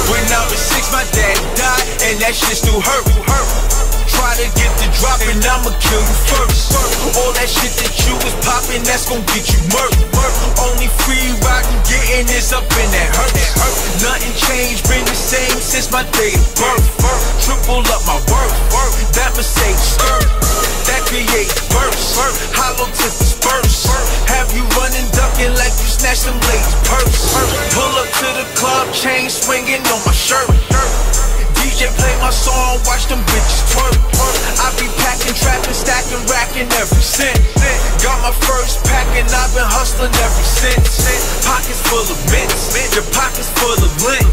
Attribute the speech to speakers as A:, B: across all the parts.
A: When I was 6, my dad died, and that shit still hurt. Try to get the drop and I'ma kill you first. All that shit that you was popping, that's gon' get you murked. Only free riding, getting is up in that hurt. Nothing changed, been the same since my day of birth. Triple up my worth, that Mercedes skirt, that create bursts, hollow tip disperse. Have you running, ducking like you snatched some lady's purse. Pull up to the club, chain swinging on my shirt. DJ play my song, watch them bitches twerk. I be packing, trapping, stacking, racking every cent. Got my first pack and I've been hustling ever since. Pockets full of mints, your pockets full of lint.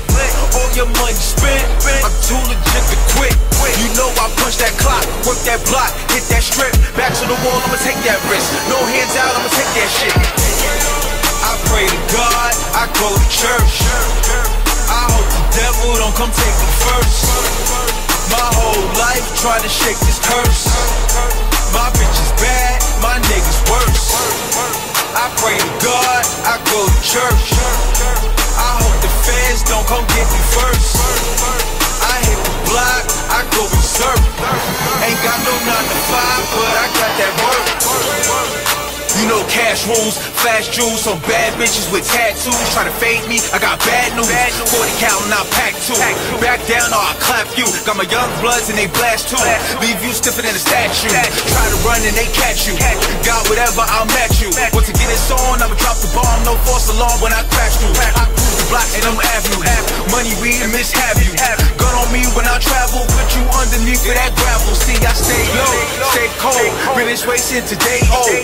A: All your money spent, I'm too legit to quit. You know I punch that clock, work that block, hit that strip. Back to the wall, I'ma take that risk. No hands out, I'ma take that shit. I pray to God, I go to church. I hope the devil don't come take me first. My whole life try to shake this curse. My bitch is bad, my niggas worse. I pray to God, I go to church. I hope the feds don't come get me first. I hit the block, I go berserk. Ain't got no 9 to 5, but I got that work. You know cash rules, flash jewels, some bad bitches with tattoos try to fade me, I got bad news. 40 count and I pack 2. Back down or I clap you. Got my young bloods and they blast too. Leave you stiffer than a statue. Try to run and they catch you. Got whatever, I'll match you. Once to get this on, I'ma drop the bomb. No false alarm when I crash through. I cruise the blocks and I'm avenues. Money, weed, and mishap you. Gun on me when I travel, put you underneath of that gravel. See, I stay low, stay cold. Really wasted today old.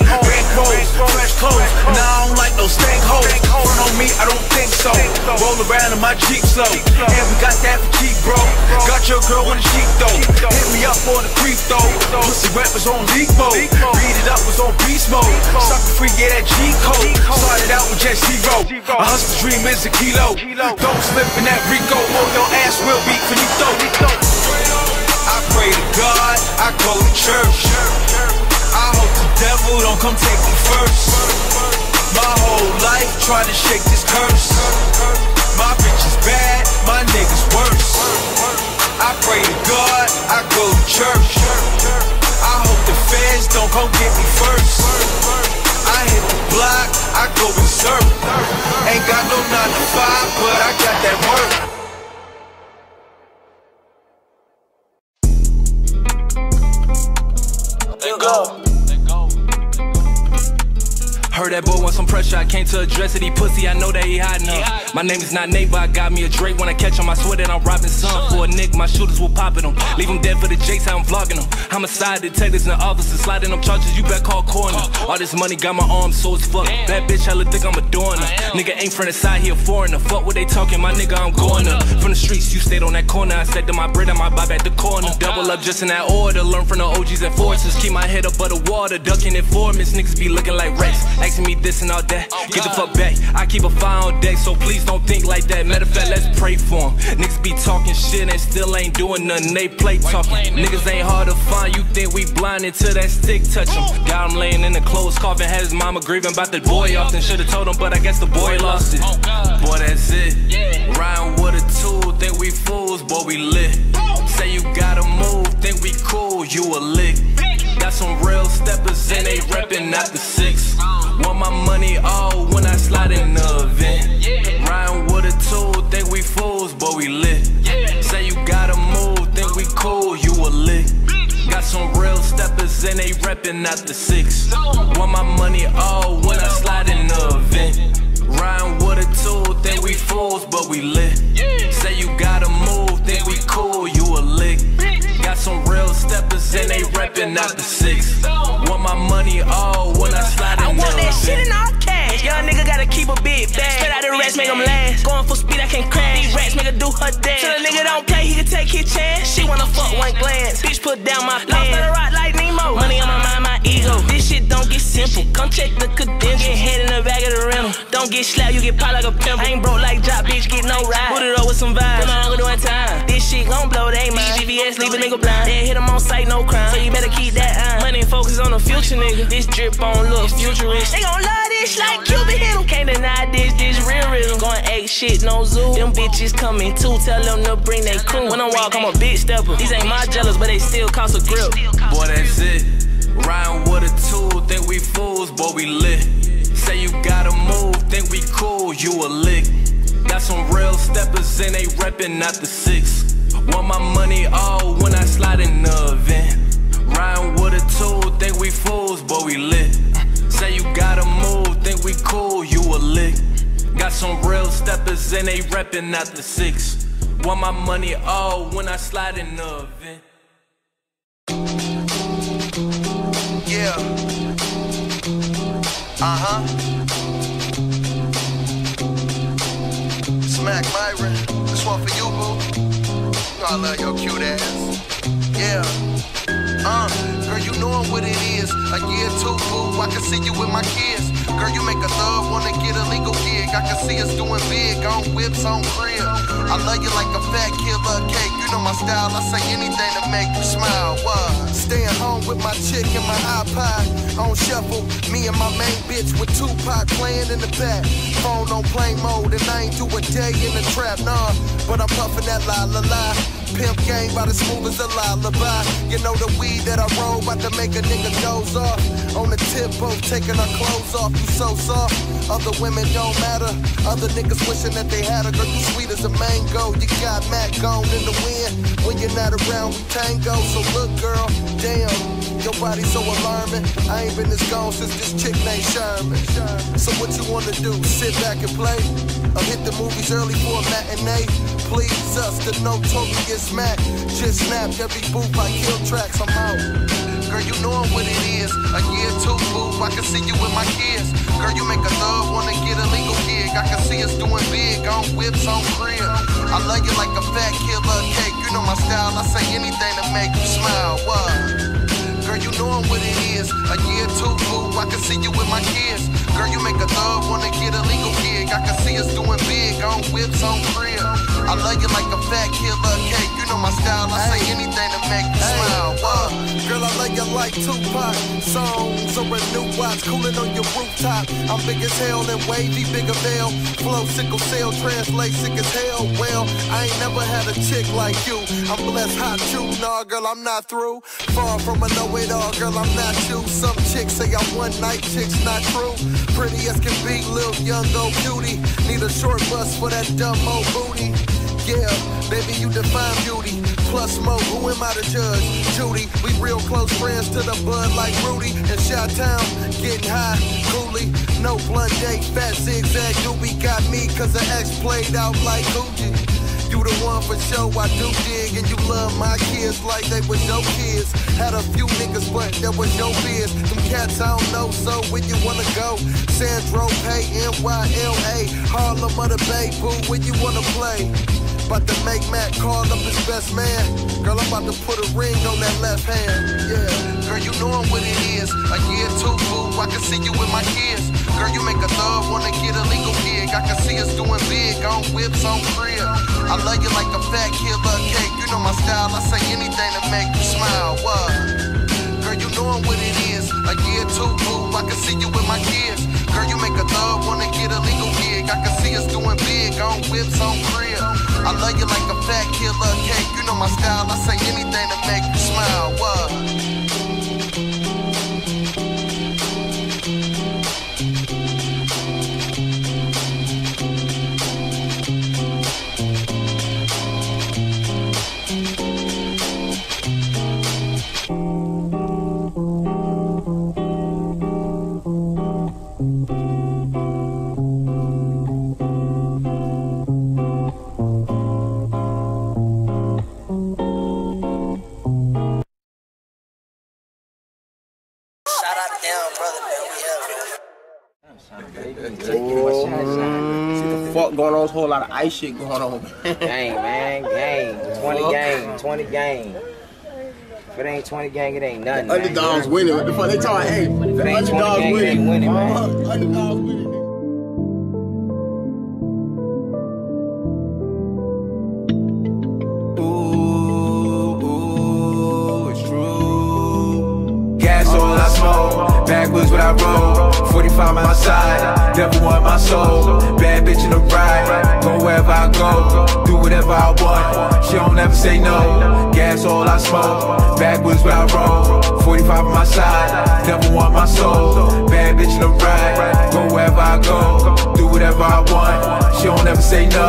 A: Fresh clothes, now I don't like no stank hoes. Front on me, I don't think so. Roll around in my Jeep slow, and we got that for cheap, bro. Got your girl with a sheep though. Hit me up on the creep though. Pussy rap was on leak mode. Beat it up was on beast mode. Sucker free, get that G code. Started out with just 0. A hustler's dream is a kilo. Don't slip in that Rico, or your ass will be finito. I pray to God, I go to church. I hope the devil don't come take me first. My whole life trying to shake this curse. My bitch is bad, my niggas worse. I pray to God, I go to church. I hope the feds don't come get me first. I hit the block, I go berserk. Ain't got no 9 to 5, but I got that work.
B: Heard that boy want some pressure, I came to address it. He pussy, I know that he hiding up. My name is not Nate, but I got me a Drake. When I catch him, I swear that I'm robbing some. For a Nick, my shooters will poppin' him. Leave him dead for the jakes, how I'm vlogging him. Homicide detectives and officers sliding them charges, you better call coroner. All this money got my arms so as fuck. That bitch hella think I'm adoring her. Nigga ain't from the side, he a foreigner. Fuck what they talking, my nigga, I'm going up. From the streets, you stayed on that corner. I said to my bread, I might buy back the corner. Double up just in that order. Learn from the OGs and forces. Keep my head up above the water. Ducking informants, niggas be looking like rats. Asking me this and all that. Get the fuck back. I keep a fire on deck, so please don't think like that. Matter of fact, let's pray for him. Niggas be talking shit and still ain't doing nothing. They play talking. Niggas ain't hard to find. You think we blind until that stick touch him. Got him laying in the clothes coffin. Had his mama grieving about the boy often. Should've told him, but I guess the boy lost it. Boy, that's it. Riding with a tool. Think we fools, boy, we lit. Say you gotta move. Think we cool, you a lick. Got some real steppers and they reppin' out the 6. Want my money all when I slide in the event. Riding with a tool, think we fools, but we lit. Say you gotta move, think we cool, you a lick. Got some real steppers and they reppin' out the 6. Want my money all when I slide in the event. Riding with a tool, think we fools, but we lit. Say you gotta move, think we cool, you a lick. Got some real steppers and they reppin' out the 6. Want my money all when I slide in the
C: I want that shit in all cash. Young nigga gotta keep a big bag. Spit out the rest, make them last. Going full speed, I can't crash. These rats make her do her dance. So the nigga don't play, he can take his chance. She wanna fuck one glance. Bitch put down my pants. Lost the rock like Nemo. Money on my mind, my ego. This shit don't get simple. Come check the credentials. Get head in the back of the rental. Don't get slapped, you get popped like a pimple. I ain't broke like Jock, bitch, get no ride. Put it up with some vibes. Put my uncle doing time. This shit gon' blow, they mind. GPS leave a nigga blind. They hit him on sight, no crime. So you better keep that eye. Money focus on on a future nigga. This drip on look futurist. They gon' love this like Cuban hit 'em. Can't deny this real rhythm. Going 8 shit, no zoo. Them bitches coming too, tell them to bring they crew. When I walk, I'm a big stepper. These ain't my jealous, but they still cost a grip.
B: Boy, that's it. Riding with a tool, think we fools, boy, we lit. Say you gotta move, think we cool, you a lick. Got some real steppers and they reppin' not the 6. Want my money all when I slide in the event. Riding with a tool, think we fools, boy, we lit. Say you gotta move, think we cool, you a lick. Got some real steppers and they reppin' not the 6. Want my money all when I slide in the event.
A: Yeah. Smack Myron, this one for you, boo. You know I love your cute ass. Yeah. Girl, you know what it is. A year too, boo. I can see you with my kids. Girl, you make a thug wanna get a legal gig. I can see us doing big on whips, on crib. I love you like a fat killer cake. You know my style. I say anything to make you smile. What? Staying home with my chick and my iPod on shuffle. Me and my main bitch with Tupac playing in the back. Phone on plane mode and I ain't do a day in the trap, nah. But I'm puffing that la la la. Pimp game by the smooth as a lullaby. You know the weed that I roll about to make a nigga doze off. On the tip boat taking our clothes off. You so soft. Other women don't matter. Other niggas wishing that they had a girl. You sweet as a mango. You got Mac gone in the wind. When you're not around, we tango. So look, girl, damn. Your body so alarming. I ain't been this gone since this chick named Sherman. So what you wanna do? Sit back and play? Or hit the movies early for a matinee? Please us, the notorious Mac. Just snapped every booth, I kill tracks, I'm out. Girl, you know what it is. A year too, boo. I can see you with my kids. Girl, you make a thug wanna get a legal gig. I can see us doing big on whips, on crib. I love you like a fat killer cake. You know my style. I say anything to make you smile. What? Girl, you know what it is. A year too, boo. I can see you with my kids. Girl, you make a thug wanna get a legal gig. I can see us doing big on whips, on crib. I love you like a fat killer cake. You know my style. I say anything to make you smile. Girl, I love you like Tupac. Songs or a new watch, cooling on your rooftop. I'm big as hell and wavy, bigger veil. Flow, sickle cell, translate sick as hell. Well, I ain't never had a chick like you. I'm blessed, hot you. Nah, girl, I'm not through. Far from a know-it-all, girl, I'm not you. Some chicks say I'm one night, chicks not true. Pretty as can be, little young old cutie. Need a short bus for that dumb old booty. Yeah, baby, you define beauty. Plus more, who am I to judge? Judy, we real close friends to the bud like Rudy. In Chi-Town, getting high, coolly. No blunt date, fat zigzag doobie. Got me cause the ex played out like Gucci. You the one for sure, I do dig. And you love my kids like they was your kids. Had a few niggas, but that was your biz. Them cats I don't know, so where you wanna go? Sandro Pay, NYLA. Harlem of the Bay, boo, where you wanna play? About to make Mac call up his best man. Girl, I'm about to put a ring on that left hand. Yeah, girl, you know what it is. A year too, boo. I can see you with my kids. Girl, you make a thug wanna get a legal gig. I can see us doing big on whips, on crib. I love you like a fat killer cake. You know my style. I say anything to make you smile. What? Girl, you know what it is. A year too, boo. I can see you with my kids. Girl, you make a thug wanna get a legal gig. I can see us doing big on whips, on crib. I love you like a fat killer cake. You know my style. I say anything to make you smile. What?
D: Fuck going on, there's a whole lot of ice shit going on.
E: Gang, man, gang. 20 gang, 20 gang. If it ain't 20 gang, it ain't nothing.
D: Underdogs winning. What the fuck they talking? Hey,
E: if it ain't 20 gang, it ain't winning, man.
D: Underdogs winning.
B: Ooh, it's true. Gas all I smoke.
A: I roll. 45 on my side, devil on my soul. Bad bitch in the ride, go wherever I go, do whatever I want. She don't ever say no, gas all I smoke. Backwoods where I roll. 45 on my side, devil on my soul. Bad bitch in the ride, go wherever I go, do whatever I want. She don't ever say no.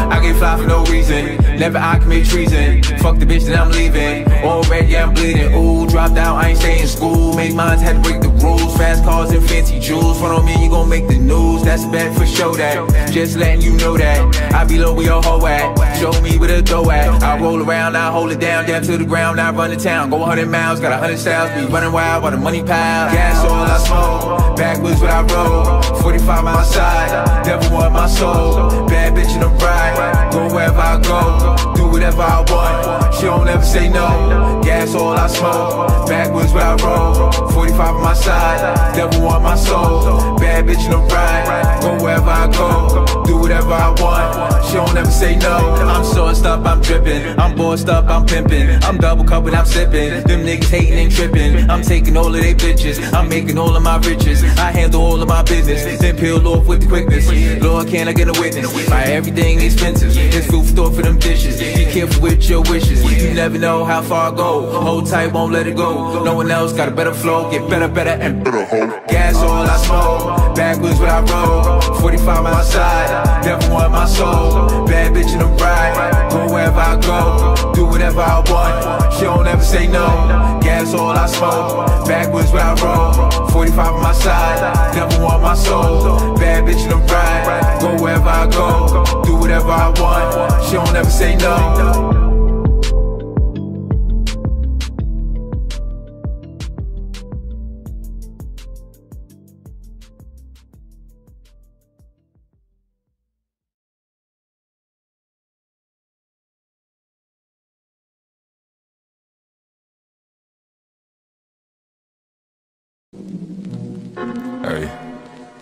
A: I get fly for no reason, never I commit treason. Fuck the bitch that I'm leaving, already I'm bleeding. Ooh, dropped out, I ain't stay in school. Make mines, had to break the rules. Fast cars and fancy jewels. Front on me, you gon' make the news. That's bad for show that. Just letting you know that I be low where your hoe at. Show me where the dough at. I roll around, I hold it down to the ground. I run the town, go 100 miles, got 100 styles. Be running wild while the money pile. Gas all I smoke, backwoods where I roll. 45 on my side, devil on my soul. Bad bitch in the ride, go wherever I go, do whatever I want. She don't ever say no. Gas all I smoke, backwoods where I roll. 45 on my side, devil on my soul. Bad bitch in the ride, go wherever I go, do whatever I want. She don't ever say no. I'm sauced up, I'm drippin', I'm bossed up, I'm pimpin', I'm double cuppin', I'm sippin'. Them niggas hatin' and trippin'. I'm taking all of they bitches, I'm making all of my riches. I handle all of my business, then peel off with the quickness. Lord, can I get a witness? My everything expensive, there's food store for them dishes. Be careful with your wishes, you never know how far I go. Hold tight, won't let it go. No one else got a better flow, get better, and better. Gas all I smoke, backwoods where I roll. 45 on my side, devil on my soul. Bad bitch in the ride, go wherever I go, do whatever I want. She don't ever say no. Gas all I smoke, backwoods where I roll. 45 on my side, devil on my soul. Bad bitch in the ride, go wherever I go, do whatever I want. She don't ever say no.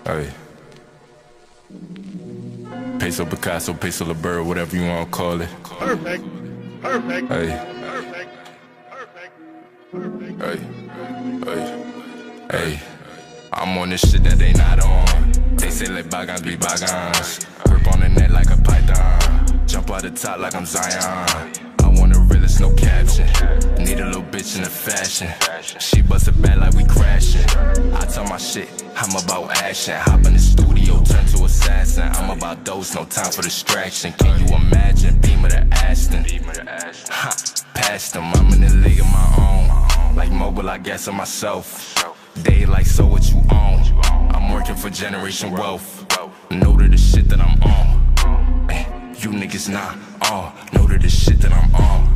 F: Hey. Peso Picasso, Peso La Bird, whatever you wanna call it.
G: Perfect.
F: Hey. Hey. I'm on this shit that they not on. They say let bygones be bygones. Grip on the net like a python. Jump out the top like I'm Zion. I want the realest, no caption. Need a little bitch in the fashion. She bust it back like we crashing. I tell my shit, I'm about action. Hop in the studio, turn to assassin. I'm about dose, no time for distraction. Can you imagine? Beamer to Aston. Ha, past them, I'm in the league of my own. Like mobile, I guess on myself. They like, so what you own? I'm working for generation wealth. Know to the shit that I'm on. Ay, you niggas not on. Know to the shit that I'm on.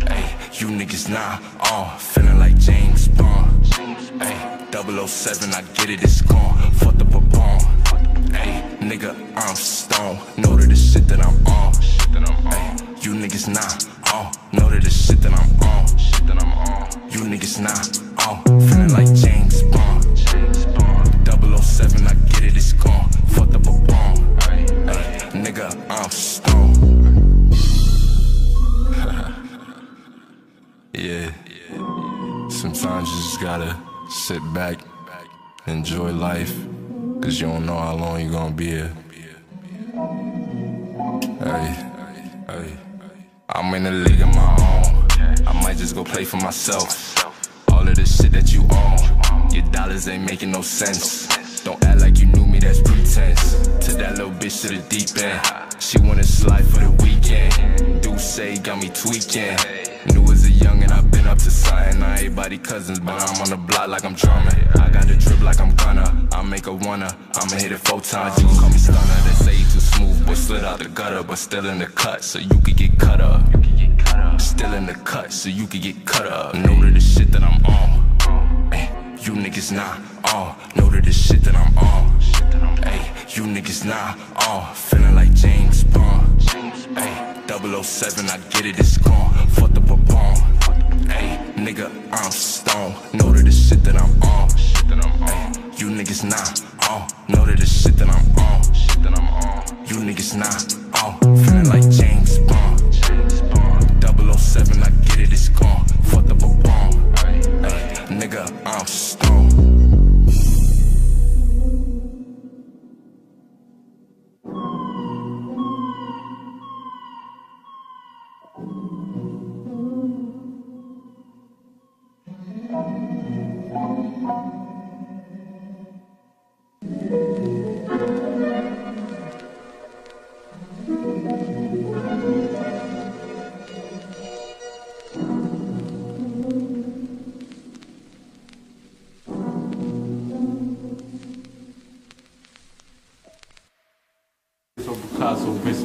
F: Ay, you niggas not on. Feeling like James Bond. Ay, 007, I get it, it's gone. Fuck the Pabon. Ay, nigga, I'm stone. Know to the shit that I'm on. Ay, you niggas not on. Know to the shit that I'm on. You niggas not on. Feeling like James Bond. 007, I get it, it's gone. Fuck the Pabon. Ay, nigga, I'm stone. Yeah. Sometimes you just gotta sit back, enjoy life, cause you don't know how long you gonna be here. Hey, I'm in the league of my own. I might just go play for myself. All of this shit that you own, your dollars ain't making no sense. Don't act like you knew me, that's pretense. To that little bitch to the deep end. She wanna slide for the weekend. Do say got me tweaking. New as a youngin', I've been up to something. Not everybody cousins, but I'm on the block like I'm drumming. I got the drip like I'm gonna. I make a wanna. I'ma hit it 4 times. You can call me stunner. They say you too smooth, but slid out the gutter, but still in the cut, so you could get cut up. Still in the cut, so you could get cut up. Know to the shit that I'm on. Ay, you niggas not on. Know to the shit that I'm on. Ay, you niggas not on. Feeling like James Bond. Ay, 007, I get it, it's gone. Fuck the Pabon. Ay, nigga, I'm stone. Know to the shit that I'm on. Ay, you niggas not on. Know to the shit that I'm on. You niggas not on. Feeling like James Bond. 007, I get it, it's gone. Fuck the Pabon. Ay, nigga, I'm stone.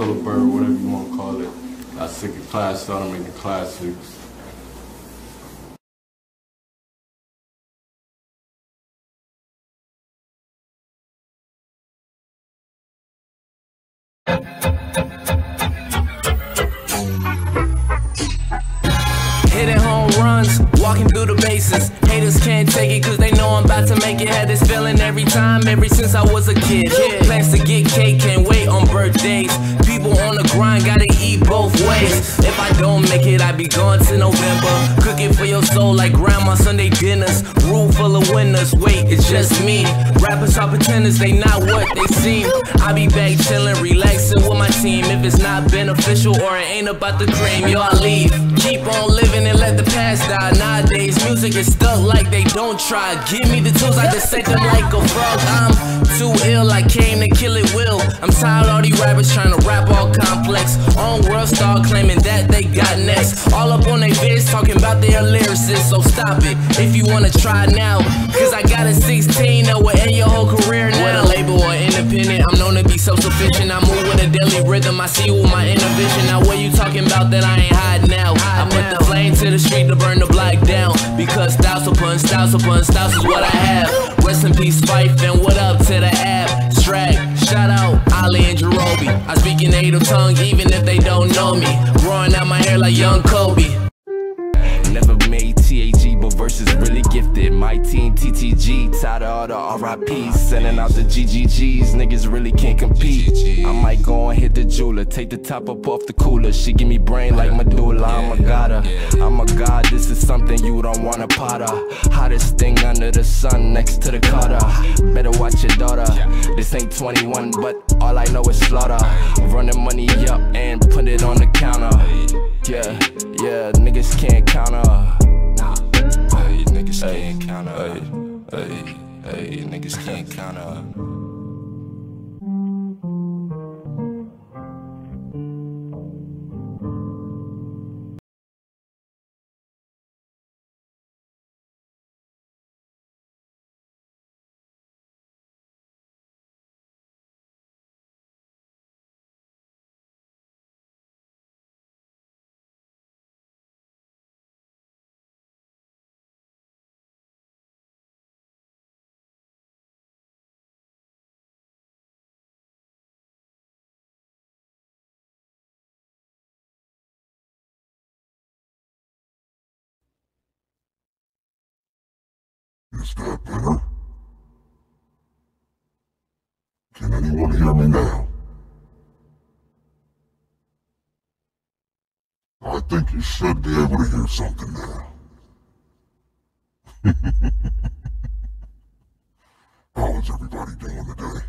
G: till a bird, whatever you want to call it. Got sick of class, started making classics.
B: Hitting home runs, walking through the bases. Haters can't take it cause they know I'm about to make it. Had this feeling every time, ever since I was a kid. Plans to get cake, can't wait on birthdays. People on the grind, gotta eat both ways. If I don't make it, I be gone to November. Cooking for your soul like grandma Sunday dinners. Room full of winners, wait, it's just me. Rappers are pretenders, they not what they seem. I be back chilling, relaxing with my team. If it's not beneficial or it ain't about the cream, yo, I leave. Keep on living and let the past die. Nowadays, music is stuck like they don't try. Give me the tools, I dissect them like a frog. I'm too ill, I came to kill it will. I'm tired of all these rappers trying to rap all complex. On world star claiming that they got next. All up on their vids talking about their lyricists. So stop it if you wanna try now. Cause I got a 16 that will end your whole career now. Whether label or independent, I'm known to be self-sufficient. I move with a daily rhythm, I see you with my inner vision. Now what you talking about that I ain't hiding now? I put the flame to the street to burn the block down. Because styles upon styles upon styles is what I have. Rest in peace, Fife, and what up to the abstract. Shout out Ali and Jerobi. I speak in native tongue even if they don't know me. Growing out my hair like young Kobe. Never made TAG, but verses really gifted. My team TTG, tired of all the RIPs. Sending out the GGGs, niggas really can't compete. I might go and hit the jeweler, take the top up off the cooler. She give me brain like medulla, I'm a gotta. I'm a god, this is something you don't wanna potter. Hottest thing under the sun, next to the Carter. Better watch your daughter, this ain't 21, but all I know is slaughter. Running money up and put it on the counter. Yeah, niggas can't counter. Hey, niggas can't counter. Hey, niggas can't counter.
H: Is that better? Can anyone hear me now? I think you should be able to hear something now. How is everybody doing today?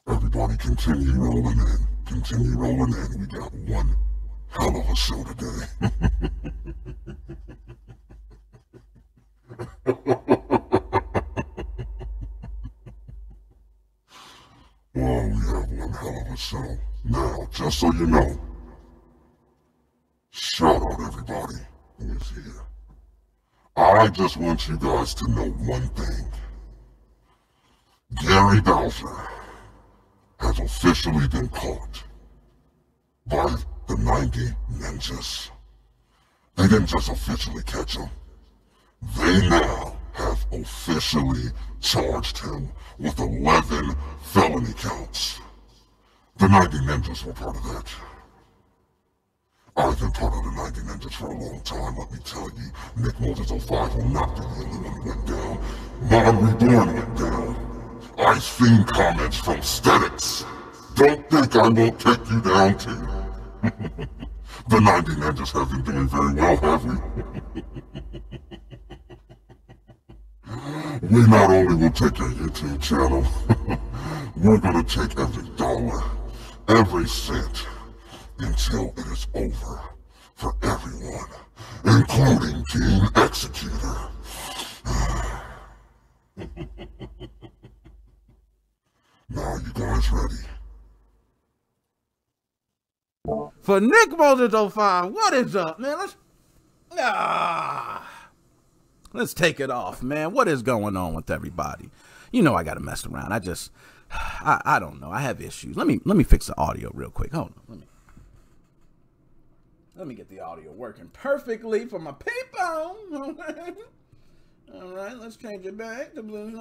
H: Everybody continue rolling in. Continue rolling in. We got one hell of a show today. Well, we have one hell of a show. Now, just so you know, shout out everybody who is here. I just want you guys to know one thing. Gary Bowser has officially been caught by the 90 Ninjas. They didn't just officially catch him. They now have officially charged him with 11 felony counts. The 90 Ninjas were part of that. I've been part of the 90 Ninjas for a long time, let me tell you. NickMoses05 will not be the only one who went down. Mon Reborn went down. Ice Fiend comments from Statics. Don't think I won't take you down too. The 90 Ninjas have been doing very well, have we? We not only will take your YouTube channel, we're gonna take every dollar, every cent, until it is over for everyone, including team-xecuter. Now you guys ready?
I: For NickMoses05, what is up, man? Let's take it off, man. What is going on with everybody? You know I gotta mess around. I just
J: I don't know. I have issues. Let me fix the audio real quick. Hold on. Let me get the audio working perfectly for my people. All right, let's change it back to blue.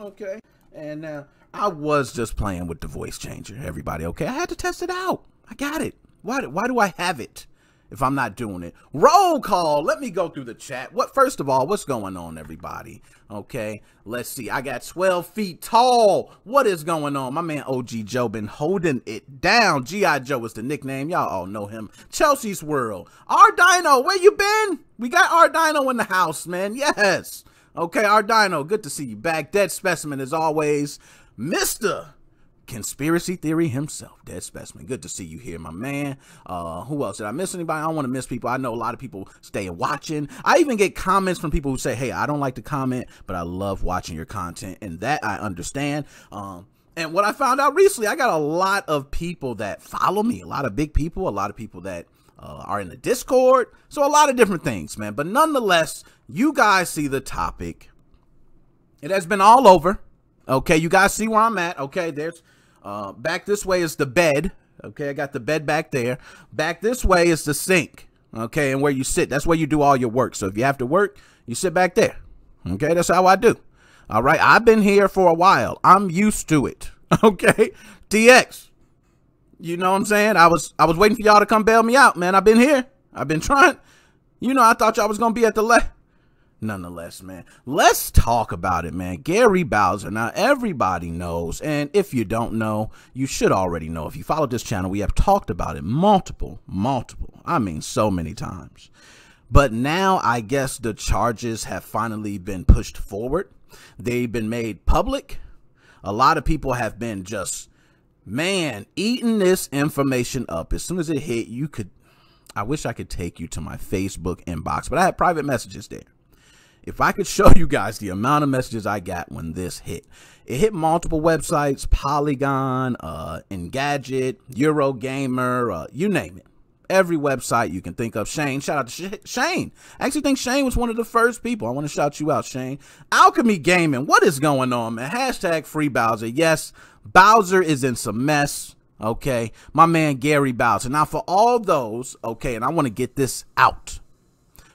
J: Okay. And now I was just playing with the voice changer, everybody. Okay, I had to test it out. I got it. Why do I have it if I'm not doing it? Roll call. Let me go through the chat. First of all, what's going on, everybody? Okay, let's see. I got 12 feet tall. What is going on? My man OG Joe been holding it down. G.I. Joe is the nickname. Y'all all know him. Chelsea's World. R Dino, where you been? We got R Dino in the house, man. Yes. Okay, R Dino, good to see you back. Dead Specimen as always. Mr. Conspiracy Theory himself, Dead Specimen. Good to see you here, my man. Who else? Did I miss anybody? I don't want to miss people. I know a lot of people stay watching. I even get comments from people who say, hey, I don't like to comment, but I love watching your content, and that I understand. And what I found out recently, I got a lot of people that follow me, a lot of big people, a lot of people that are in the Discord. So a lot of different things, man. But nonetheless, you guys see the topic. It has been all over. Okay, you guys see where I'm at. Okay, there's back this way is the bed. Okay, I got the bed back there. Back this way is the sink. Okay, and where you sit, that's where you do all your work. So if you have to work, you sit back there. Okay, that's how I do. All right, I've been here for a while. I'm used to it. Okay, TX. You know what I'm saying? I was waiting for y'all to come bail me out, man. I've been here. I've been trying. You know, I thought y'all was gonna be at the left. Nonetheless, man, let's talk about it, man. Gary Bowser. Now, everybody knows, and if you don't know, you should already know. If you follow this channel, we have talked about it multiple, I mean, so many times. But now, I guess the charges have finally been pushed forward. They've been made public. A lot of people have been just, man, eating this information up. As soon as it hit, I wish I could take you to my Facebook inbox, but I had private messages there. If I could show you guys the amount of messages I got when this hit. It hit multiple websites, Polygon, Engadget, Eurogamer, you name it. Every website you can think of. Shane, shout out to Shane. I actually think Shane was one of the first people. I want to shout you out, Shane. Alchemy Gaming, what is going on, man? Hashtag free Bowser. Yes, Bowser is in some mess. Okay, my man Gary Bowser. Now, for all those, okay, and I want to get this out.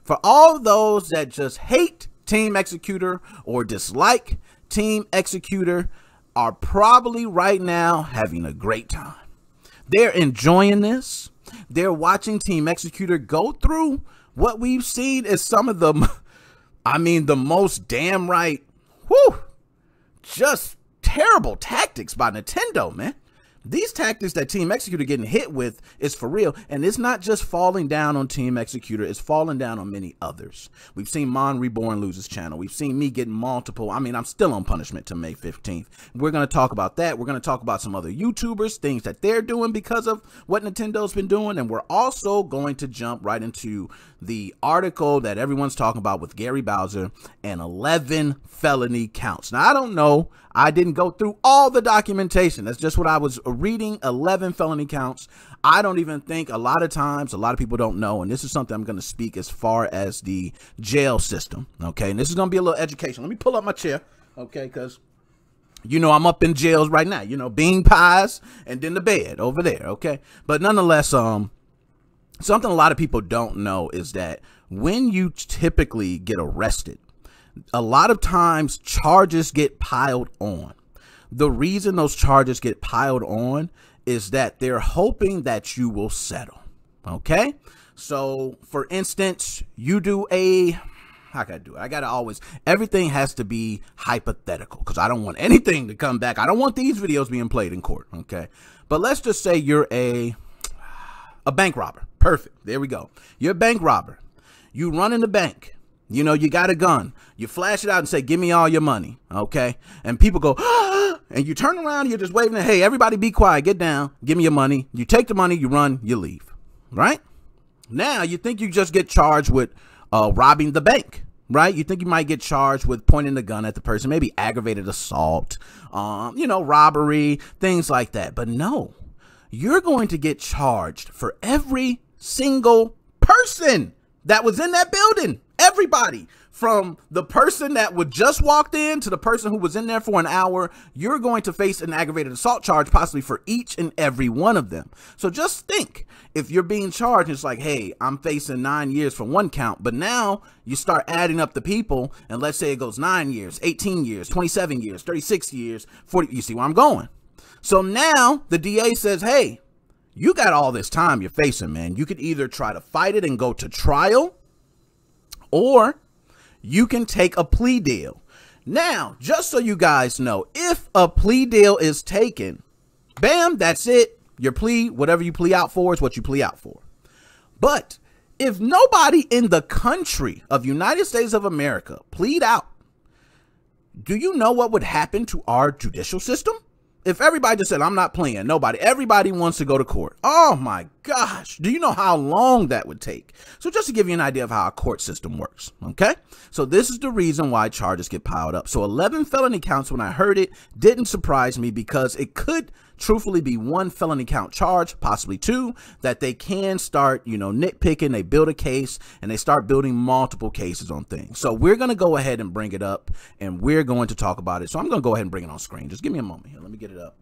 J: For all those that just hate team-xecuter or dislike team-xecuter are probably right now having a great time. They're enjoying this. They're watching team-xecuter go through what we've seen as some of the, I mean, the most damn right, just terrible tactics by Nintendo, man. These tactics that team-xecuter getting hit with is for real, and it's not just falling down on team-xecuter, it's falling down on many others. We've seen Mon Reborn lose his channel. We've seen me getting multiple. I mean, I'm still on punishment to May 15th. We're going to talk about that. We're going to talk about some other YouTubers, things that they're doing because of what Nintendo's been doing, and we're also going to jump right into the article that everyone's talking about with Gary Bowser and 11 felony counts. Now, I don't know. I didn't go through all the documentation. That's just what I was reading, 11 felony counts. I don't even think a lot of times, a lot of people don't know, and this is something I'm going to speak as far as the jail system, okay? And this is going to be a little education. Let me pull up my chair, okay, because, you know, I'm up in jails right now, you know, bean pies and then the bed over there, okay? But nonetheless, something a lot of people don't know is that when you typically get arrested, a lot of times charges get piled on. The reason those charges get piled on is that they're hoping that you will settle. Okay. So for instance, you do how can I do it? I got to always, everything has to be hypothetical because I don't want anything to come back. I don't want these videos being played in court. Okay. But let's just say you're a bank robber. Perfect. There we go. You're a bank robber. You run in the bank. You know, you got a gun. You flash it out and say, give me all your money. Okay. And people go, ah! And you turn around and you're just waving, hey, everybody be quiet. Get down. Give me your money. You take the money, you run, you leave. Right? Now you think you just get charged with robbing the bank. Right? You think you might get charged with pointing the gun at the person, maybe aggravated assault, you know, robbery, things like that. But no, you're going to get charged for every single person that was in that building. everybody, from the person that would just walked in to the person who was in there for an hour, you're going to face an aggravated assault charge possibly for each and every one of them. So just think, if you're being charged, it's like, hey, I'm facing 9 years for one count, but now you start adding up the people, and let's say it goes 9 years, 18 years, 27 years, 36 years, 40, you see where I'm going. So now the DA says, hey, you got all this time you're facing, man. You could either try to fight it and go to trial, or you can take a plea deal. Now, just so you guys know, if a plea deal is taken, bam, that's it. Your plea, whatever you plea out for is what you plea out for. But if nobody in the country of United States of America plead out, do you know what would happen to our judicial system? If everybody just said, I'm not playing, everybody wants to go to court. Oh my gosh. Do you know how long that would take? So just to give you an idea of how our court system works. Okay. So this is the reason why charges get piled up. So 11 felony counts, when I heard it, didn't surprise me, because it could truthfully be one felony count charge, possibly two, that they can start, nitpicking. They build a case and they start building multiple cases on things. So we're going to go ahead and bring it up, and we're going to talk about it. So I'm going to go ahead and bring it on screen. Just give me a moment here. Let me get it up.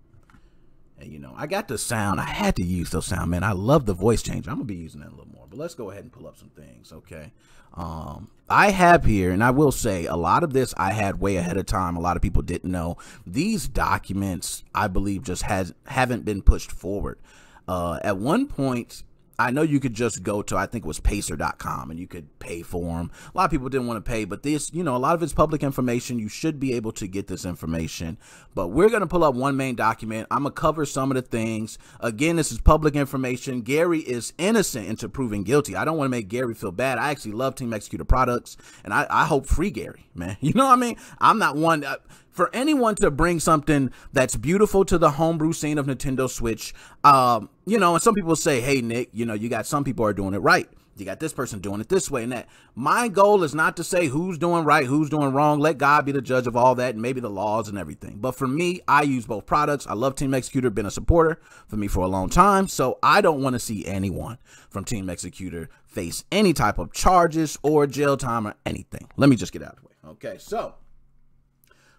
J: And I got the sound. I had to use those sound, man. I love the voice changer. I'm gonna be using that a little more, but let's go ahead and pull up some things. Okay. I have here, and I will say a lot of this I had way ahead of time. A lot of people didn't know these documents, I believe, just haven't been pushed forward. At one point, I know you could just go to, I think it was pacer.com, and you could pay for them. A lot of people didn't want to pay, but this, a lot of it's public information. You should be able to get this information, but we're going to pull up one main document. I'm going to cover some of the things. Again, this is public information. Gary is innocent into proving guilty. I don't want to make Gary feel bad. I actually love team-xecuter products, and I hope free Gary, man. You know what I mean? I'm not one... for anyone to bring something that's beautiful to the homebrew scene of Nintendo Switch, and some people say, hey, Nick, you got some people are doing it right. You got this person doing it this way and that. My goal is not to say who's doing right, who's doing wrong. Let God be the judge of all that, and maybe the laws and everything. But for me, I use both products. I love team-xecuter, been a supporter for me for a long time. So I don't want to see anyone from team-xecuter face any type of charges or jail time or anything. Let me just get out of the way. Okay, so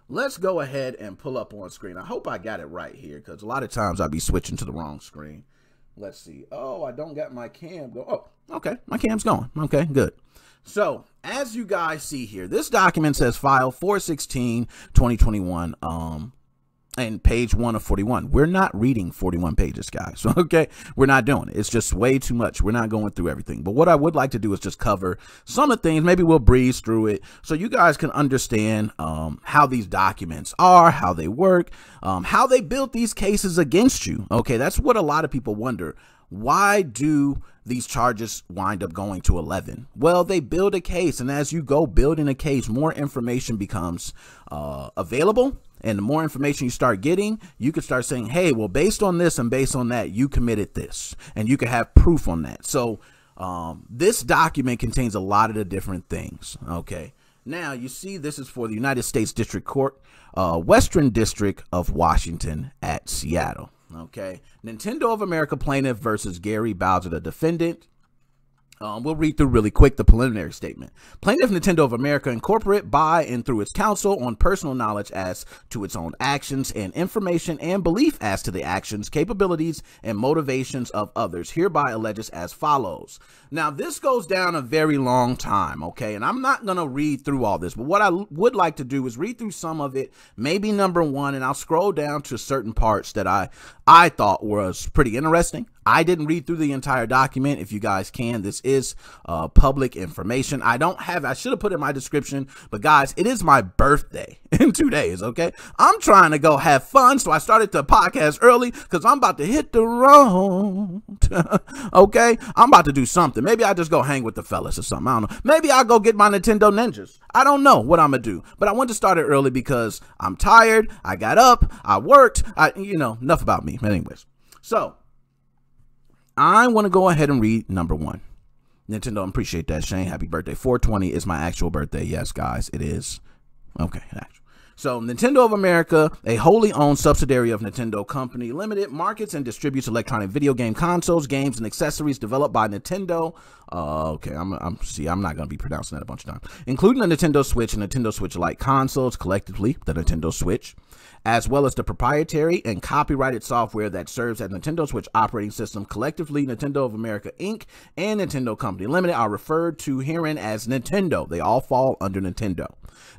J: let's go ahead and pull up on screen. I hope I got it right here, because a lot of times I'll be switching to the wrong screen. Let's see. Oh, I don't got my cam going. Oh, okay. My cam's going. Okay, good. So as you guys see here, this document says file 4/16/2021. And page 1 of 41. We're not reading 41 pages, guys. Okay, we're not doing it. It's just way too much. We're not going through everything. But what I would like to do is just cover some of the things. Maybe we'll breeze through it so you guys can understand how these documents are, how they work, how they built these cases against you. Okay, that's what a lot of people wonder. Why do these charges wind up going to 11? Well, they build a case, and as you go building a case, more information becomes available. And the more information you start getting, you can start saying, hey, well, based on this and based on that, you committed this, and you can have proof on that. So this document contains a lot of the different things. Okay. Now, you see, this is for the United States District Court, Western District of Washington at Seattle. Okay. Nintendo of America plaintiff versus Gary Bowser, the defendant. We'll read through really quick the preliminary statement. Plaintiff Nintendo of America Incorporate by and through its counsel on personal knowledge as to its own actions and information and belief as to the actions, capabilities, and motivations of others hereby alleges as follows. Now, this goes down a very long time, okay? And I'm not going to read through all this, but what I would like to do is read through some of it, maybe number one, and I'll scroll down to certain parts that I thought was pretty interesting. I didn't read through the entire document. If you guys can, this is public information. I should have put it in my description, but guys, it is my birthday in 2 days, okay? I'm trying to go have fun, so I started the podcast early because I'm about to hit the road, okay? I'm about to do something. Maybe I'll just go hang with the fellas or something. I don't know. Maybe I'll go get my Nintendo Ninjas. I don't know what I'm going to do, but I wanted to start it early because I'm tired. I got up. I worked. Enough about me. But anyways, so I want to go ahead and read number one. Nintendo, I appreciate that, Shane. Happy birthday. 4/20 is my actual birthday. Yes, guys, it is. Okay, actual. So Nintendo of America, a wholly owned subsidiary of Nintendo Company Limited, markets and distributes electronic video game consoles, games, and accessories developed by Nintendo. Okay, I'm not going to be pronouncing that a bunch of times. Including the Nintendo Switch and Nintendo Switch Lite consoles, collectively the Nintendo Switch, as well as the proprietary and copyrighted software that serves as Nintendo Switch operating system. Collectively, Nintendo of America Inc. and Nintendo Company Limited are referred to herein as Nintendo. They all fall under Nintendo.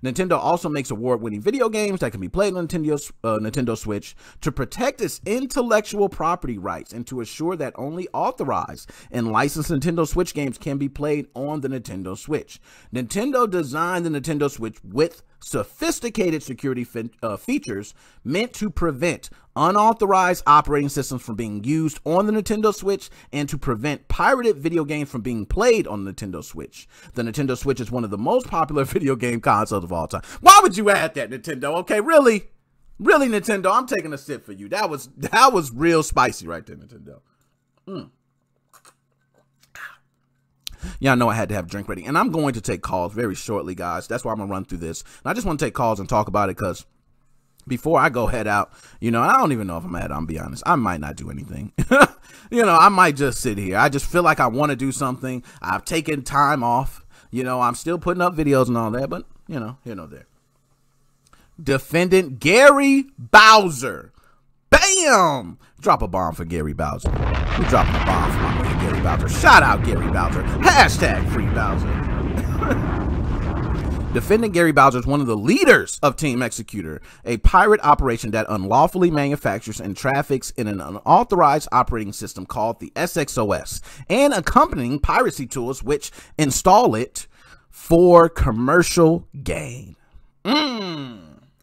J: Nintendo also makes award-winning video games that can be played on Nintendo Switch to protect its intellectual property rights and to assure that only authorized and licensed Nintendo Switch games can be played on the Nintendo Switch. Nintendo designed the Nintendo Switch with sophisticated security features meant to prevent unauthorized operating systems from being used on the Nintendo Switch and to prevent pirated video games from being played on the Nintendo Switch. The Nintendo Switch is one of the most popular video game consoles of all time. Why would you add that, Nintendo? Okay, really, Nintendo, I'm taking a sip for you. That was real spicy right there, Nintendo. Yeah, I know I had to have a drink ready, and I'm going to take calls very shortly, guys. That's why I'm gonna run through this. And I just want to take calls and talk about it, because before I go head out, you know, I don't even know if I'm head out, I'm be honest. I might not do anything. You know, I might just sit here. I just feel like I want to do something. I've taken time off. You know, I'm still putting up videos and all that, but you know, here nor there. Defendant Gary Bowser. Bam! Drop a bomb for Gary Bowser. We're dropping a bomb for my man Gary Bowser. Shout out Gary Bowser. Hashtag free Bowser. Defendant Gary Bowser is one of the leaders of team-xecuter, a pirate operation that unlawfully manufactures and traffics in an unauthorized operating system called the SXOS and accompanying piracy tools which install it for commercial gain.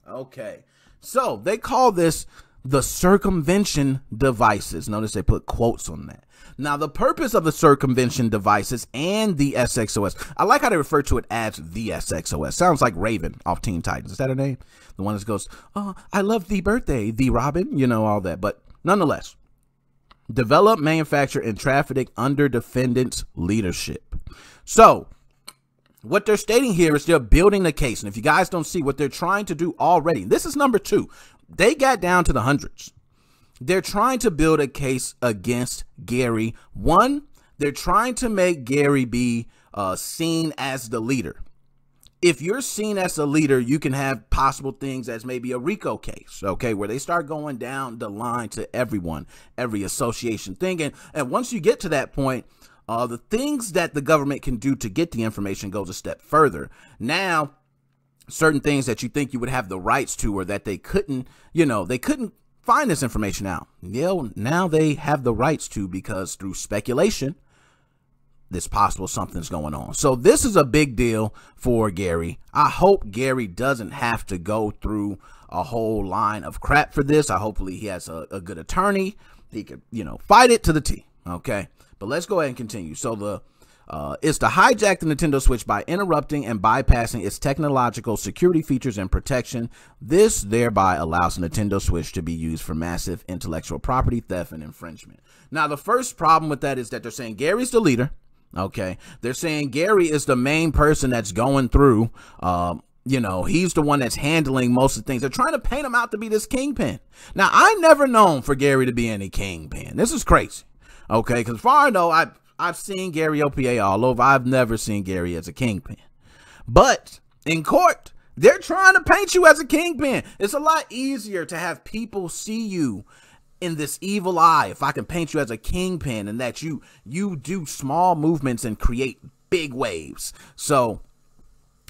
J: Okay. So they call this the circumvention devices. Notice they put quotes on that. Now, the purpose of the circumvention devices and the SXOS, I like how they refer to it as the SXOS. Sounds like Raven off Teen Titans. Is that her name? The one that goes, oh, I love the birthday, the Robin, you know, all that. But nonetheless, develop, manufacture, and traffic under defendant's leadership. So what they're stating here is they're building the case. And if you guys don't see what they're trying to do already, this is number 2. They got down to the hundreds. They're trying to build a case against Gary. One, they're trying to make Gary be seen as the leader. If you're seen as a leader, you can have possible things as maybe a RICO case, okay, where they start going down the line to everyone, every association thing. And once you get to that point, the things that the government can do to get the information goes a step further. Now, certain things that you think you would have the rights to, or that they couldn't, you know, they couldn't find this information out. Yeah, now they have the rights to, because through speculation, it's possible something's going on. So this is a big deal for Gary. I hope Gary doesn't have to go through a whole line of crap for this. Hopefully he has a good attorney. He could, you know, fight it to the T. Okay, but let's go ahead and continue. So is to hijack the Nintendo Switch by interrupting and bypassing its technological security features and protection. This thereby allows the Nintendo Switch to be used for massive intellectual property theft and infringement. Now, the first problem with that is that they're saying Gary's the leader. Okay, they're saying Gary is the main person that's going through, you know, he's the one that's handling most of the things. They're trying to paint him out to be this kingpin. Now, I never known for Gary to be any kingpin. This is crazy. Okay, because far I know, I've seen Gary OPA all over. I've never seen Gary as a kingpin. But in court, they're trying to paint you as a kingpin. It's a lot easier to have people see you in this evil eye if I can paint you as a kingpin, and that you do small movements and create big waves. So,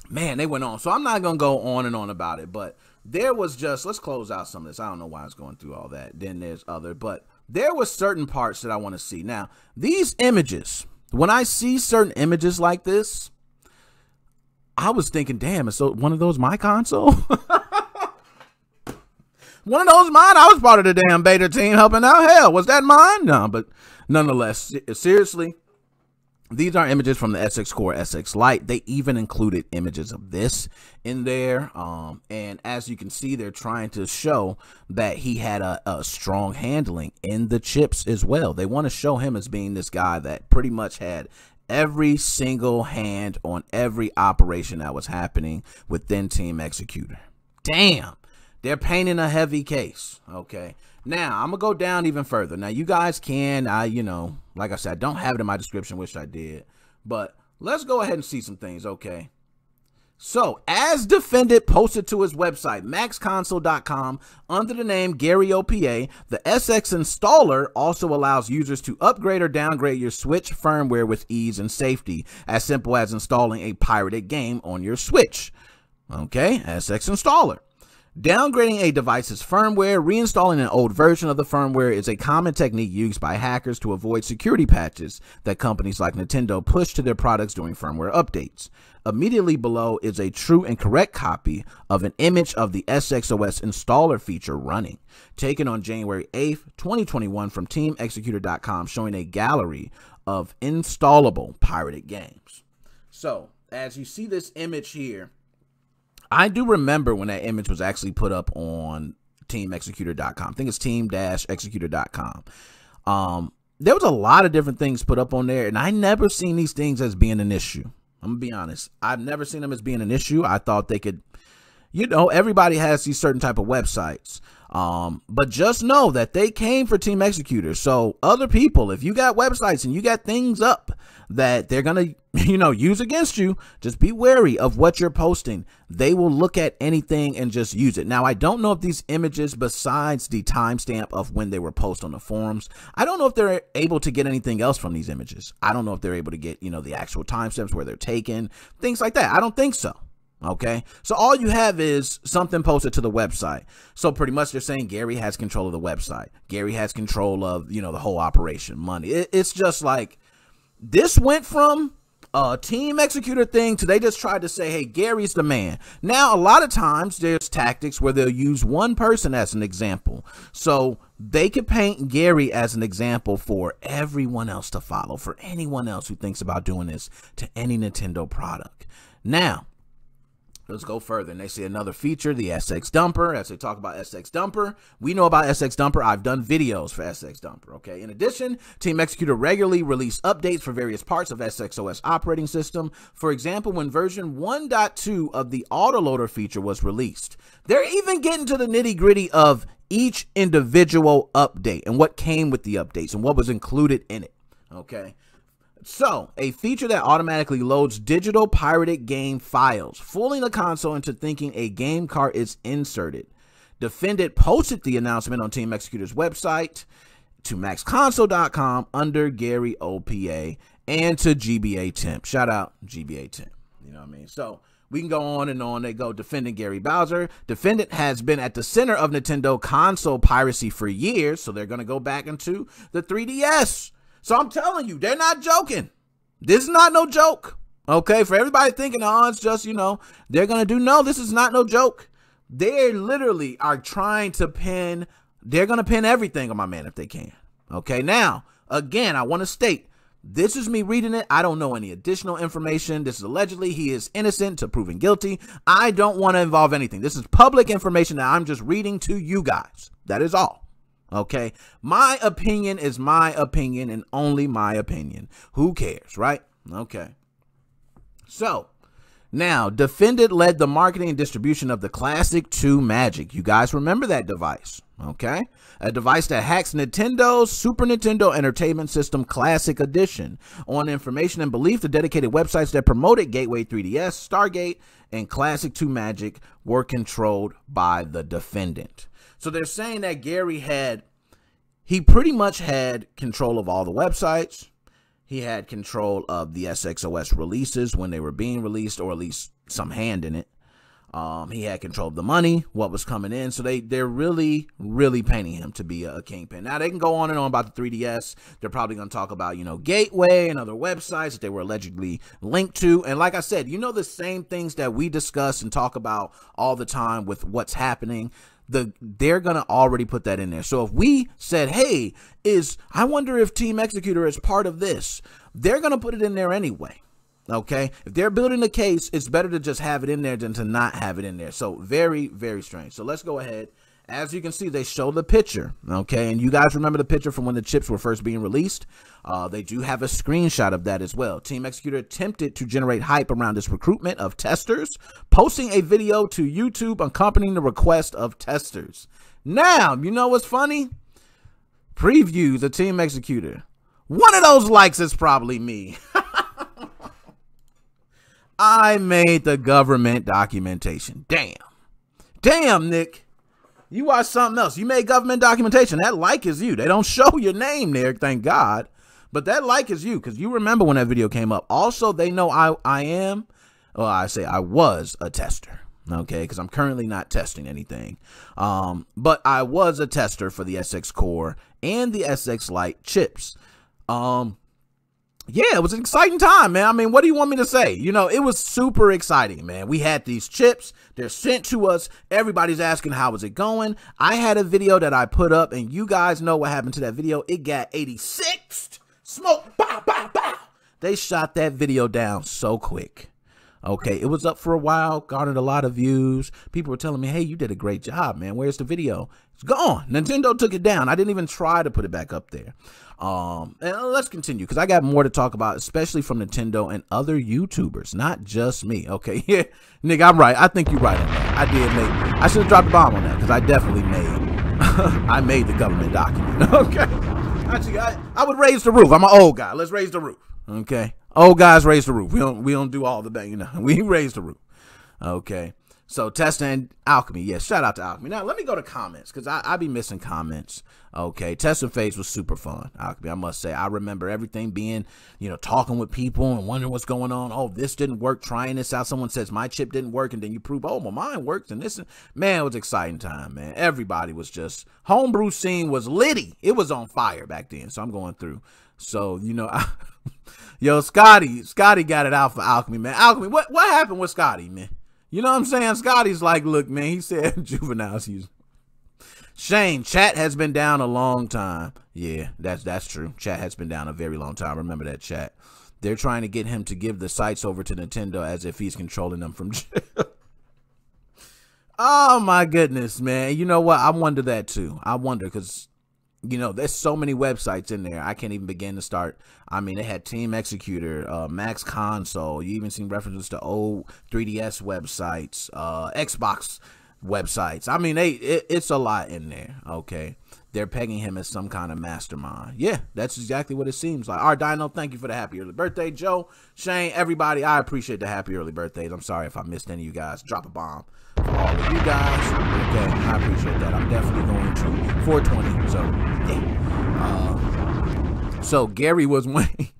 J: man, they went on. So I'm not going to go on and on about it, but there was just, let's close out some of this. I don't know why I was going through all that. Then there's other, but there were certain parts that I want to see. Now, these images, when I see certain images like this, I was thinking, damn, is one of those my console? One of those mine? I was part of the damn beta team helping out. Hell, was that mine? No, but nonetheless, seriously, these are images from the SX Core SX Lite. They even included images of this in there. And as you can see, they're trying to show that he had a strong handling in the chips as well. They want to show him as being this guy that pretty much had every single hand on every operation that was happening within team-xecuter. damn, they're painting a heavy case. Okay. Now, I'm going to go down even further. Now, you guys can, you know, like I said, I don't have it in my description, wish I did. But let's go ahead and see some things, okay? So, as defendant posted to his website, maxconsole.com, under the name Gary OPA, the SX installer also allows users to upgrade or downgrade your Switch firmware with ease and safety, as simple as installing a pirated game on your Switch. Okay, SX installer. Downgrading a device's firmware, reinstalling an old version of the firmware is a common technique used by hackers to avoid security patches that companies like Nintendo push to their products during firmware updates. Immediately below is a true and correct copy of an image of the SXOS installer feature running, taken on January 8th, 2021 from team-xecuter.com, showing a gallery of installable pirated games. So, as you see this image here, I do remember when that image was actually put up on team-xecuter.com. I think it's team-xecuter.com. There was a lot of different things put up on there, and I never seen these things as being an issue. I'm gonna be honest. I've never seen them as being an issue. I thought they could, you know, everybody has these certain type of websites. But just know that they came for team-xecuter. So other people, if you got websites and you got things up that they're going to, you know, use against you, just be wary of what you're posting. They will look at anything and just use it. Now, I don't know if these images, besides the timestamp of when they were posted on the forums, I don't know if they're able to get anything else from these images. I don't know if they're able to get, you know, the actual timestamps where they're taken, things like that. I don't think so. Okay, so all you have is something posted to the website. So pretty much they're saying Gary has control of the website. Gary has control of, you know, the whole operation, money. It's just like, this went from a team-xecuter thing to they just tried to say, hey, Gary's the man. Now, a lot of times there's tactics where they'll use one person as an example. So they could paint Gary as an example for everyone else to follow, for anyone else who thinks about doing this to any Nintendo product. Now, let's go further. And they say another feature, the SX Dumper. As they talk about SX Dumper, we know about SX Dumper. I've done videos for SX Dumper, okay? In addition, team-xecuter regularly release updates for various parts of SXOS operating system. For example, when version 1.2 of the autoloader feature was released, they're even getting to the nitty-gritty of each individual update and what came with the updates and what was included in it, okay? So, a feature that automatically loads digital pirated game files, fooling the console into thinking a game cart is inserted. Defendant posted the announcement on team-xecuter's website, to maxconsole.com under Gary OPA, and to GBA Temp. Shout out GBA Temp. You know what I mean? So, we can go on and on. They go defending Gary Bowser. Defendant has been at the center of Nintendo console piracy for years, so they're going to go back into the 3DS. So I'm telling you, they're not joking. This is not no joke. Okay, for everybody thinking, oh, it's just, you know, they're going to do, no, this is not no joke. They literally are trying to pin, they're going to pin everything on my man if they can. Okay, now, again, I want to state, this is me reading it. I don't know any additional information. This is allegedly, he is innocent to proven guilty. I don't want to involve anything. This is public information that I'm just reading to you guys. That is all. Okay, my opinion is my opinion and only my opinion. Who cares, right? Okay. So, now, defendant led the marketing and distribution of the Classic 2 Magic. You guys remember that device, okay? A device that hacks Nintendo's Super Nintendo Entertainment System Classic Edition. On information and belief, the dedicated websites that promoted Gateway 3DS, Stargate, and Classic 2 Magic were controlled by the defendant. So they're saying that Gary he pretty much had control of all the websites. He had control of the SXOS releases when they were being released, or at least some hand in it. He had control of the money, what was coming in. So they're really, really painting him to be a kingpin. Now, they can go on and on about the 3DS. They're probably going to talk about, you know, Gateway and other websites that they were allegedly linked to. And like I said, you know, the same things that we discuss and talk about all the time with what's happening. They're going to already put that in there. So if we said, hey, I wonder if team-xecuter is part of this, they're going to put it in there anyway. Okay, if they're building a case, it's better to just have it in there than to not have it in there. So very, very strange. So let's go ahead as you can see, they show the picture, okay? And you guys remember the picture from when the chips were first being released? They do have a screenshot of that as well. Team-xecuter attempted to generate hype around this recruitment of testers, posting a video to YouTube accompanying the request of testers. Now, you know what's funny? Previews of Team-xecuter. One of those likes is probably me. I made the government documentation. Damn. Damn, Nick. You watch something else. You made government documentation. That like is you. They don't show your name there, thank God. But that like is you, because you remember when that video came up. Also, they know I was a tester. Okay, because I'm currently not testing anything. But I was a tester for the SX Core and the SX Lite chips. Yeah, it was an exciting time, man. I mean, what do you want me to say? You know, it was super exciting, man. We had these chips. They're sent to us. Everybody's asking, how is it going? I had a video that I put up, and you guys know what happened to that video. It got 86. Smoke. Bow, bow, bow. They shot that video down so quick. Okay, it was up for a while, garnered a lot of views. People were telling me, hey, you did a great job, man. Where's the video? It's gone. Nintendo took it down. I didn't even try to put it back up there. And let's continue, because I got more to talk about, especially from Nintendo and other YouTubers, not just me. Okay, yeah, Nick, I'm right. I think you're right on that. I should have dropped the bomb on that, because I definitely I made the government document. Okay, actually, I would raise the roof. I'm an old guy. Let's raise the roof. Okay, old guys raise the roof. We don't do all the bang, you know. We raise the roof. Okay. So testing Alchemy, yes, shout out to Alchemy. Now let me go to comments, because I be missing comments. Okay, testing phase was super fun, Alchemy, I must say. I remember everything being, you know, talking with people and wondering what's going on. Oh, this didn't work, trying this out. Someone says my chip didn't work, and then you prove, oh, well, mine works, and this. Man, it was an exciting time, man. Everybody was just, homebrew scene was litty. It was on fire back then, so I'm going through. So, you know, yo, Scotty got it out for Alchemy, man. Alchemy, what happened with Scotty, man? You know what I'm saying? Scotty's like, look, man, he said juveniles use. Shane, chat has been down a long time. Yeah, that's true. Chat has been down a very long time. Remember that, chat. They're trying to get him to give the sites over to Nintendo as if he's controlling them from jail. Oh, my goodness, man. You know what? I wonder that, too. I wonder, because, you know, there's so many websites in there. I can't even begin to start. I mean, they had Team-xecuter, Max Console. You even seen references to old 3DS websites, Xbox websites. I mean, it's a lot in there. Okay, they're pegging him as some kind of mastermind. Yeah, that's exactly what it seems like. All right, Dino, thank you for the happy early birthday. Joe, Shane, everybody, I appreciate the happy early birthdays. I'm sorry if I missed any of you guys. Drop a bomb for all of you guys. Okay, I appreciate that. I'm definitely going to 420. So yeah. So Gary was Wayne.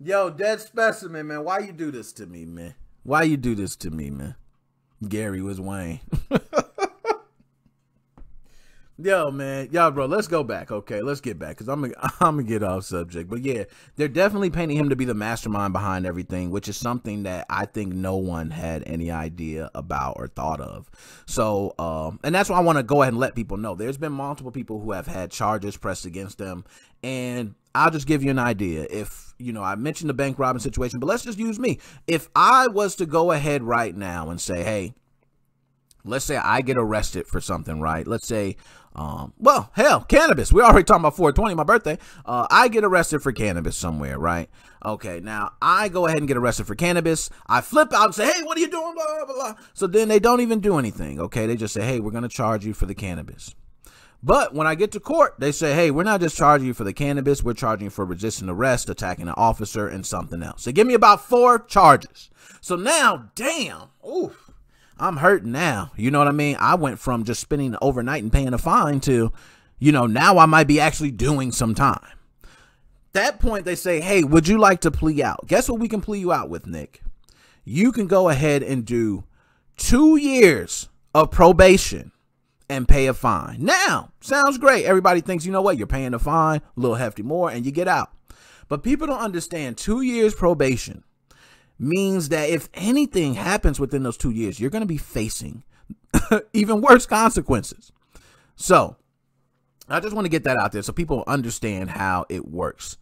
J: Yo, Dead Specimen, man. Why you do this to me, man? Why you do this to me, man? Gary was Wayne. Yo, man, y'all, bro, let's go back. Okay, let's get back, because I'm gonna get off subject. But yeah, they're definitely painting him to be the mastermind behind everything, which is something that I think no one had any idea about or thought of. So and that's why I want to go ahead and let people know there's been multiple people who have had charges pressed against them. And I'll just give you an idea. If, you know, I mentioned the bank robbing situation, but let's just use me. If I was to go ahead right now and say, hey, let's say I get arrested for something, right? Let's say, well, hell, cannabis. We're already talking about 420, my birthday. I get arrested for cannabis somewhere, right? Okay, now I go ahead and get arrested for cannabis. I flip out and say, hey, what are you doing? Blah, blah, blah. So then they don't even do anything, okay? They just say, hey, we're going to charge you for the cannabis. But when I get to court, they say, hey, we're not just charging you for the cannabis. We're charging you for resisting arrest, attacking an officer, and something else. They give me about 4 charges. So now, damn, oof. I'm hurting now. You know what I mean? I went from just spending the overnight and paying a fine to, you know, now I might be actually doing some time. That point, they say, hey, would you like to plea out? Guess what we can plea you out with, Nick? You can go ahead and do 2 years of probation and pay a fine. Now, sounds great. Everybody thinks, you know what? You're paying a fine, a little hefty more, and you get out. But people don't understand 2 years probation means that if anything happens within those 2 years, you're going to be facing even worse consequences. So I just want to get that out there so people understand how it works.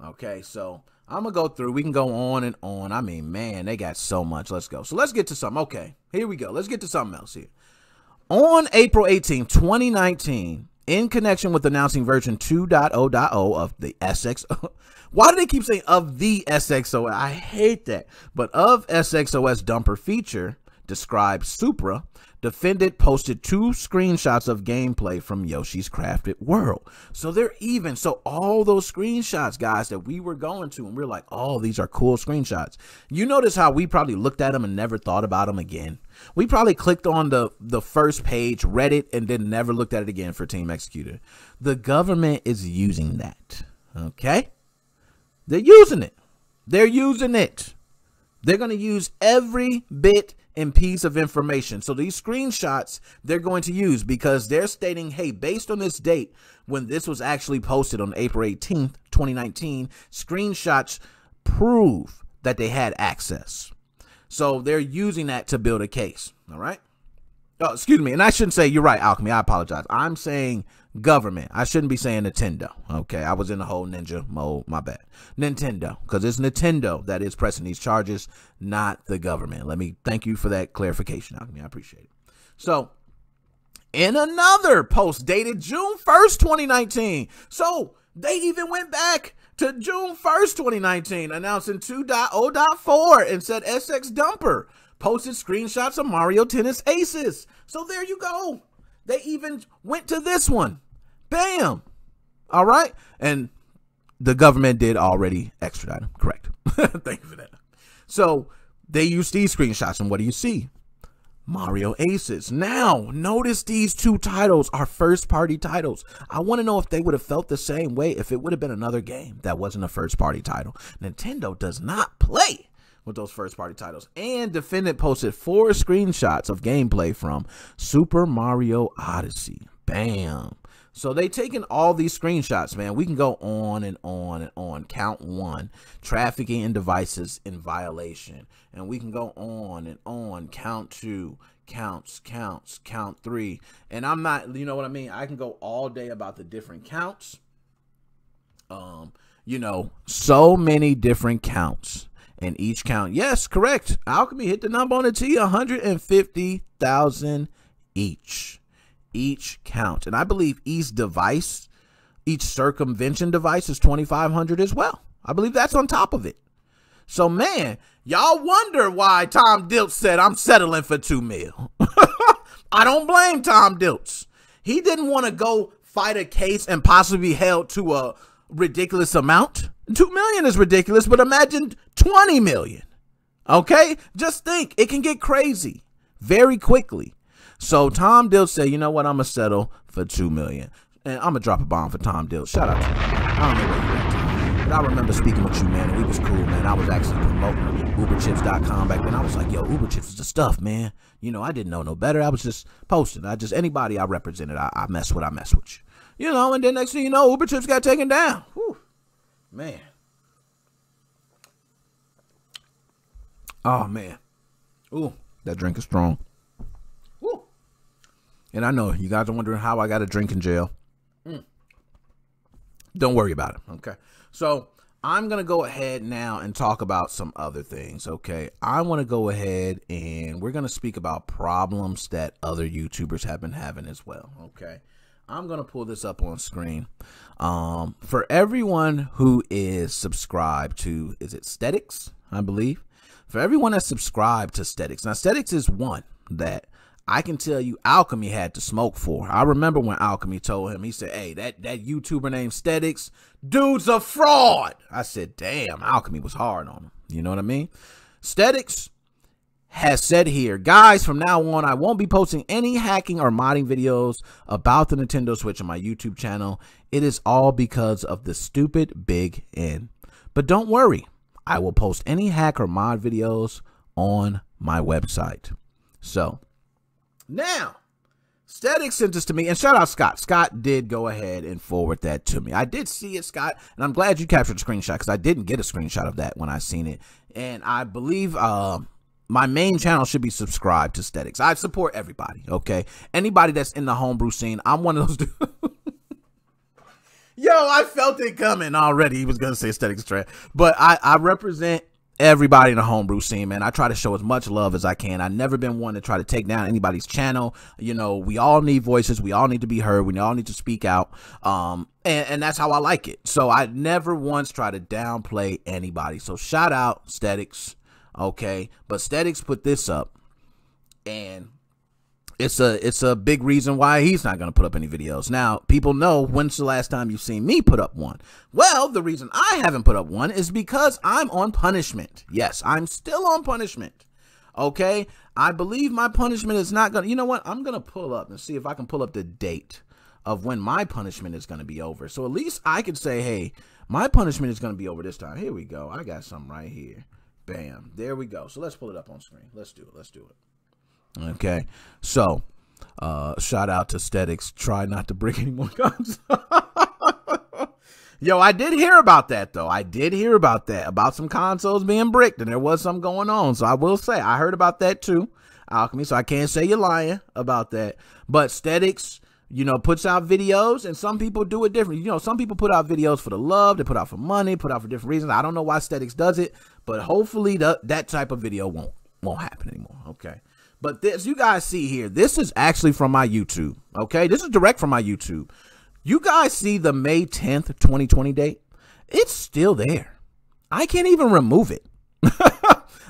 J: Okay, so I'm going to go through. We can go on and on. I mean, man, they got so much. Let's go. So let's get to something. Okay, here we go. Let's get to something else here. On April 18, 2019, in connection with announcing version 2.0.0 of the SXO. Why do they keep saying of the SXOS? I hate that. But of SXOS dumper feature described Supra, defendant posted 2 screenshots of gameplay from Yoshi's Crafted World. So they're even. So all those screenshots, guys, that we were going to, and we're like, oh, these are cool screenshots. You notice how we probably looked at them and never thought about them again. We probably clicked on the first page, read it, and then never looked at it again for team-xecuter. The government is using that. Okay? They're using it. They're using it. They're going to use every bit and piece of information. So these screenshots they're going to use because they're stating, hey, based on this date when this was actually posted on April 18th, 2019, screenshots prove that they had access. So they're using that to build a case. All right. Oh, excuse me. And I shouldn't say, you're right, Alchemy. I apologize. I'm saying government. I shouldn't be saying Nintendo. Okay. I was in the whole ninja mode. My bad. Nintendo. Because it's Nintendo that is pressing these charges, not the government. Let me thank you for that clarification, Alchemy. I appreciate it. So in another post dated June 1st, 2019. So they even went back to June 1st, 2019, announcing 2.0.4 and said SX Dumper posted screenshots of Mario Tennis Aces. So there you go. They even went to this one. Bam. All right. And the government did already extradite him. Correct. Thank you for that. So they used these screenshots. And what do you see? Mario Aces. Now, notice these 2 titles are first-party titles. I want to know if they would have felt the same way if it would have been another game that wasn't a first-party title. Nintendo does not play with those first-party titles. And defendant posted 4 screenshots of gameplay from Super Mario Odyssey. Bam. So they taken all these screenshots, man. We can go on and on and on. Count 1, trafficking in devices in violation. And we can go on and on. Count 2, counts, count 3. And I'm not, you know what I mean? I can go all day about the different counts. You know, so many different counts. And each count, yes, correct. Alchemy hit the number on the T, 150,000 each count. And I believe each device, each circumvention device is 2,500 as well. I believe that's on top of it. So, man, y'all wonder why Tom Diltz said, I'm settling for $2 million. I don't blame Tom Diltz. He didn't want to go fight a case and possibly be held to a ridiculous amount. $2 million is ridiculous, but imagine 20 million. Okay? Just think, it can get crazy very quickly. So Tom Diltz said, you know what, I'm going to settle for $2 million. And I'm going to drop a bomb for Tom Diltz. Shout out to you. I don't know where you at, Tom. But I remember speaking with you, man, and we was cool, man. I was actually promoting uberchips.com back then. I was like, yo, uberchips is the stuff, man. You know, I didn't know no better. I was just posting. Anybody I represented, I mess with you. You know, and then next thing you know, uberchips got taken down. Whew. Man. Oh, man. Ooh, that drink is strong. Woo. And I know you guys are wondering how I got a drink in jail. Don't worry about it. Okay. So I'm going to go ahead now and talk about some other things. Okay. I want to go ahead and we're going to speak about problems that other YouTubers have been having as well. Okay. I'm going to pull this up on screen. For everyone who is subscribed to, is it Stetics? I believe. For everyone that's subscribed to Stetics. Now, Stetics is one that I can tell you Alchemy had to smoke for. I remember when Alchemy told him, he said, hey, that YouTuber named Stetics, dude's a fraud. I said, damn, Alchemy was hard on him. You know what I mean? Stetics has said here, guys, from now on, I won't be posting any hacking or modding videos about the Nintendo Switch on my YouTube channel. It is all because of the stupid Big N. But don't worry, I will post any hack or mod videos on my website. So now, Stetics sent this to me, and shout out Scott. Scott did go ahead and forward that to me. I did see it, Scott, and I'm glad you captured a screenshot because I didn't get a screenshot of that when I seen it. And I believe my main channel should be subscribed to Stetics. I support everybody, okay? Anybody that's in the homebrew scene, I'm one of those dudes. Yo, I felt it coming already. He was going to say Stetics trash. But I represent everybody in the homebrew scene, man. I try to show as much love as I can. I've never been one to try to take down anybody's channel. You know, we all need voices. We all need to be heard. We all need to speak out. And that's how I like it. So I never once try to downplay anybody. So shout out Stetics. Okay. But Stetics put this up, and it's a big reason why he's not going to put up any videos. Now, people know, when's the last time you've seen me put up one? Well, the reason I haven't put up one is because I'm on punishment. Yes, I'm still on punishment. Okay? I believe my punishment is not going to, you know what? I'm going to pull up and see if I can pull up the date of when my punishment is going to be over. So at least I could say, hey, my punishment is going to be over this time. Here we go. I got something right here. Bam. There we go. So let's pull it up on screen. Let's do it. Let's do it. Okay, so shout out to Stetics. Try not to break any more guns. Yo, I did hear about that, though. I did hear about that, about some consoles being bricked, and there was something going on. So I will say I heard about that too, Alchemy. So I can't say you're lying about that. But Stetics, you know, puts out videos, and some people do it differently. You know, some people put out videos for the love, they put out for money, put out for different reasons. I don't know why Stetics does it, but hopefully that type of video won't happen anymore. Okay. But this, you guys see here, this is actually from my YouTube, okay? This is direct from my YouTube. You guys see the May 10th, 2020 date? It's still there. I can't even remove it.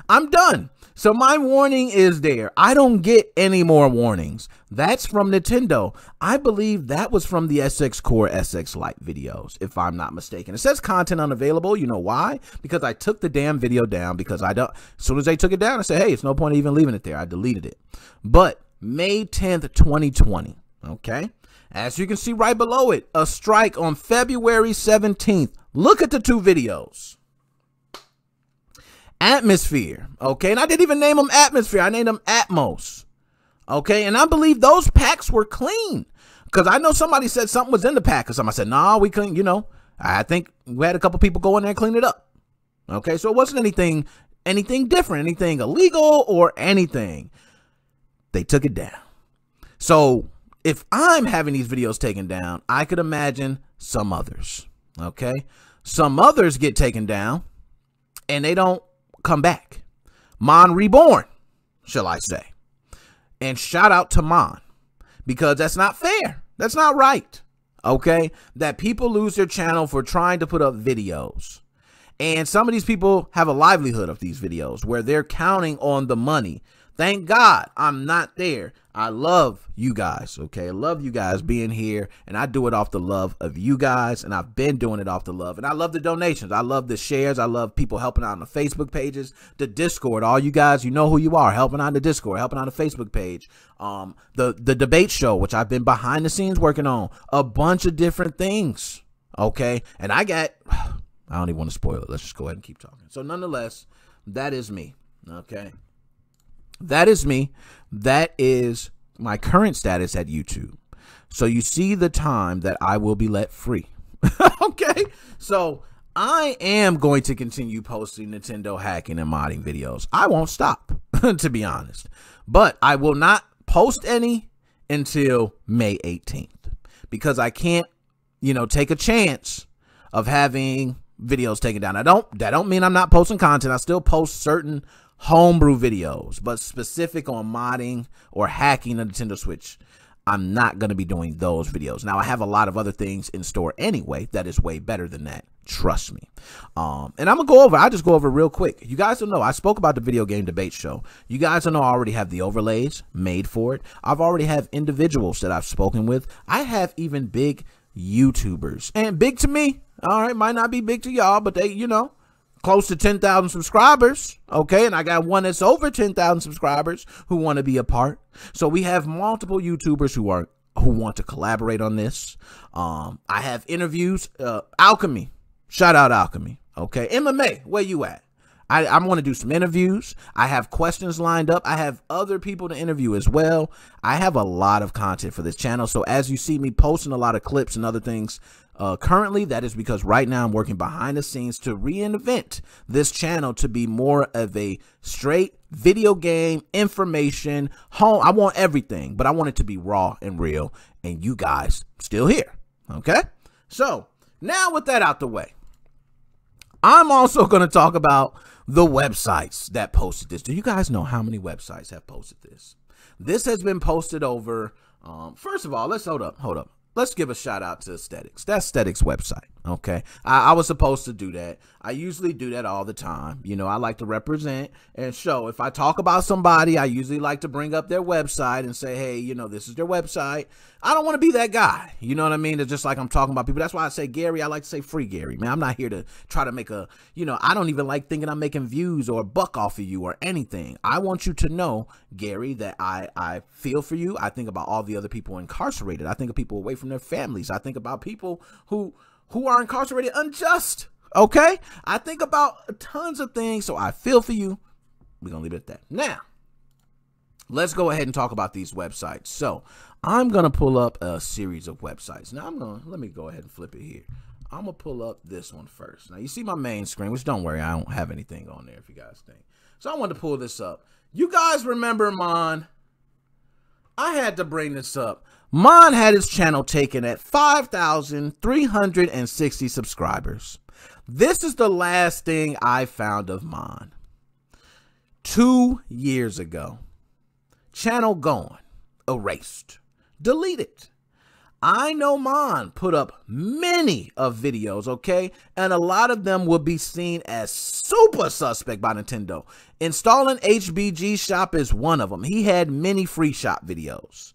J: I'm done. So my warning is there. I don't get any more warnings. That's from Nintendo. I believe that was from the SX Core SX Lite videos, if I'm not mistaken. It says content unavailable. You know why? Because I took the damn video down, because I don't. As soon as they took it down, I said, hey, it's no point even leaving it there. I deleted it. But May 10th, 2020. Okay. As you can see right below it, a strike on February 17th. Look at the two videos. Atmosphere, okay, and I didn't even name them Atmosphere. I named them Atmos, okay, and I believe those packs were clean, because I know somebody said something was in the pack, or somebody said, nah, we couldn't, you know. I think we had a couple people go in there and clean it up, okay, so it wasn't anything different, anything illegal or anything. They took it down. So if I'm having these videos taken down, I could imagine some others, okay, some others get taken down and they don't come back. Mon Reborn, shall I say. And shout out to Mon, because that's not fair. That's not right. Okay? That people lose their channel for trying to put up videos. And some of these people have a livelihood of these videos where they're counting on the money. Thank God I'm not there. I love you guys, okay? I love you guys being here, and I do it off the love of you guys, and I've been doing it off the love. And I love the donations. I love the shares. I love people helping out on the Facebook pages, the Discord. All you guys, you know who you are, helping out on the Discord, helping out on the Facebook page. The debate show, which I've been behind the scenes working on. A bunch of different things, okay? And I don't even want to spoil it. Let's just go ahead and keep talking. So nonetheless, that is me, okay? That is me. That is my current status at YouTube. So you see the time that I will be let free. Okay. So I am going to continue posting Nintendo hacking and modding videos. I won't stop, to be honest. But I will not post any until May 18th. Because I can't, you know, take a chance of having videos taken down. That don't mean I'm not posting content. I still post certain homebrew videos, but specific on modding or hacking the Nintendo Switch, I'm not going to be doing those videos. Now, I have a lot of other things in store anyway that is way better than that. Trust me. And I'm going to go over, I'll just go over real quick. You guys don't know, I spoke about the video game debate show. You guys don't know, I already have the overlays made for it. I've already have individuals that I've spoken with. I have even big YouTubers, and big to me. All right. Might not be big to y'all, but they, you know, close to 10,000 subscribers, okay? And I got one that's over 10,000 subscribers who want to be a part. So we have multiple YouTubers who want to collaborate on this. I have interviews. Alchemy, shout out Alchemy, okay? MMA, where you at? I want to do some interviews. I have questions lined up. I have other people to interview as well. I have a lot of content for this channel. So as you see me posting a lot of clips and other things, currently, that is because right now I'm working behind the scenes to reinvent this channel to be more of a straight video game information home. I want everything, but I want it to be raw and real, and you guys still here, okay? So now with that out the way, I'm also going to talk about the websites that posted this. Do you guys know how many websites have posted this? This has been posted over, first of all, let's hold up. Let's give a shout out to Aesthetics. That's Aesthetics' website. Okay. I was supposed to do that. I usually do that all the time. You know, I like to represent and show. If I talk about somebody, I usually like to bring up their website and say, hey, you know, this is their website. I don't want to be that guy. You know what I mean? It's just like I'm talking about people. That's why I say Gary. I like to say free Gary, man. I'm not here to try to make a, you know, I don't even like thinking I'm making views or a buck off of you or anything. I want you to know, Gary, that I feel for you. I think about all the other people incarcerated. I think of people away from their families. I think about people who are incarcerated unjust. Okay. I think about tons of things. So I feel for you. We're going to leave it at that. Now, let's go ahead and talk about these websites. So I'm going to pull up a series of websites. Now let me go ahead and flip it here. I'm going to pull up this one first. Now you see my main screen, which don't worry, I don't have anything on there if you guys think. So I want to pull this up. You guys remember Mon? I had to bring this up. Mon had his channel taken at 5,360 subscribers. This is the last thing I found of Mon. 2 years ago. Channel gone. Erased. Deleted. I know Mon put up many of videos, okay? And a lot of them will be seen as super suspect by Nintendo. Installing HBG Shop is one of them. He had many free shop videos.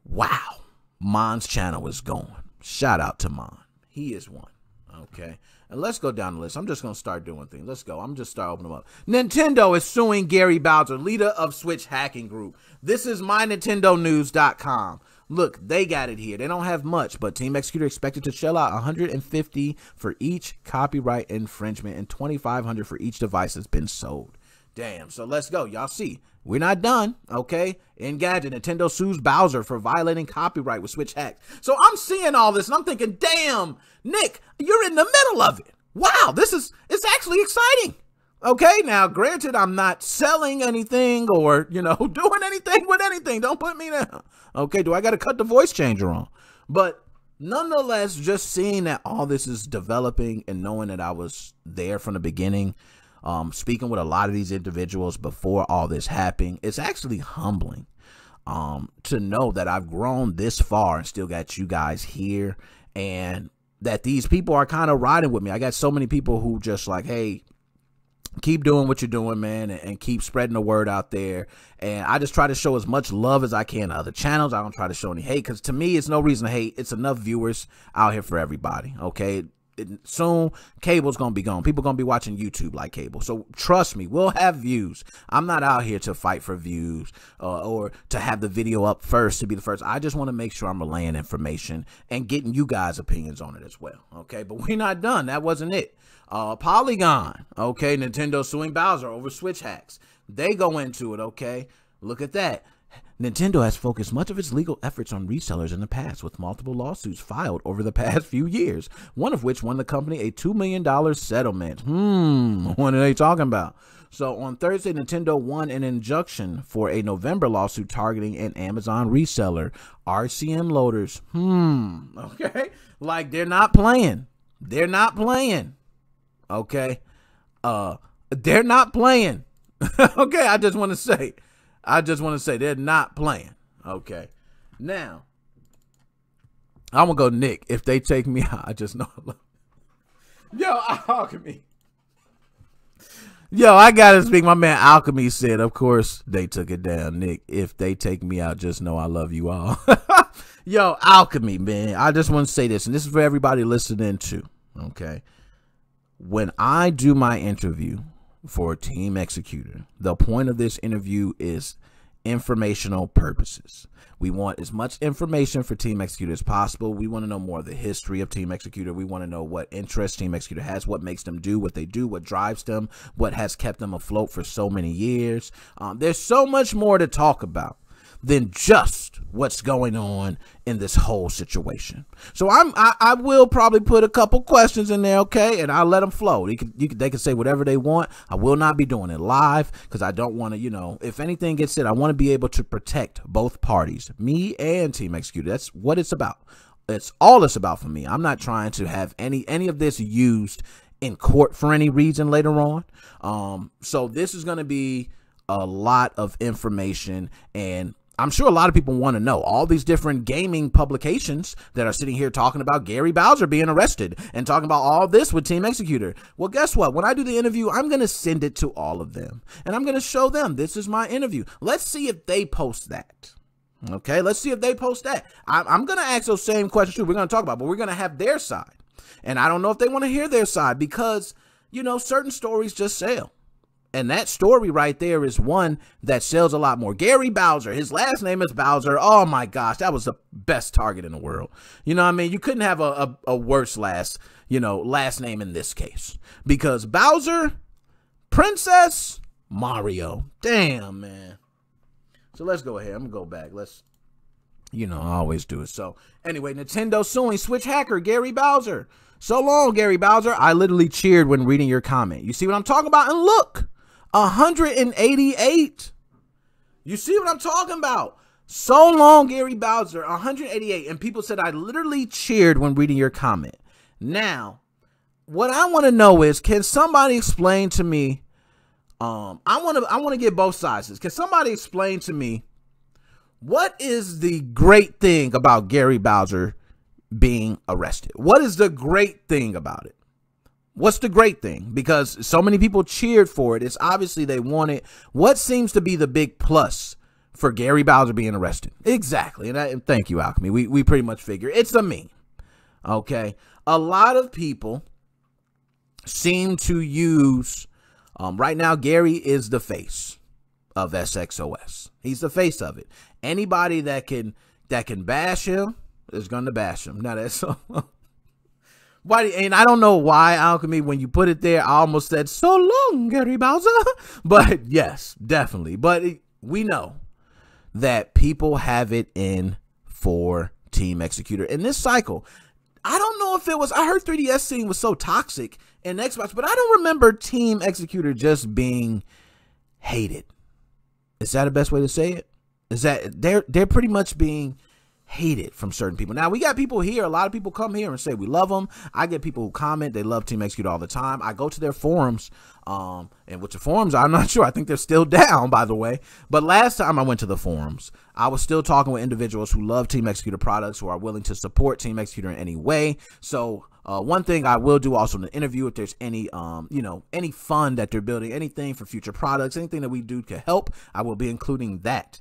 J: Wow. Mon's channel is gone. Shout out to Mon. He is one. Okay. And let's go down the list. I'm just going to start doing things. Let's go. I'm just start opening them up. Nintendo is suing Gary Bowser, leader of Switch hacking group. This is mynintendonews.com. Look, they got it here. They don't have much, but team-xecuter expected to shell out $150 for each copyright infringement and $2,500 for each device that's been sold. Damn. So let's go. Y'all see, we're not done. Okay. Engadget, Nintendo sues Bowser for violating copyright with Switch hacks. So I'm seeing all this and I'm thinking, damn, Nick, you're in the middle of it. Wow. It's actually exciting. Okay. Now, granted, I'm not selling anything or, you know, doing anything with anything. Don't put me down. Okay. Do I got to cut the voice changer on? But nonetheless, just seeing that all this is developing and knowing that I was there from the beginning, speaking with a lot of these individuals before all this happened, it's actually humbling to know that I've grown this far and still got you guys here and that these people are kind of riding with me. I got so many people who just like, hey, keep doing what you're doing, man, and keep spreading the word out there. And I just try to show as much love as I can to other channels. I don't try to show any hate because to me, it's no reason to hate. It's enough viewers out here for everybody. Okay. Soon cable's gonna be gone. People gonna be watching YouTube like cable, so trust me, we'll have views. I'm not out here to fight for views or to have the video up first to be the first. I just want to make sure I'm relaying information and getting you guys opinions on it as well. Okay, but we're not done. That wasn't it. Polygon, okay, Nintendo suing Bowser over Switch hacks. They go into it. Okay, look at that. Nintendo has focused much of its legal efforts on resellers in the past, with multiple lawsuits filed over the past few years, one of which won the company a $2 million settlement. What are they talking about? So on Thursday, Nintendo won an injunction for a November lawsuit targeting an Amazon reseller, RCM Loaders. Okay, like they're not playing. They're not playing. Okay, they're not playing. Okay, I just want to say they're not playing. Okay. Now, I'm going to go Nick. If they take me out, I just know. Yo, Alchemy. Yo, I got to speak. My man Alchemy said, of course, they took it down. Nick, if they take me out, just know I love you all. Yo, Alchemy, man. I just want to say this, and this is for everybody listening too. Okay. When I do my interview for team-xecuter, the point of this interview is informational purposes. We want as much information for team-xecuter as possible. We want to know more of the history of team-xecuter. We want to know what interest team-xecuter has, what makes them do what they do, what drives them, what has kept them afloat for so many years. There's so much more to talk about than just what's going on in this whole situation. So I will probably put a couple questions in there, okay, and I'll let them flow. They can say whatever they want. I will not be doing it live because I don't want to, you know, if anything gets said, I want to be able to protect both parties, me and team-xecuter. That's what it's about. It's all it's about for me. I'm not trying to have any of this used in court for any reason later on. So this is going to be a lot of information, and I'm sure a lot of people want to know all these different gaming publications that are sitting here talking about Gary Bowser being arrested and talking about all this with team-xecuter. Well, guess what? When I do the interview, I'm going to send it to all of them, and I'm going to show them this is my interview. Let's see if they post that. Okay, let's see if they post that. I'm going to ask those same questions too. We're going to talk about, but we're going to have their side. And I don't know if they want to hear their side because, you know, certain stories just sell. And that story right there is one that sells a lot more. Gary Bowser, his last name is Bowser. Oh my gosh, that was the best target in the world. You know what I mean? You couldn't have a worse last name in this case. Because Bowser, Princess, Mario. Damn, man. So let's go ahead. I'm going to go back. I always do it. So anyway, Nintendo suing Switch hacker Gary Bowser. So long, Gary Bowser. I literally cheered when reading your comment. You see what I'm talking about? And look, 188. You see what I'm talking about? So long, Gary Bowser, 188. And people said I literally cheered when reading your comment. Now, what I want to know is, can somebody explain to me? I want to get both sides. Can somebody explain to me what is the great thing about Gary Bowser being arrested? What is the great thing about it? What's the great thing? Because so many people cheered for it. It's obviously they want it. What seems to be the big plus for Gary Bowser being arrested? Exactly. And thank you, Alchemy. We pretty much figure it's a meme. Okay. A lot of people seem to use, right now, Gary is the face of SXOS. He's the face of it. Anybody that can bash him is going to bash him. Now that's so. And I don't know why, Alchemy, when you put it there, I almost said, so long, Gary Bowser. But yes, definitely. But we know that people have it in for team-xecuter. In this cycle, I don't know if it was, I heard 3DS scene was so toxic in Xbox, but I don't remember team-xecuter just being hated. Is that the best way to say it? Is that they're pretty much being hated from certain people. Now we got people here, a lot of people come here and say we love them. I get people who comment they love team-xecuter all the time. I go to their forums, and which the forums, I'm not sure, I think they're still down, by the way, but last time I went to the forums, I was still talking with individuals who love team-xecuter products, who are willing to support team-xecuter in any way. So one thing I will do also in the interview, if there's any any fund that they're building, anything for future products, anything that we do to help, I will be including that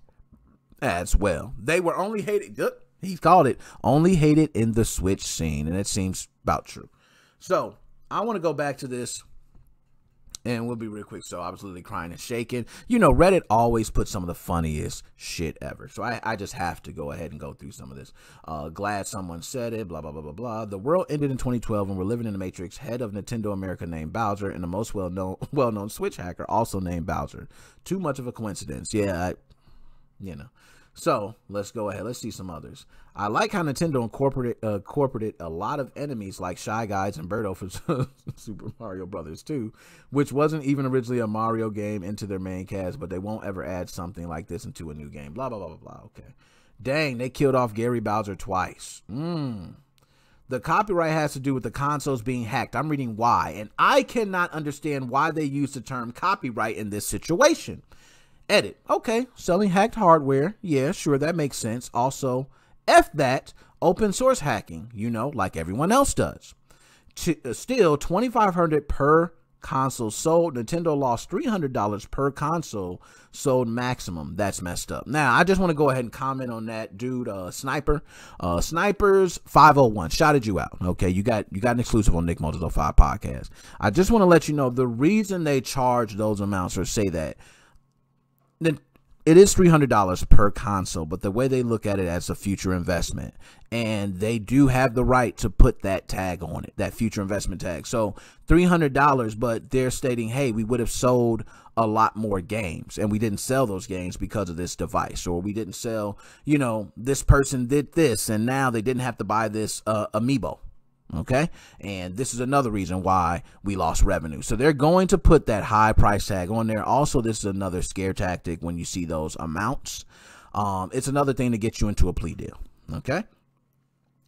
J: as well. They were only hated, he called it, only hated in the Switch scene, and it seems about true. So I want to go back to this, and we'll be real quick. So I was literally crying and shaking. You know, Reddit always puts some of the funniest shit ever. So I just have to go ahead and go through some of this. Glad someone said it, blah, blah, blah, blah, blah. The world ended in 2012 and we're living in the Matrix. Head of Nintendo America named Bowser and the most well-known Switch hacker also named Bowser. Too much of a coincidence. Yeah, So let's go ahead. Let's see some others. I like how Nintendo incorporated a lot of enemies like Shy Guys and Birdo for Super Mario Brothers 2, which wasn't even originally a Mario game, into their main cast, but they won't ever add something like this into a new game. Blah, blah, blah, blah, blah. Okay. Dang, they killed off Gary Bowser twice. The copyright has to do with the consoles being hacked. I'm reading why, and I cannot understand why they use the term copyright in this situation. Edit. Okay, selling hacked hardware. Yeah, sure, that makes sense. Also, F that, open source hacking, like everyone else does. Still, $2,500 per console sold. Nintendo lost $300 per console sold maximum. That's messed up. Now, I just want to go ahead and comment on that dude, Sniper. Snipers 501 shouted you out. Okay, you got an exclusive on NickMoses05 podcast. I just want to let you know the reason they charge those amounts or say that. It is $300 per console, but the way they look at it as a future investment, and they do have the right to put that tag on it, that future investment tag. So $300, but they're stating, hey, we would have sold a lot more games, and we didn't sell those games because of this device, or we didn't sell, this person did this, and now they didn't have to buy this amiibo. Okay, and this is another reason why we lost revenue. So they're going to put that high price tag on there. Also, this is another scare tactic when you see those amounts. It's another thing to get you into a plea deal. Okay,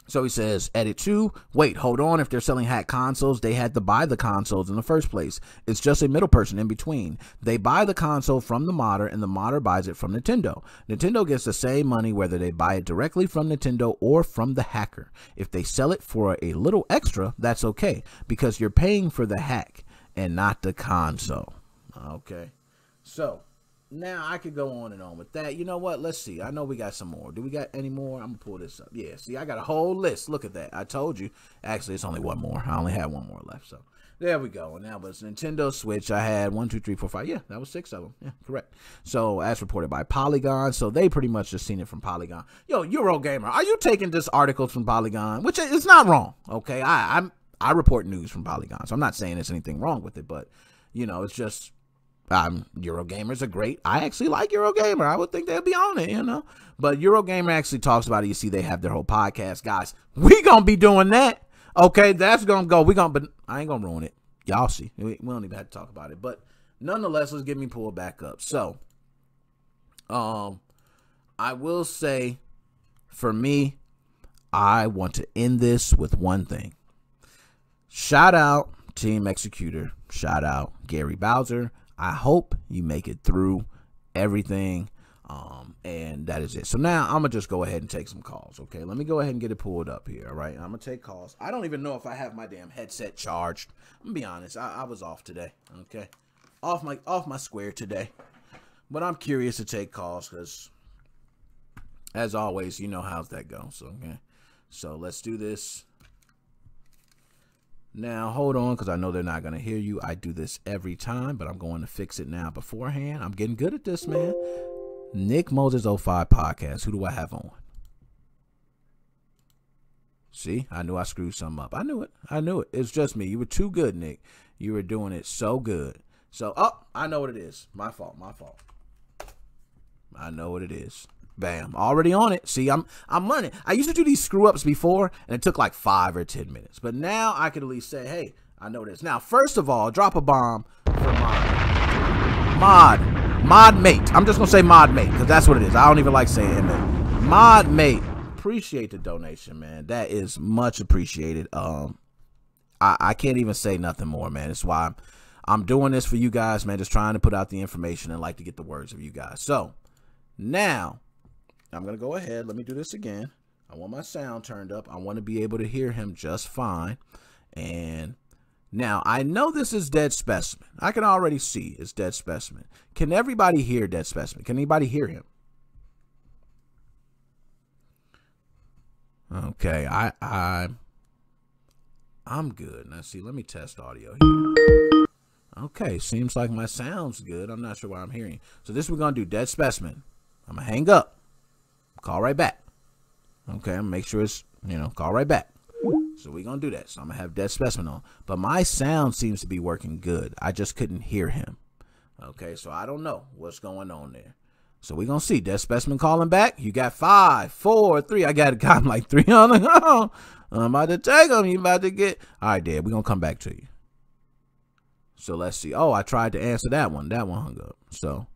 J: So he says, edit 2, wait, hold on. If they're selling hacked consoles, they had to buy the consoles in the first place. It's just a middle person in between. They buy the console from the modder, and the modder buys it from Nintendo. Nintendo gets the same money whether they buy it directly from Nintendo or from the hacker. If they sell it for a little extra, that's okay, because you're paying for the hack and not the console. Okay, so now I could go on and on with that. You know what? Let's see. I know we got some more. Do we got any more? I'm gonna pull this up. Yeah, see, I got a whole list. Look at that. I told you. Actually, it's only one more. I only have one more left. So there we go. And that was Nintendo Switch. I had 1, 2, 3, 4, 5. Yeah, that was 6 of them. Yeah, correct. So as reported by Polygon. So they pretty much just seen it from Polygon. Yo, Eurogamer, are you taking this article from Polygon? Which is not wrong. Okay, I report news from Polygon, so I'm not saying there's anything wrong with it, but you know, it's just. Eurogamers are great. I actually like Eurogamer. I would think they'd be on it, you know. But Eurogamer actually talks about it. You see, they have their whole podcast. Guys, we gonna be doing that. Okay, that's gonna go. But I ain't gonna ruin it. Y'all see. We don't even have to talk about it. But nonetheless, let's get me pulled back up. So, I will say, for me, I want to end this with one thing. Shout out team-xecuter. Shout out Gary Bowser. I hope you make it through everything, and that is it. So now I'm going to just go ahead and take some calls, okay? Let me go ahead and get it pulled up here, all right? I'm going to take calls. I don't even know if I have my damn headset charged. I'm going to be honest. I was off today, okay? Off my square today. But I'm curious to take calls because, as always, you know how's that go. So, okay? So let's do this. Now, hold on, because I know they're not going to hear you. I do this every time, but I'm going to fix it now beforehand. I'm getting good at this, man. NickMoses05 podcast. Who do I have on? See, I knew I screwed something up. I knew it. I knew it. It's just me. You were too good, Nick. You were doing it so good. So, I know what it is. My fault. I know what it is. Bam, already on it. See, I'm running. I used to do these screw ups before, and it took like 5 or 10 minutes. But now I can at least say, hey, I know this. Now, first of all, drop a bomb for mod mate. I'm just gonna say mod mate because that's what it is. I don't even like saying inmate. Mod mate. Appreciate the donation, man. That is much appreciated. I can't even say nothing more, man. That's why I'm doing this for you guys, man. Just trying to put out the information and like to get the words of you guys. So now. I'm going to go ahead. Let me do this again. I want my sound turned up. I want to be able to hear him just fine. And now I know this is Dead Specimen. I can already see it's Dead Specimen. Can everybody hear Dead Specimen? Can anybody hear him? Okay, I'm good. Now see, let me test audio here. Okay, seems like my sound's good. I'm not sure why I'm hearing. So this we're going to do Dead Specimen. I'm going to hang up. Call right back. Okay, I'm gonna make sure it's, call right back. So we're gonna do that. So I'm gonna have Dead Specimen on. But my sound seems to be working good. I just couldn't hear him. Okay, so I don't know what's going on there. So we're gonna see. Dead Specimen calling back. You got 5, 4, 3. I got like 3 on the go. I'm about to take him. You about to get. All right, Dad, we're gonna come back to you. So let's see. Oh, I tried to answer that one. That one hung up. So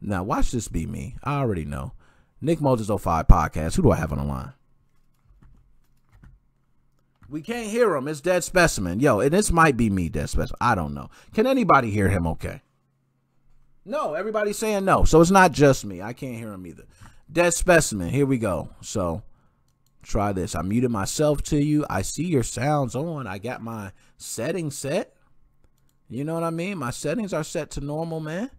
J: now watch this be me. I already know. NickMoses05 podcast. Who do I have on the line? We can't hear him. It's Dead Specimen. Yo, and this might be me, Dead Specimen. I don't know. Can anybody hear him okay? No, everybody's saying no. So it's not just me. I can't hear him either. Dead Specimen. Here we go. So try this. I muted myself to you. I see your sounds on. I got my settings set. You know what I mean? My settings are set to normal, man.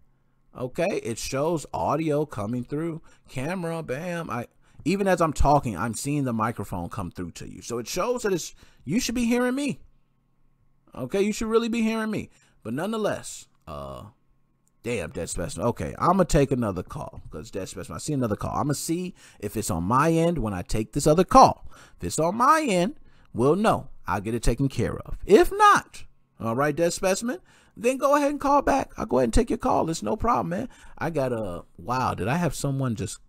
J: Okay, it shows audio coming through, camera, bam. Even as I'm talking, I'm seeing the microphone come through to you. So it shows that you should be hearing me. Okay, you should really be hearing me. But nonetheless, damn, Dead Specimen. Okay, I'm going to take another call because Dead Specimen, I see another call. I'm going to see if it's on my end when I take this other call. If it's on my end, we'll know. I'll get it taken care of. If not, all right, Dead Specimen, then go ahead and call back. I'll go ahead and take your call. It's no problem, man. I got wow, did I have someone just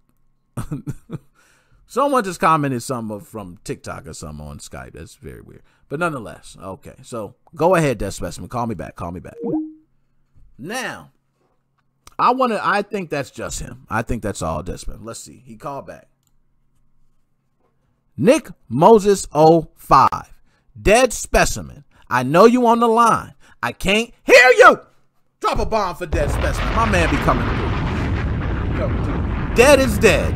J: someone just commented something from TikTok or something on Skype. That's very weird. But nonetheless, okay. So go ahead, Dead Specimen. Call me back. Call me back. Now, I think that's just him. I think that's all Dead Specimen. Let's see. He called back. NickMoses05. Dead Specimen. I know you on the line. I can't hear you. Drop a bomb for Dead Specimen. My man be coming through. Dead is dead.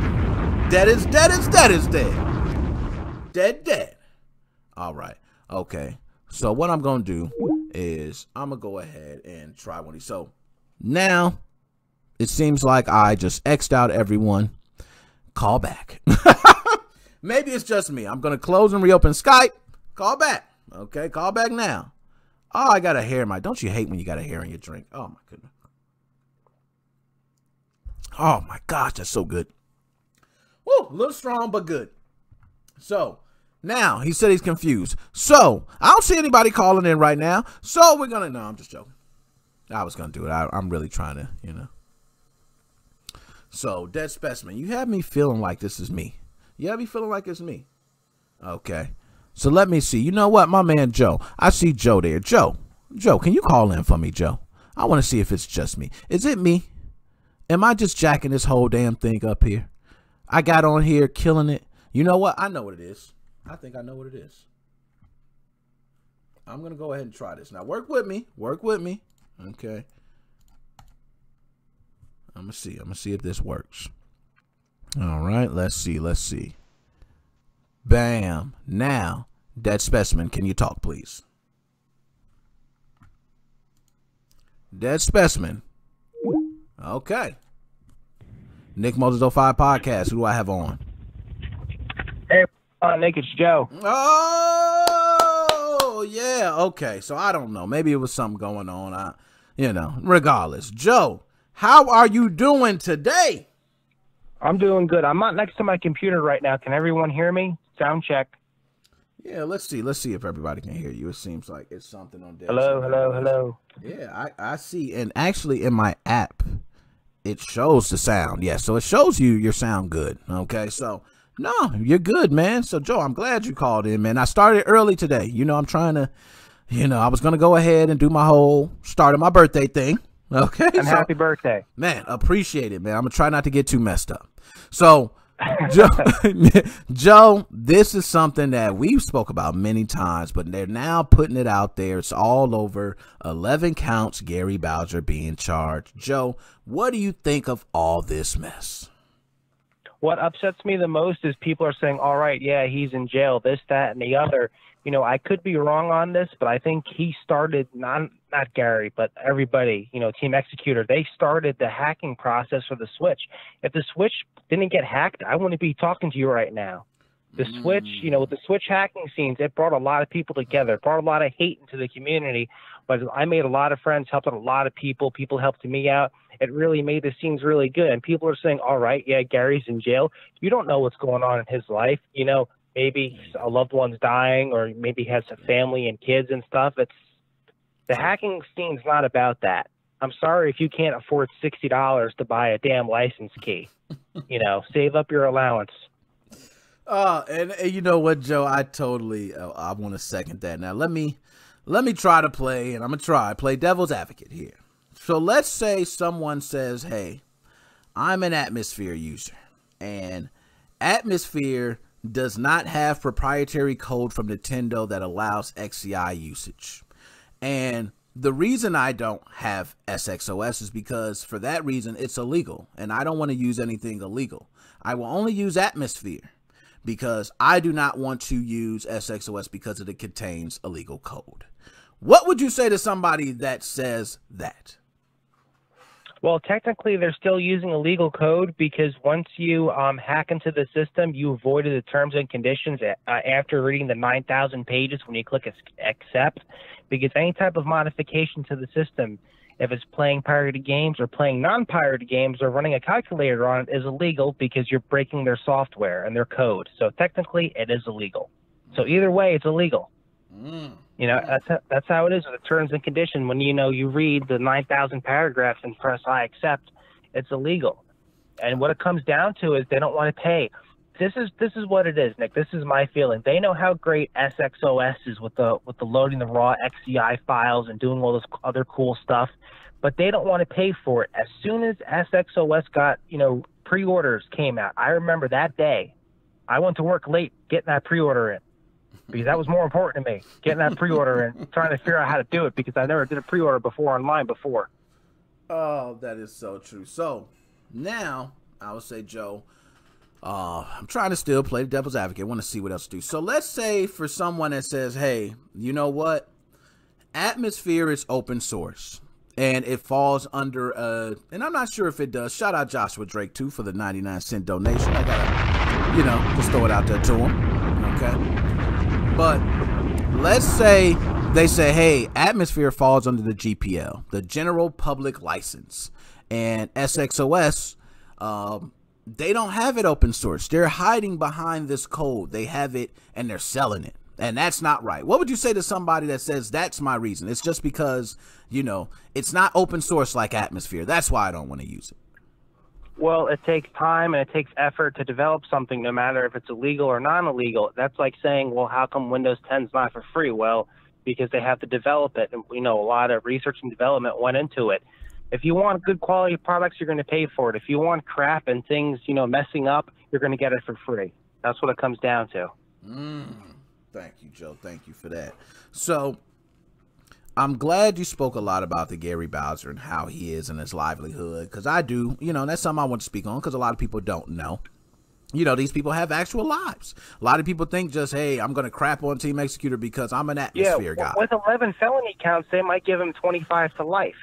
J: Dead is dead is dead is dead. Dead. All right. Okay. So what I'm going to do is I'm going to go ahead and try one of these. So now it seems like I just X'd out everyone. Call back. Maybe it's just me. I'm going to close and reopen Skype. Call back. Okay. Call back now. Oh, I got a hair in my... Don't you hate when you got a hair in your drink? Oh, my goodness. Oh, my gosh. That's so good. Woo, a little strong, but good. So, now, he said he's confused. So, I don't see anybody calling in right now. So, we're going to... No, I'm just joking. I was going to do it. I'm really trying to, you know. So, Dead Specimen, you have me feeling like this is me. You have me feeling like it's me. Okay. So let me see. You know what? My man Joe. I see Joe there. Joe, can you call in for me, Joe? I want to see if it's just me. Is it me? Am I just jacking this whole damn thing up here? I got on here killing it. You know what? I know what it is. I think I know what it is. I'm going to go ahead and try this. Now, work with me. Work with me. Okay. I'm going to see. I'm going to see if this works. All right. Let's see. Let's see. Bam. Now, Dead Specimen, can you talk, please? Dead Specimen. Okay. NickMoses05 podcast. Who do I have on?
K: Hey, Nick, it's Joe.
J: Oh, yeah. Okay. So I don't know. Maybe it was something going on. Regardless. Joe, how are you doing today?
K: I'm doing good. I'm not next to my computer right now. Can everyone hear me? Sound check.
J: Yeah, let's see. Let's see if everybody can hear you. It seems like it's something on there.
K: Hello.
J: Yeah, I see. And actually in my app, it shows the sound. Yeah, so it shows you your sound good. Okay, so no, you're good, man. So Joe, I'm glad you called in, man. I started early today. I'm trying to, I was going to go ahead and do my whole start of my birthday thing. Okay.
K: And happy birthday.
J: Man, appreciate it, man. I'm going to try not to get too messed up. So Joe, this is something that we've spoke about many times, but they're now putting it out there. It's all over. 11 counts, Gary Bowser being charged. Joe, what do you think of all this mess?
K: What upsets me the most is people are saying, all right, yeah, he's in jail, this, that, and the other. I could be wrong on this, but I think he started, not Gary, but everybody, team-xecuter, they started the hacking process for the Switch. If the Switch didn't get hacked, I wouldn't be talking to you right now. The Switch, with the Switch hacking scenes, it brought a lot of people together. It brought a lot of hate into the community, but I made a lot of friends, helped out a lot of people. People helped me out. It really made the scenes really good. And people are saying, all right, yeah, Gary's in jail. You don't know what's going on in his life. Maybe a loved one's dying, or maybe he has a family and kids and stuff. The hacking scene's not about that. I'm sorry if you can't afford $60 to buy a damn license key. Save up your allowance.
J: And you know what, Joe? I want to second that. Now let me try to play, and I'm gonna play devil's advocate here. So let's say someone says, "Hey, I'm an Atmosphere user, and Atmosphere does not have proprietary code from Nintendo that allows XCI usage. And the reason I don't have SXOS is because for that reason, it's illegal. And I don't want to use anything illegal. I will only use Atmosphere because I do not want to use SXOS because it contains illegal code." What would you say to somebody that says that?
K: Well, technically, they're still using illegal code because once you hack into the system, you avoided the terms and conditions after reading the 9,000 pages when you click accept. Because any type of modification to the system, if it's playing pirated games or playing non-pirated games or running a calculator on it, is illegal because you're breaking their software and their code. So technically, it is illegal. So either way, it's illegal. That's how it is with the terms and conditions. When you read the 9,000 paragraphs and press I accept, it's illegal. And what it comes down to is they don't want to pay. This is what it is, Nick. This is my feeling. They know how great SXOS is with the loading the raw XCI files and doing all this other cool stuff, but they don't want to pay for it. As soon as SXOS got pre-orders came out, I remember that day. I went to work late getting that pre-order in because that was more important to me, getting that pre-order in, trying to figure out how to do it because I never did a pre-order before online before.
J: Oh, that is so true. So now I would say, Joe, I'm trying to still play the devil's advocate. I want to see what else to do. So let's say for someone that says, hey, you know what? Atmosphere is open source and it falls under and I'm not sure if it does. Shout out Joshua Drake too for the 99-cent donation. I gotta, you know, just throw it out there to him. Okay. But let's say they say, hey, Atmosphere falls under the GPL, the General Public License, and SXOS, they don't have it open source. They're hiding behind this code. They have it and they're selling it. And that's not right. What would you say to somebody that says that's my reason? It's just because, you know, it's not open source like Atmosphere. That's why I don't want to use it.
K: Well, it takes time and it takes effort to develop something, no matter if it's illegal or non-illegal. That's like saying, well, how come Windows 10 is not for free? Well, because they have to develop it. And, you know, a lot of research and development went into it. If you want good quality products, you're going to pay for it. If you want crap and things, you know, messing up, you're going to get it for free. That's what it comes down to.
J: Thank you, Joe. Thank you for that. So I'm glad you spoke a lot about the Gary Bowser and how he is and his livelihood, because I do, you know, that's something I want to speak on because a lot of people don't know. You know, these people have actual lives. A lot of people think just, hey, I'm going to crap on Team-xecuter because I'm an Atmosphere guy.
K: With 11 felony counts, they might give him 25 to life.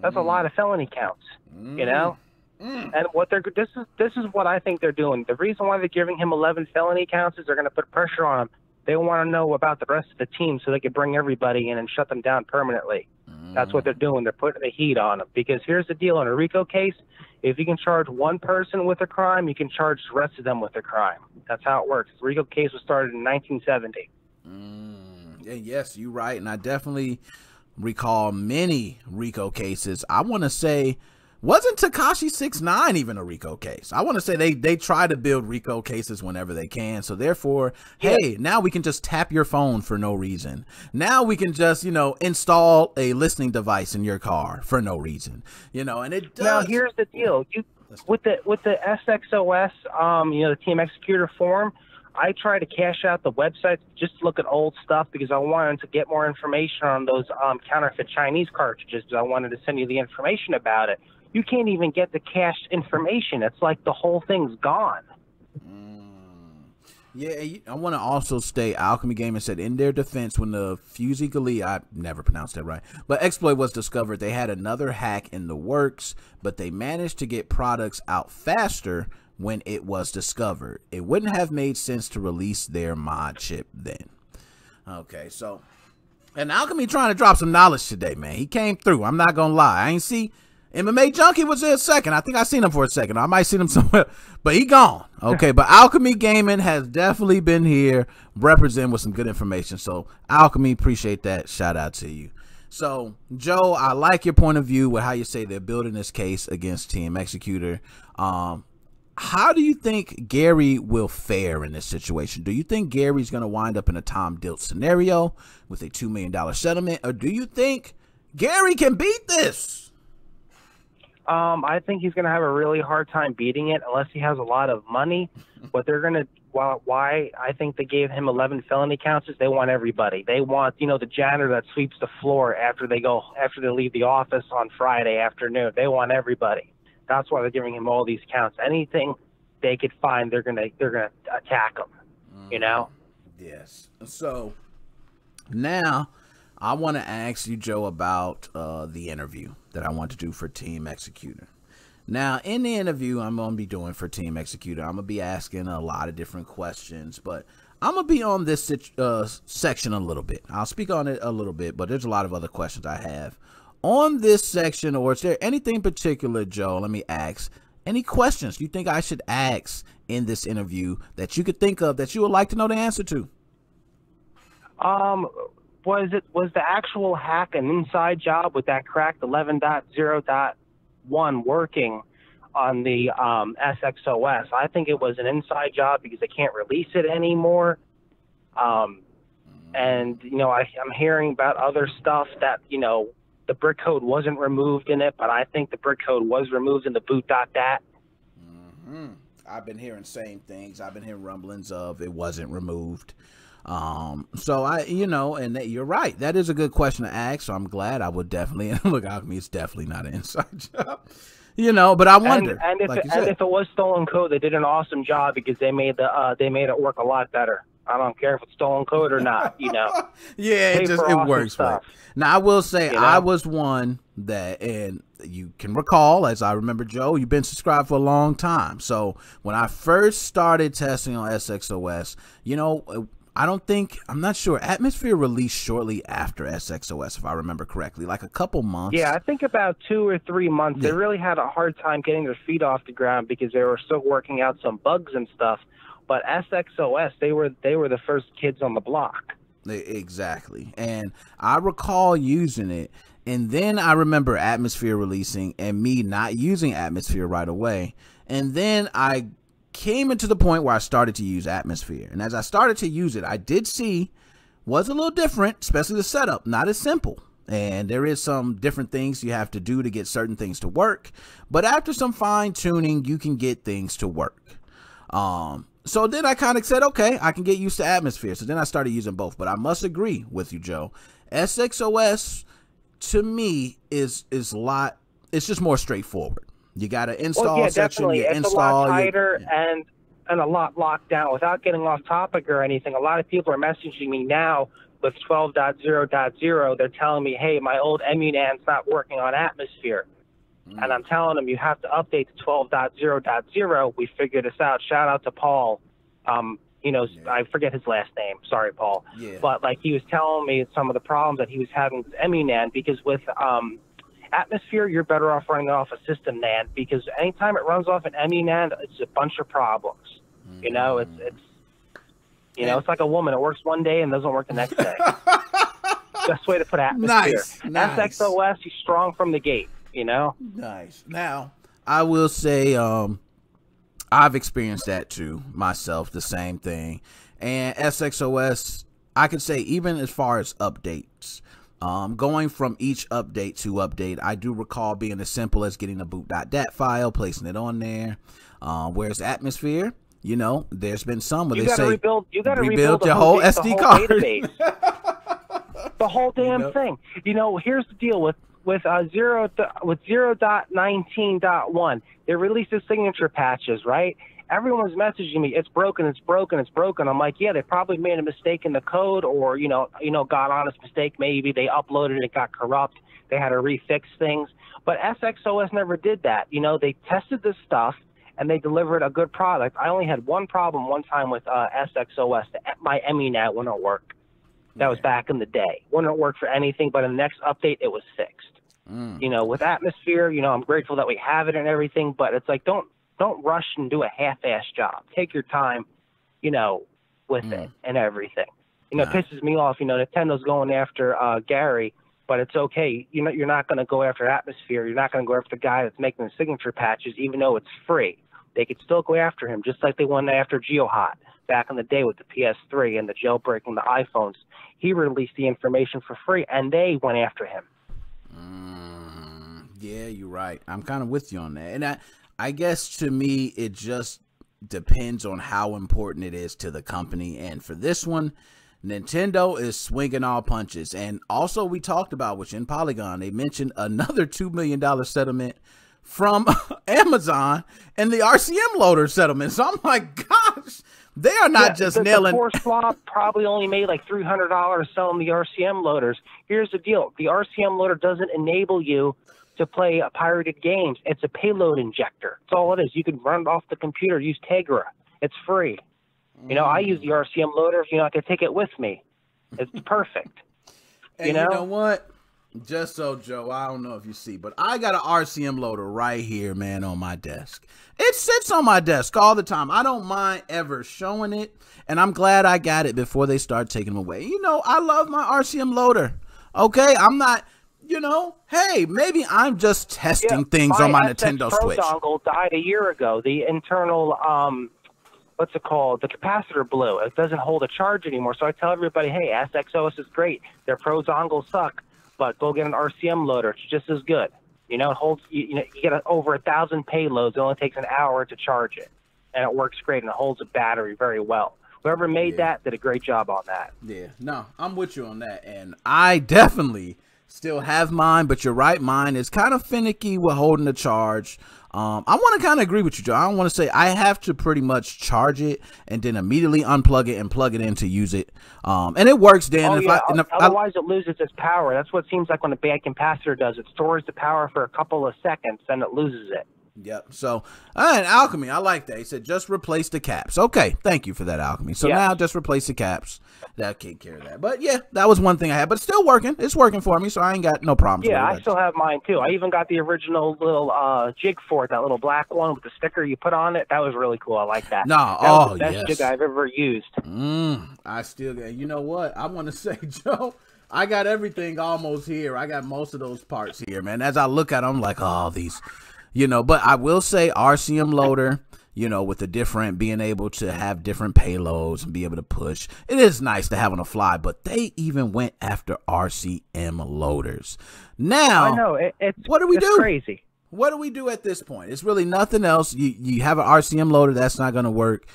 K: That's a lot of felony counts, you know? And what this is what I think they're doing. The reason why they're giving him 11 felony counts is they're going to put pressure on him. They want to know about the rest of the team so they can bring everybody in and shut them down permanently. That's what they're doing. They're putting the heat on them. Because here's the deal. In a RICO case, if you can charge one person with a crime, you can charge the rest of them with a crime. That's how it works. The RICO case was started in 1970.
J: Yes, you're right. And I definitely recall many RICO cases. I want to say, wasn't Tekashi 6ix9ine even a RICO case? I want to say they try to build RICO cases whenever they can. So therefore, hey, now we can just tap your phone for no reason. Now we can just, you know, install a listening device in your car for no reason. You know, and it does.
K: Now here's the deal. With the SXOS, you know, the Team-xecuter form, I try to cache out the websites just to look at old stuff because I wanted to get more information on those counterfeit Chinese cartridges because I wanted to send you the information about it. You can't even get the cached information. It's like the whole thing's gone.
J: Yeah, I want to also state Alchemy Gaming said in their defense when the Fusigali, I never pronounced that right, but exploit was discovered, they had another hack in the works, but they managed to get products out faster when it was discovered. It wouldn't have made sense to release their mod chip then. Okay, so, and Alchemy trying to drop some knowledge today, man. He came through. I'm not going to lie. I ain't see MMA Junkie was there a second. I think I seen him for a second. I might seen him somewhere, but he gone. Okay, but Alchemy Gaming has definitely been here representing with some good information. So Alchemy, appreciate that. Shout out to you. So Joe, I like your point of view with how you say they're building this case against Team-xecuter. How do you think Gary will fare in this situation? Do you think Gary's going to wind up in a Tom Dilts scenario with a $2 million settlement, or do you think Gary can beat this?
K: I think he's going to have a really hard time beating it unless he has a lot of money. What they're going to, why I think they gave him 11 felony counts is they want everybody. They want, you know, the janitor that sweeps the floor after they leave the office on Friday afternoon. They want everybody. That's why they're giving him all these counts. Anything they could find, they're gonna attack him. You know.
J: Yes. So now I want to ask you, Joe, about the interview that I want to do for Team-xecuter. Now, in the interview I'm going to be doing for Team-xecuter, I'm going to be asking a lot of different questions, but I'm going to be on this section a little bit. I'll speak on it a little bit, but there's a lot of other questions I have on this section. Or is there anything particular, Joe, let me ask, any questions you think I should ask in this interview that you could think of that you would like to know the answer to?
K: Was the actual hack an inside job with that cracked 11.0.1 working on the SXOS? I think it was an inside job because they can't release it anymore. And, you know, I'm hearing about other stuff that, you know, the brick code wasn't removed in it, but I think the brick code was removed in the boot.dat.
J: I've been hearing same things. I've been hearing rumblings of it wasn't removed. So and you're right. That is a good question to ask. So I'm glad. I would definitely look. Alchemy is definitely not an inside job. But I wonder.
K: And if it was stolen code, they did an awesome job because they made it work a lot better. I don't care if it's stolen code or not. Yeah,
J: it works. Right. Now I will say I was one that, and you can recall, as I remember, Joe, you've been subscribed for a long time. So when I first started testing on SXOS, I'm not sure. Atmosphere released shortly after SXOS, if I remember correctly, like a couple months.
K: Yeah, I think about 2 or 3 months. Yeah. They really had a hard time getting their feet off the ground because they were still working out some bugs and stuff. But SXOS, they were the first kids on the block.
J: Exactly. And I recall using it. And then I remember Atmosphere releasing and me not using Atmosphere right away. And then I came into the point where I started to use Atmosphere. And as I started to use it, I did see was a little different, especially the setup, not as simple. And there is some different things you have to do to get certain things to work. But after some fine tuning, you can get things to work. So then I kind of said, okay, I can get used to Atmosphere. So then I started using both. But I must agree with you, Joe. SXOS to me is a lot. It's just more straightforward. You got to install section.
K: Definitely.
J: You
K: it's
J: install
K: a lot tighter and a lot locked down. Without getting off topic or anything, a lot of people are messaging me now with 12.0.0. They're telling me, hey, my old Emunan's not working on Atmosphere. And I'm telling them you have to update to 12.0.0. We figured this out. Shout out to Paul. I forget his last name. Sorry, Paul. Yeah. But he was telling me some of the problems that he was having with Emunan, because with Atmosphere, you're better off running off a system NAND, because anytime it runs off an Emunan, it's a bunch of problems. It's like a woman. It works one day and doesn't work the next day. Best way to put Atmosphere.
J: Nice.
K: SXOS, he's strong from the gate.
J: Nice. Now, I will say I've experienced that too myself, the same thing. And SXOS, I could say even as far as updates, going from each update to update, I do recall being as simple as getting a boot.dat file, placing it on there. Whereas Atmosphere, there's been some where
K: you
J: say
K: rebuild
J: your whole SD card.
K: The whole damn thing. Here's the deal with 0.19.1, they released the signature patches, right? Everyone's messaging me, it's broken. I'm like, yeah, they probably made a mistake in the code, or God honest mistake. Maybe they uploaded it, got corrupt. They had to refix things. But SXOS never did that. They tested this stuff and they delivered a good product. I only had one problem one time with SXOS. My Emunan wouldn't work. That was back in the day. Wouldn't work for anything, but in the next update, it was fixed. With Atmosphere, I'm grateful that we have it and everything, but it's like, don't rush and do a half-ass job. Take your time, with it and everything. It pisses me off. Nintendo's going after Gary, but it's okay. You're not going to go after Atmosphere. You're not going to go after the guy that's making the signature patches, even though it's free. They could still go after him, just like they went after GeoHot back in the day with the PS3 and the jailbreaking the iPhones. He released the information for free, and they went after him.
J: Yeah, you're right. I'm kind of with you on that. And I guess to me, it just depends on how important it is to the company. And for this one, Nintendo is swinging all punches. And also we talked about, which in Polygon, they mentioned another $2 million settlement from Amazon and the RCM loader settlement. So I'm like, gosh, they are not just nailing.
K: The poor slob probably only made like $300 selling the RCM loaders. Here's the deal. The RCM loader doesn't enable you to play pirated games. It's a payload injector. That's all it is. You can run it off the computer, use Tegra. It's free. I use the RCM loader. I can take it with me. It's perfect.
J: And you know what? Just so, Joe, I don't know if you see, but I got an RCM loader right here, man, on my desk. It sits on my desk all the time. I don't mind ever showing it, and I'm glad I got it before they start taking them away. I love my RCM loader. Okay, I'm not, hey, maybe I'm just testing things on my Nintendo Switch.
K: My dongle died a year ago. The internal, what's it called? The capacitor blew. It doesn't hold a charge anymore. So I tell everybody, hey, SXOS is great. Their Pro dongles suck, but go get an RCM loader. It's just as good. It holds. You get over 1,000 payloads. It only takes an hour to charge it. and it works great, and it holds a battery very well. Whoever made that did a great job on that.
J: Yeah, no, I'm with you on that, and I definitely still have mine, but you're right, mine is kind of finicky with holding the charge. I want to kind of agree with you, Joe. I don't want to say I have to pretty much charge it and then immediately unplug it and plug it in to use it. And it works, Dan.
K: Otherwise it loses its power. That's what it seems like when a bad capacitor does. It stores the power for a couple of seconds, then it loses it.
J: Yep. So, and Alchemy, I like that. He said just replace the caps. Okay, thank you for that, Alchemy. So now just replace the caps. That'll take care of that. But yeah, that was one thing I had, but it's still working. It's working for me, so I ain't got no problems.
K: Yeah, I still have mine too. I even got the original little jig for it, that little black one with the sticker you put on it. That was really cool. I like that.
J: No,
K: that was the best jig I've ever used.
J: I still got. You know what? I want to say, Joe, I got everything almost here. I got most of those parts here, man. As I look at them, I'm like, oh, these. You know, but I will say RCM loader, you know, with the different, being able to have different payloads and be able to push. It is nice to have on the fly, but they even went after RCM loaders. Now,
K: I know,
J: what do we do?
K: Crazy.
J: What do we do at this point? It's really nothing else. You have an RCM loader, that's not going to work.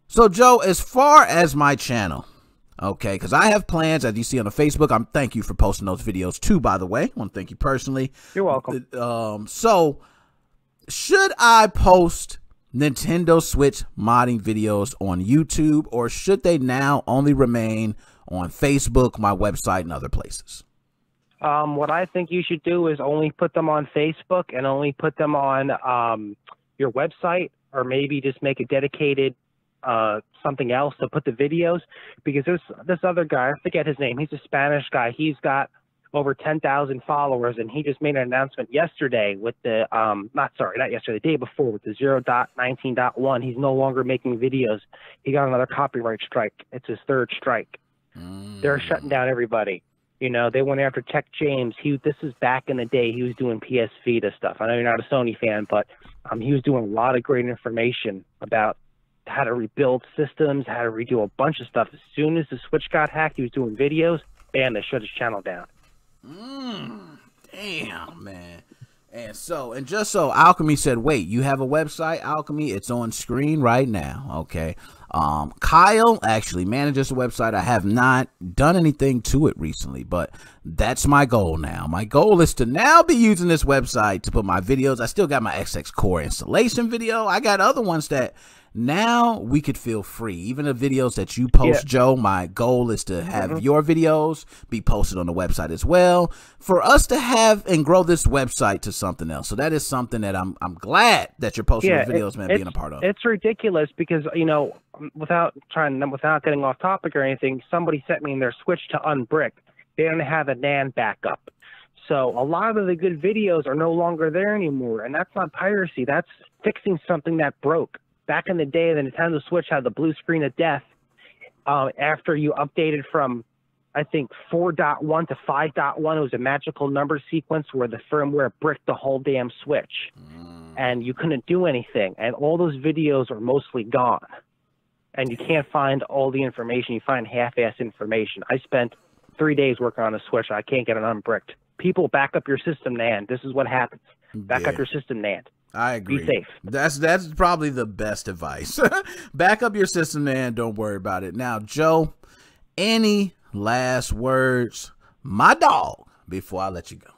J: So, Joe, as far as my channel, okay, because I have plans, as you see on the Facebook. Thank you for posting those videos too, by the way. I want to thank you personally.
K: You're welcome.
J: So, should I post Nintendo Switch modding videos on YouTube, or should they now only remain on Facebook, my website, and other places?
K: What I think you should do is only put them on Facebook and only put them on your website, or maybe just make a dedicated something else to put the videos, because there's this other guy, I forget his name, he's a Spanish guy, he's got over 10,000 followers, and he just made an announcement yesterday with the not yesterday, the day before, with the 0.19.1. He's no longer making videos. He got another copyright strike. It's his third strike. They're shutting down everybody. You know, they went after Tech James. This is back in the day. He was doing PS Vita stuff. I know you're not a Sony fan, but he was doing a lot of great information about how to rebuild systems, how to redo a bunch of stuff. As soon as the Switch got hacked, he was doing videos. Bam, they shut his channel down.
J: Damn, man. And just so Alchemy said, wait, you have a website, Alchemy? It's on screen right now. Okay. Kyle actually manages the website. I have not done anything to it recently, but that's my goal now. My goal is to now be using this website to put my videos. I still got my XX Core installation video. I got other ones that now we could feel free. Even the videos that you post, Joe, my goal is to have your videos be posted on the website as well, for us to have and grow this website to something else. So that is something that I'm glad that you're posting those videos, man, being a part of.
K: It's ridiculous because, you know, without getting off topic or anything, somebody sent me in their Switch to unbrick. They don't have a NAND backup. So a lot of the good videos are no longer there anymore, and that's not piracy. That's fixing something that broke. Back in the day, the Nintendo Switch had the blue screen of death after you updated from, I think, 4.1 to 5.1. It was a magical number sequence where the firmware bricked the whole damn Switch, and you couldn't do anything. And all those videos are mostly gone, and you can't find all the information. You find half-ass information. I spent 3 days working on a Switch. I can't get it unbricked. People, back up your system, NAND. This is what happens. Back up your system, NAND.
J: I agree.
K: Be safe.
J: That's probably the best advice. Back up your system, and don't worry about it. Now, Joe, any last words, my dog, before I let you go?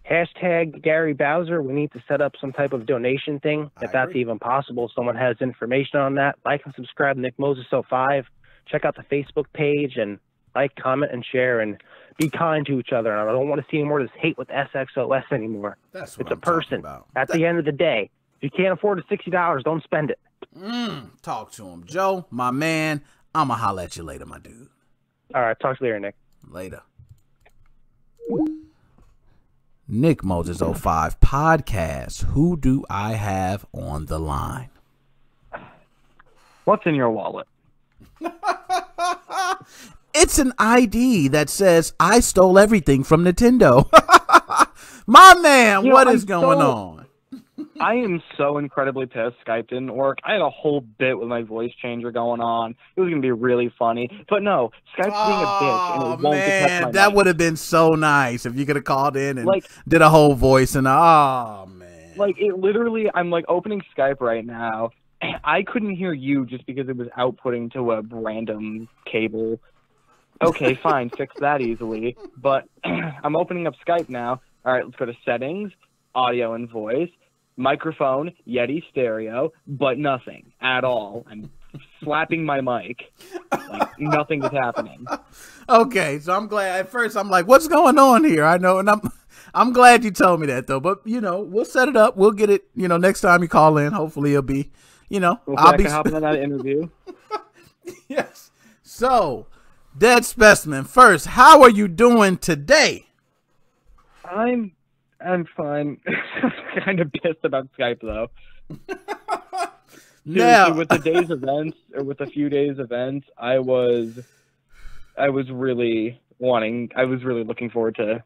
K: Hashtag Gary Bowser. We need to set up some type of donation thing, if that's even possible. If someone has information on that, like and subscribe to NickMoses05. Check out the Facebook page and like, comment, and share, and be kind to each other. And I don't want to see any more of this hate with SXOS anymore.
J: That's what
K: it's a person. At the end of the day, if you can't afford the $60, don't spend it.
J: Talk to him. Joe, my man, I'm going to holler at you later, my dude.
K: All right. Talk to you later, Nick.
J: Later. NickMoses05 podcast. Who do I have on the line?
L: What's in your wallet?
J: It's an ID that says I stole everything from Nintendo. My man, what is going on?
L: I am so incredibly pissed Skype didn't work. I had a whole bit with my voice changer going on. It was going to be really funny. But no, Skype's being a bitch, and it won't detect my
J: that
L: mic.
J: would have been so nice if you could have called in and did a whole voice. And man.
L: Like, it literally, I'm like opening Skype right now, I couldn't hear you just because it was outputting to a random cable. Okay, fine, fix that easily. But I'm opening up Skype now. All right, let's go to settings, audio and voice, microphone, Yeti stereo, but nothing at all. I'm slapping my mic. Like, nothing is happening.
J: Okay, so I'm glad. At first, I'm like, what's going on here? I know, and I'm glad you told me that, though. But, you know, we'll set it up. We'll get it, you know, next time you call in. Hopefully it'll be, you know.
L: I'll be hopping on that interview.
J: Yes. So, Dead Specimen, first, how are you doing today?
L: I'm fine. Kind of pissed about Skype, though.
J: Now,
L: with the day's events, or with a few days' events, I was really looking forward to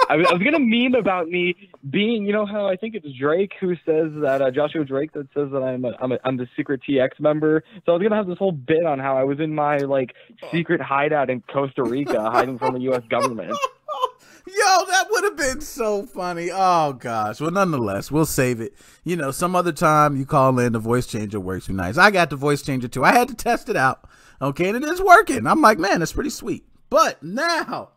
L: I was gonna meme about me being, you know how I think it's Drake who says that Joshua Drake that says that I'm the secret TX member. So I was gonna have this whole bit on how I was in my like secret hideout in Costa Rica hiding from the U.S. government.
J: Yo, that would have been so funny. Oh, gosh. Well, nonetheless, we'll save it. You know, some other time you call in, the voice changer works nice. I got the voice changer, too. I had to test it out. Okay, and it is working. I'm like, man, that's pretty sweet. But now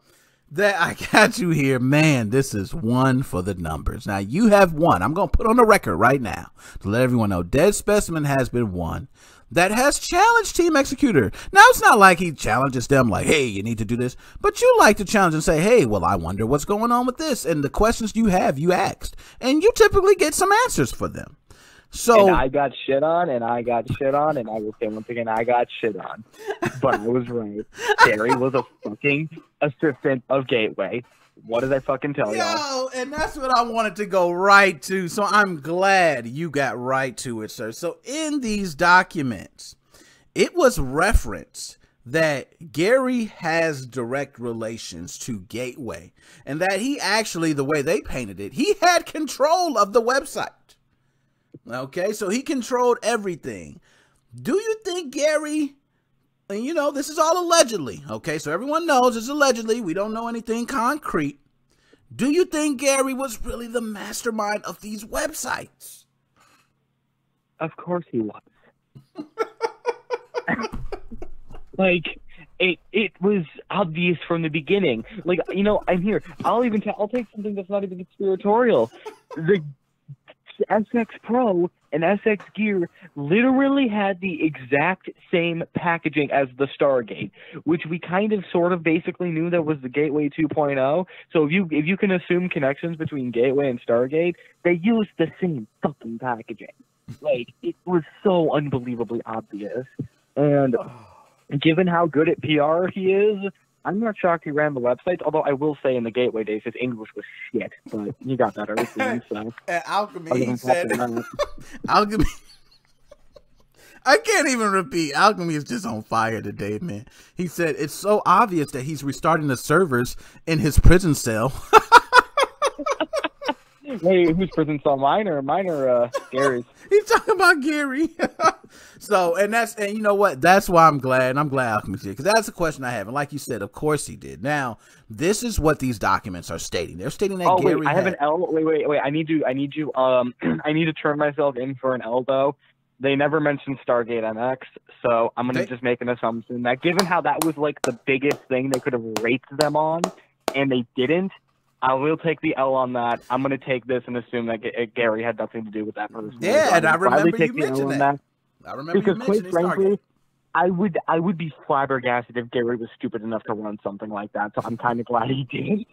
J: that I got you here, man, this is one for the numbers. Now, you have won. I'm going to put on the record right now to let everyone know Dead Specimen has been one that has challenged team-xecuter. Now, it's not like he challenges them like, hey, you need to do this. But you like to challenge and say, hey, well, I wonder what's going on with this. And the questions you have, you asked. And you typically get some answers for them. So,
L: and I got shit on, and I got shit on, and I will say once again, I got shit on. But I was right. Gary was a fucking assistant of Gateway. What did I fucking tell y'all?
J: And that's what I wanted to go right to. So I'm glad you got right to it, sir. So in these documents, it was referenced that Gary has direct relations to Gateway and that he actually, the way they painted it, he had control of the website. Okay, so he controlled everything. Do you think Gary, and you know, this is all allegedly, okay, so everyone knows it's allegedly. We don't know anything concrete. Do you think Gary was really the mastermind of these websites?
L: Of course he was. Like, it was obvious from the beginning. Like, you know, I'm here. I'll take something that's not even conspiratorial. The SX Pro and SX Gear literally had the exact same packaging as the Stargate, which we kind of sort of basically knew that was the Gateway 2.0. So if you can assume connections between Gateway and Stargate, they used the same fucking packaging. Like, it was so unbelievably obvious. And given how good at PR he is, I'm not shocked he ran the websites, although I will say in the Gateway days his English was shit, but he got better soon, so.
J: Alchemy, he said, Alchemy, I can't even repeat. Alchemy is just on fire today, man. He said, it's so obvious that he's restarting the servers in his prison cell.
L: Wait, whose prison cell? Mine or Gary's?
J: He's talking about Gary. So, and you know what? That's why I'm glad Alchemy's here, because that's a question I have. And like you said, of course he did. Now, this is what these documents are stating. They're stating that Gary.
L: Wait, I have an L. Wait. I need you. I need to turn myself in for an L though. They never mentioned Stargate MX, so I'm gonna just make an assumption that given how that was like the biggest thing they could have rated them on, and they didn't. I will take the L on that. I'm going to take this and assume that Gary had nothing to do with that person.
J: Yeah, and I remember you mentioned that. I remember you mentioning
L: frankly, I would be flabbergasted if Gary was stupid enough to run something like that. So I'm kind of glad he did.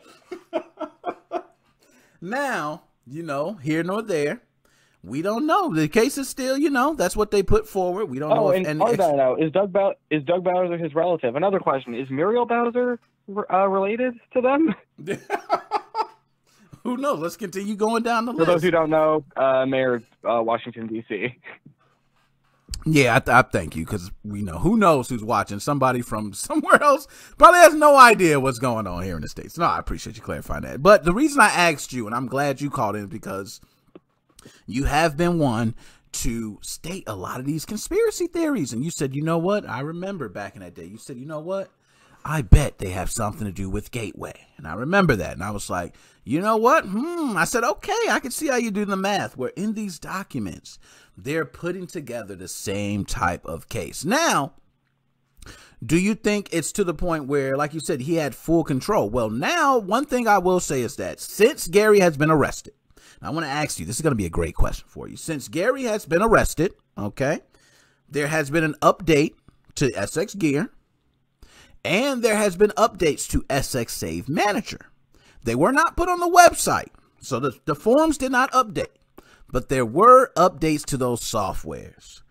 J: Now, you know, here nor there, we don't know. The case is still, you know, that's what they put forward. We don't know.
L: Is Doug Bowser his relative? Another question: is Muriel Bowser related to them?
J: Who knows? Let's continue going down the list.
L: For those who don't know, Mayor Washington, D.C.
J: Yeah, I thank you, because we know. Who knows who's watching? Somebody from somewhere else probably has no idea what's going on here in the States. No, I appreciate you clarifying that. But the reason I asked you, and I'm glad you called in, because you have been one to state a lot of these conspiracy theories. And you said, you know what? I remember back in that day. You said, you know what? I bet they have something to do with Gateway. And I remember that. And I was like, you know what? I said, okay, I can see how you do the math. Where in these documents, they're putting together the same type of case. Now, do you think it's to the point where, like you said, he had full control? Well, now, one thing I will say is that since Gary has been arrested, I want to ask you, this is going to be a great question for you. Since Gary has been arrested, okay, there has been an update to SX Gear, and there has been updates to SX Save Manager. They were not put on the website, so the forums did not update, but there were updates to those softwares.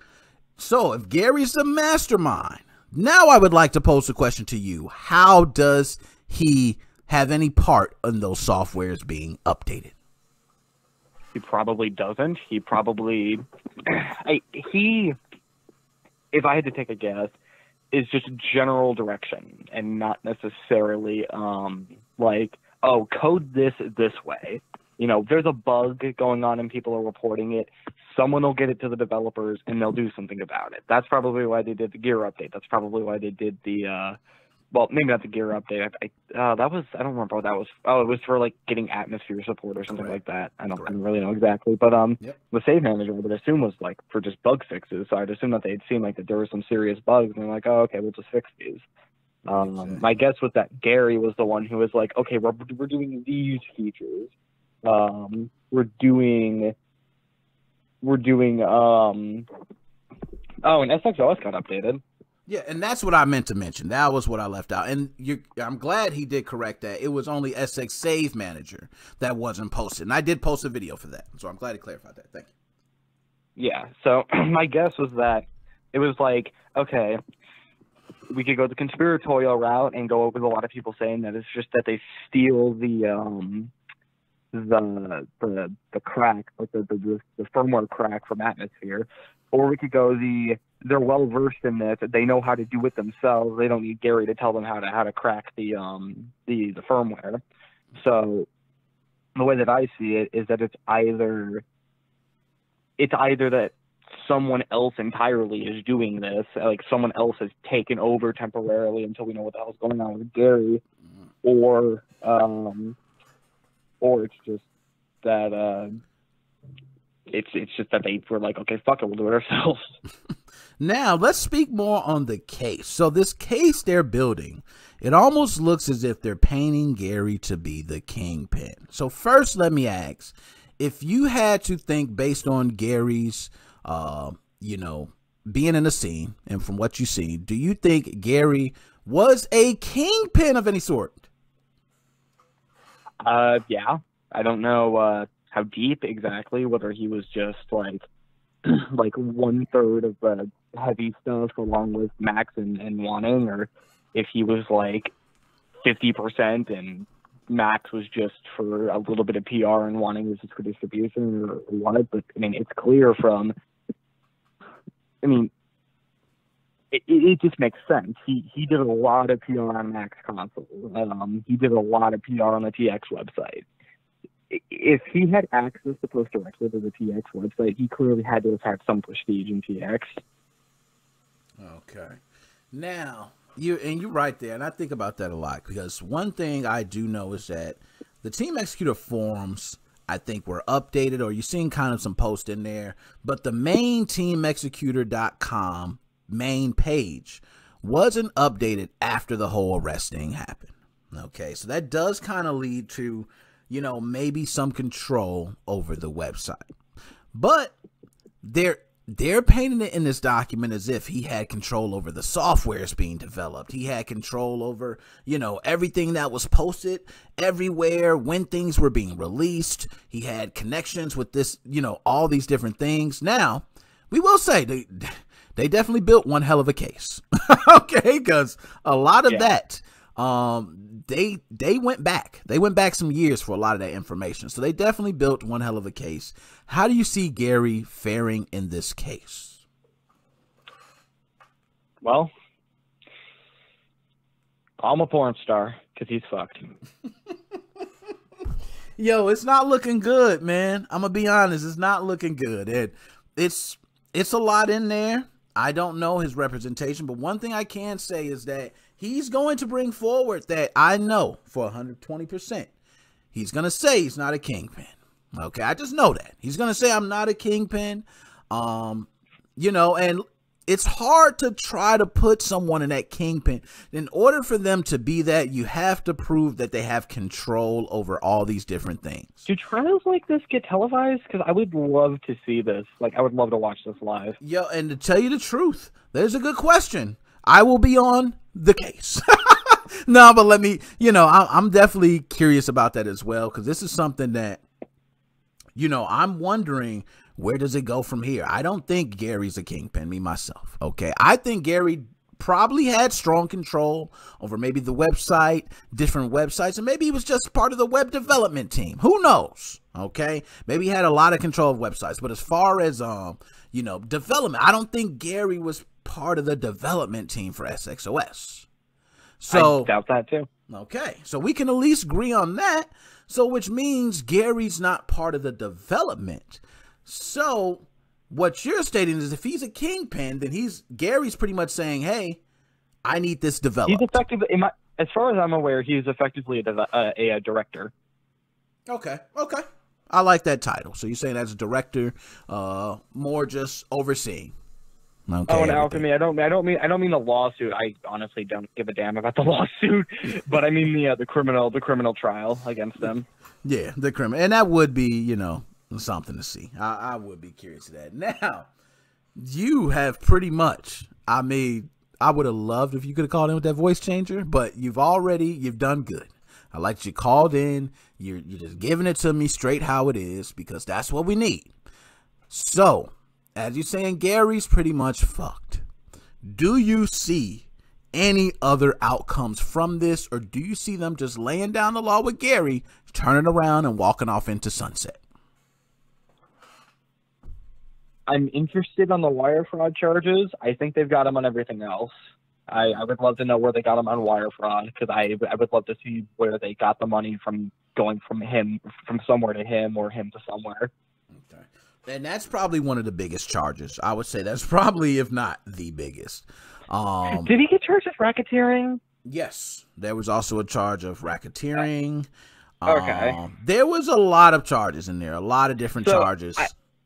J: So if Gary's the mastermind, now I would like to pose a question to you. How does he have any part in those softwares being updated?
L: He probably doesn't. He probably, if I had to take a guess, is just general direction and not necessarily like, oh, code this way. You know, there's a bug going on and people are reporting it. Someone will get it to the developers and they'll do something about it. That's probably why they did the gear update. That's probably why they did the, well, maybe not the gear update. I don't remember what that was. Oh, it was for like getting atmosphere support or something like that. I don't really know exactly. But the save manager I would assume was like for just bug fixes. So I'd assume that they'd seen like that there were some serious bugs and they're like, oh, okay, we'll just fix these. My guess was that Gary was the one who was like, okay, we're doing these features. We're doing oh, and SXOS got updated.
J: Yeah, and that's what I meant to mention. That was what I left out. And I'm glad he did correct that. It was only SX Save Manager that wasn't posted. And I did post a video for that. So I'm glad he clarified that. Thank you.
L: Yeah, so my guess was that it was like, okay, we could go the conspiratorial route and go over with a lot of people saying that it's just that they steal the crack, like the firmware crack from Atmosphere. Or we could go they're well versed in this. They know how to do it themselves. They don't need Gary to tell them how to crack the firmware. So the way that I see it is that it's either that someone else entirely is doing this, like someone else has taken over temporarily until we know what the hell's going on with Gary, or it's just that it's just that they were like, okay, fuck it, we'll do it ourselves.
J: Now, let's speak more on the case. So this case they're building, it almost looks as if they're painting Gary to be the kingpin. So first, let me ask, if you had to think based on Gary's, being in the scene and from what you see, do you think Gary was a kingpin of any sort?
L: Yeah. I don't know how deep exactly, whether he was just like 1/3 of the heavy stuff along with Max and Wanting, or if he was like 50% and Max was just for a little bit of PR and Wanting was just for distribution or what. But I mean, it's clear from, it just makes sense. He did a lot of PR on Max console. He did a lot of PR on the TX website. If he had access to post directly to the TX website, he clearly had to have had some prestige in TX.
J: Okay. Now, you're right there, and I think about that a lot, because one thing I do know is that the team-xecuter forums, I think, were updated, or you've seen kind of some posts in there, but the main team-xecuter.com main page wasn't updated after the whole arrest thing happened. Okay, so that does kind of lead to, maybe some control over the website. But they're painting it in this document as if he had control over the softwares being developed. He had control over, everything that was posted everywhere when things were being released. He had connections with this, all these different things. Now, we will say they definitely built one hell of a case. Okay, because a lot of that, they went back. They went back some years for a lot of that information. So they definitely built one hell of a case. How do you see Gary faring in this case?
L: Well, call him a porn star, because he's fucked.
J: Yo, it's not looking good, man. I'm going to be honest. It's not looking good. It's a lot in there. I don't know his representation, but one thing I can say is that he's going to bring forward that I know for 120%. He's going to say he's not a kingpin. Okay, I just know that. He's going to say I'm not a kingpin. You know, and it's hard to try to put someone in that kingpin. In order for them to be that, you have to prove that they have control over all these different things.
L: Do trials like this get televised? Because I would love to see this. Like, I would love to watch this live.
J: Yo, and to tell you the truth, there's a good question. I will be on the case. No, but let me, you know, I'm definitely curious about that as well, because this is something that, you know, I'm wondering, where does it go from here? I don't think Gary's a kingpin, me myself. Okay, I think Gary probably had strong control over maybe the website, different websites, and maybe he was just part of the web development team. Who knows? Okay, maybe he had a lot of control of websites, but as far as you know, development, I don't think Gary was part of the development team for SXOS. So
L: I doubt that too.
J: Okay, so we can at least agree on that. So which means Gary's not part of the development. So what you're stating is if he's a kingpin, then Gary's pretty much saying, hey, I need this developed.
L: He's effectively, as far as I'm aware, he's effectively a director.
J: Okay. I like that title. So you're saying as a director, more just overseeing. Okay,
L: oh, and Alchemy, I don't mean the lawsuit. I honestly don't give a damn about the lawsuit, but I mean the criminal trial against them.
J: Yeah, the criminal, and that would be, you know, something to see. I would be curious of that. Now, you have pretty much, I mean, I would have loved if you could have called in with that voice changer, but you've done good. I like that you called in. You're just giving it to me straight how it is, because that's what we need. So, as you're saying, Gary's pretty much fucked. Do you see any other outcomes from this, or do you see them just laying down the law with Gary, turning around and walking off into sunset?
L: I'm interested on the wire fraud charges. I think they've got him on everything else. I would love to know where they got him on wire fraud, because I would love to see where they got the money from, going from somewhere to him or him to somewhere.
J: Okay. And that's probably one of the biggest charges. I would say that's probably, if not the biggest.
L: Did he get charged with racketeering?
J: Yes. There was also a charge of racketeering.
L: Okay.
J: There was a lot of charges in there, a lot of different charges.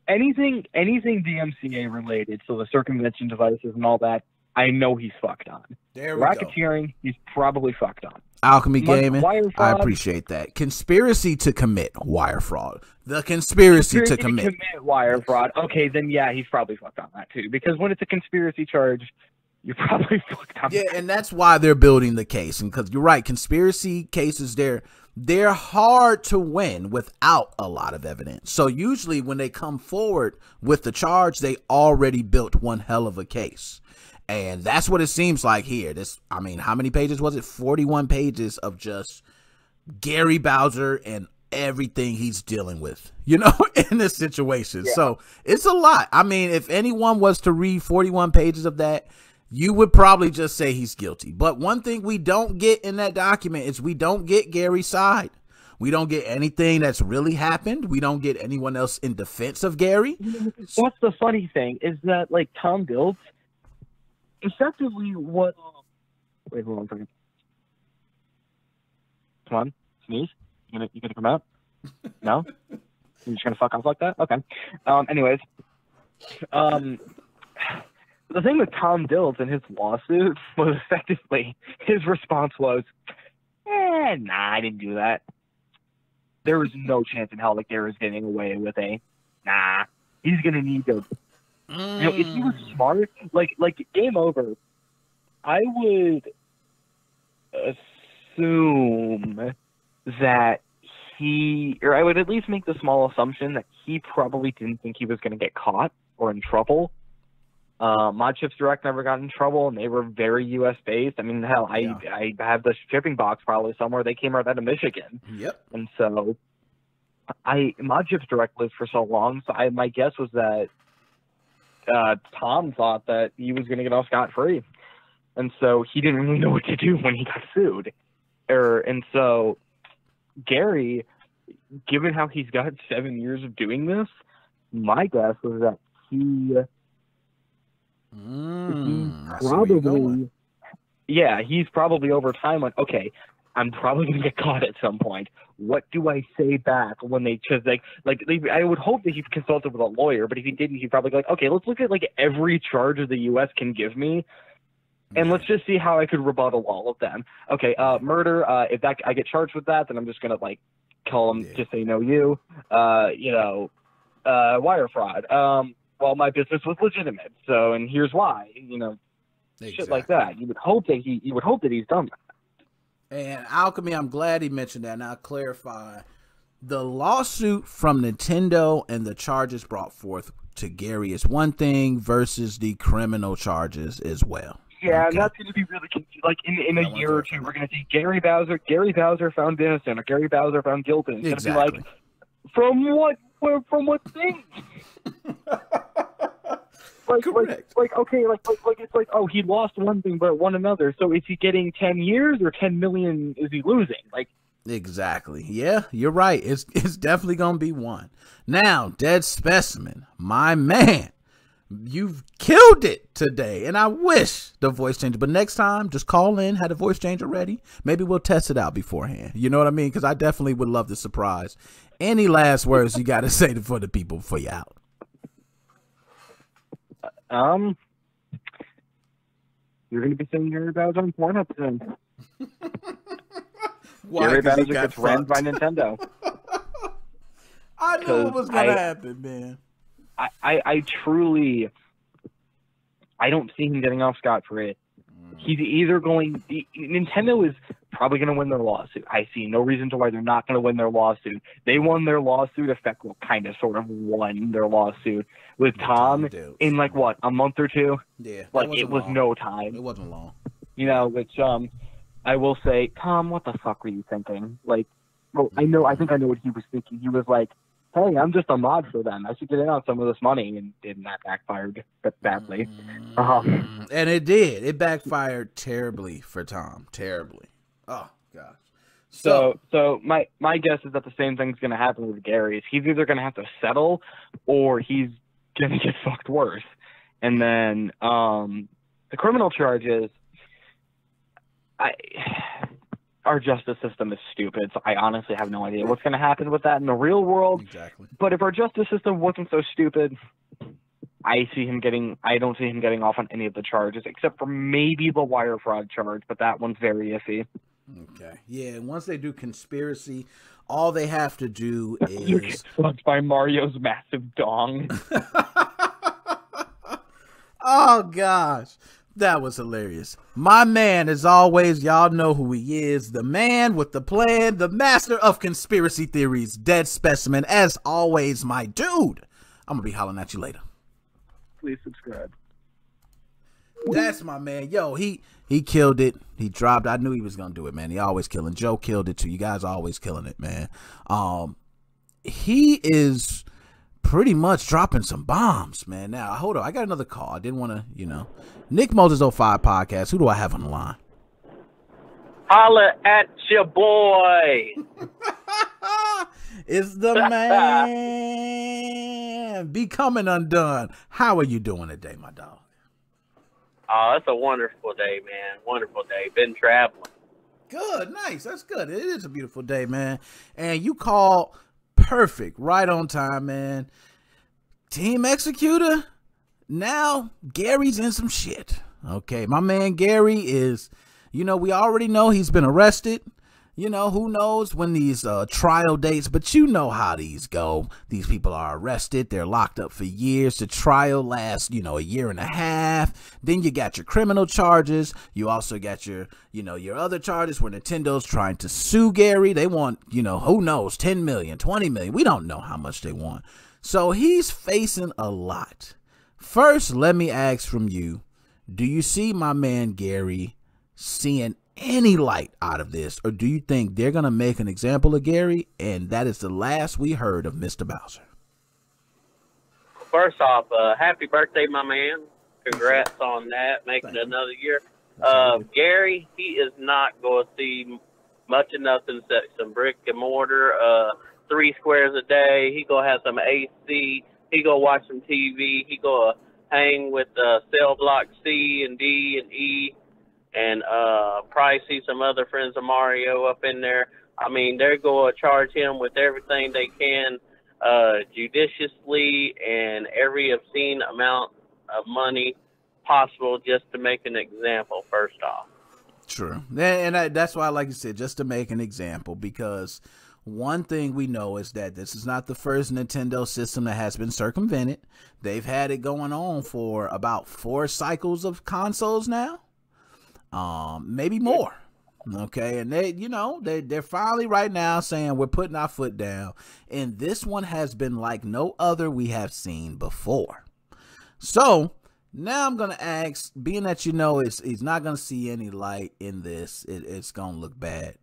L: Anything DMCA related, so the circumvention devices and all that, I know he's fucked on.
J: There we go.
L: Racketeering, he's probably fucked on.
J: Alchemy Gaming, I appreciate that. Conspiracy to commit wire fraud. The conspiracy to commit
L: wire fraud. Okay, then yeah, he's probably fucked on that too. Because when it's a conspiracy charge, you're probably fucked on.
J: Yeah, and that's why they're building the case. And because you're right, conspiracy cases, they're hard to win without a lot of evidence. So usually when they come forward with the charge, they already built one hell of a case. And that's what it seems like here. I mean, how many pages was it? 41 pages of just Gary Bowser and everything he's dealing with, you know, in this situation. Yeah. So it's a lot. I mean, if anyone was to read 41 pages of that, you would probably just say he's guilty. But one thing we don't get in that document is we don't get Gary's side. We don't get anything that's really happened. We don't get anyone else in defense of Gary.
L: That's the funny thing, is that, like, Tom Dilts, effectively what... Wait, hold on a second. Come on, sneeze. You gonna come out? No? You're just gonna fuck off like that? Okay. Anyways. The thing with Tom Dilts and his lawsuit was effectively, his response was, nah, I didn't do that. There was no chance in hell that Gary was getting away with nah. He's gonna need to... You know, if he was smart, like game over, I would assume that or I would at least make the small assumption that he probably didn't think he was going to get caught or in trouble. ModChips Direct never got in trouble, and they were very U.S. based. I mean, hell, I have the shipping box probably somewhere. They came right out of Michigan.
J: Yep.
L: And so, ModChips Direct lived for so long, so my guess was that Tom thought that he was going to get off scot-free. And so he didn't really know what to do when he got sued. And so Gary, given how he's got 7 years of doing this, my guess was that he probably yeah, he's probably over time like, okay, I'm probably going to get caught at some point. What do I say back when they just I would hope that he consulted with a lawyer, but if he didn't, he'd probably go like, okay, let's look at like every charge the U.S. can give me, and let's just see how I could rebuttal all of them. Okay, murder. If that I get charged with that, then I'm just gonna like call him, just say no, you. Wire fraud. Well, my business was legitimate, so and here's why. Shit like that. You would hope that he's done that.
J: And Alchemy, I'm glad he mentioned that. Now, clarify the lawsuit from Nintendo and the charges brought forth to Gary is one thing versus the criminal charges as well.
L: Yeah, and that's going to be really confusing. Like in a year or two, we're going to see Gary Bowser found innocent or Gary Bowser found guilty. It's going to be like, from what thing? Correct. It's like, oh, he lost one thing but won another. So is he getting 10 years or 10 million is he losing? Like,
J: exactly. Yeah, you're right. It's definitely gonna be one. Now, Dead Specimen, my man, you've killed it today. And I wish the voice changer, but next time just call in, have the voice changer ready. Maybe we'll test it out beforehand. You know what I mean? Because I definitely would love to surprise. Any last words you got to say for the people before you out?
L: You're going to be seeing Gary Bowser on Pornhub soon.
J: Why?
L: Gary Bowser gets ran by Nintendo.
J: I knew it was going to happen, man.
L: I truly, I don't see him getting off scot-free. He's either going, Nintendo is probably going to win their lawsuit. I see no reason to why they're not going to win their lawsuit. They won their lawsuit, Effect kind of sort of won their lawsuit with Tom in like what, a month or two?
J: Yeah.
L: Like it was no time.
J: It wasn't long.
L: Which I will say, Tom, what the fuck were you thinking? Like, well, I think I know what he was thinking. He was like, hey, I'm just a mod for them. I should get in on some of this money, and that backfired badly.
J: And it did. It backfired terribly for Tom. Terribly. Oh gosh.
L: So my guess is that the same thing's going to happen with Gary. He's either going to have to settle, or he's going to get fucked worse. And then the criminal charges. Our justice system is stupid, so I honestly have no idea what's going to happen with that in the real world.
J: Exactly.
L: But if our justice system wasn't so stupid, I don't see him getting off on any of the charges, except for maybe the wire fraud charge, but that one's very iffy.
J: Okay. Yeah, and once they do conspiracy, all they have to do is...
L: You get fucked by Mario's massive dong.
J: Oh, gosh. That was hilarious. My man, as always, y'all know who he is. The man with the plan, the master of conspiracy theories, Dead Specimen. As always, my dude. I'm going to be hollering at you later.
L: Please subscribe.
J: That's my man. Yo, he killed it. He dropped. I knew he was going to do it, man. He always killing. Joe killed it, too. You guys are always killing it, man. He is... pretty much dropping some bombs, man. Now, hold on. I got another call. I didn't want to, NickMoses05 podcast. Who do I have on the line?
M: Holla at your boy.
J: It's the man. Becoming Undone. How are you doing today, my dog?
M: Oh, it's a wonderful day, man. Wonderful day. Been traveling.
J: Good. Nice. That's good. It is a beautiful day, man. And you called... perfect, right on time, man. Team-xecuter. Now Gary's in some shit. Okay, my man Gary is, we already know he's been arrested. Who knows when these trial dates, but you know how these go. These people are arrested. They're locked up for years. The trial lasts, a year and a half. Then you got your criminal charges. You also got your other charges where Nintendo's trying to sue Gary. They want, who knows, 10 million, 20 million. We don't know how much they want. So he's facing a lot. First, let me ask from you, do you see my man Gary seeing any light out of this, or do you think they're gonna make an example of Gary and that is the last we heard of Mr. Bowser?
M: First off, happy birthday, my man. Congrats on that, making it another year. Gary, he is not going to see much of nothing except some brick and mortar, 3 squares a day. He going to have some AC. He going to watch some TV. He going to hang with cell block C and D and E. and probably see some other friends of Mario up in there. I mean, they're going to charge him with everything they can, judiciously, and every obscene amount of money possible just to make an example, first off.
J: True. And that's why, like you said, just to make an example, because one thing we know is that this is not the first Nintendo system that has been circumvented. They've had it going on for about 4 cycles of consoles now, maybe more. Okay, and they're finally right now saying we're putting our foot down, and this one has been like no other we have seen before. So now I'm gonna ask, being that he's not gonna see any light in this, it's gonna look bad.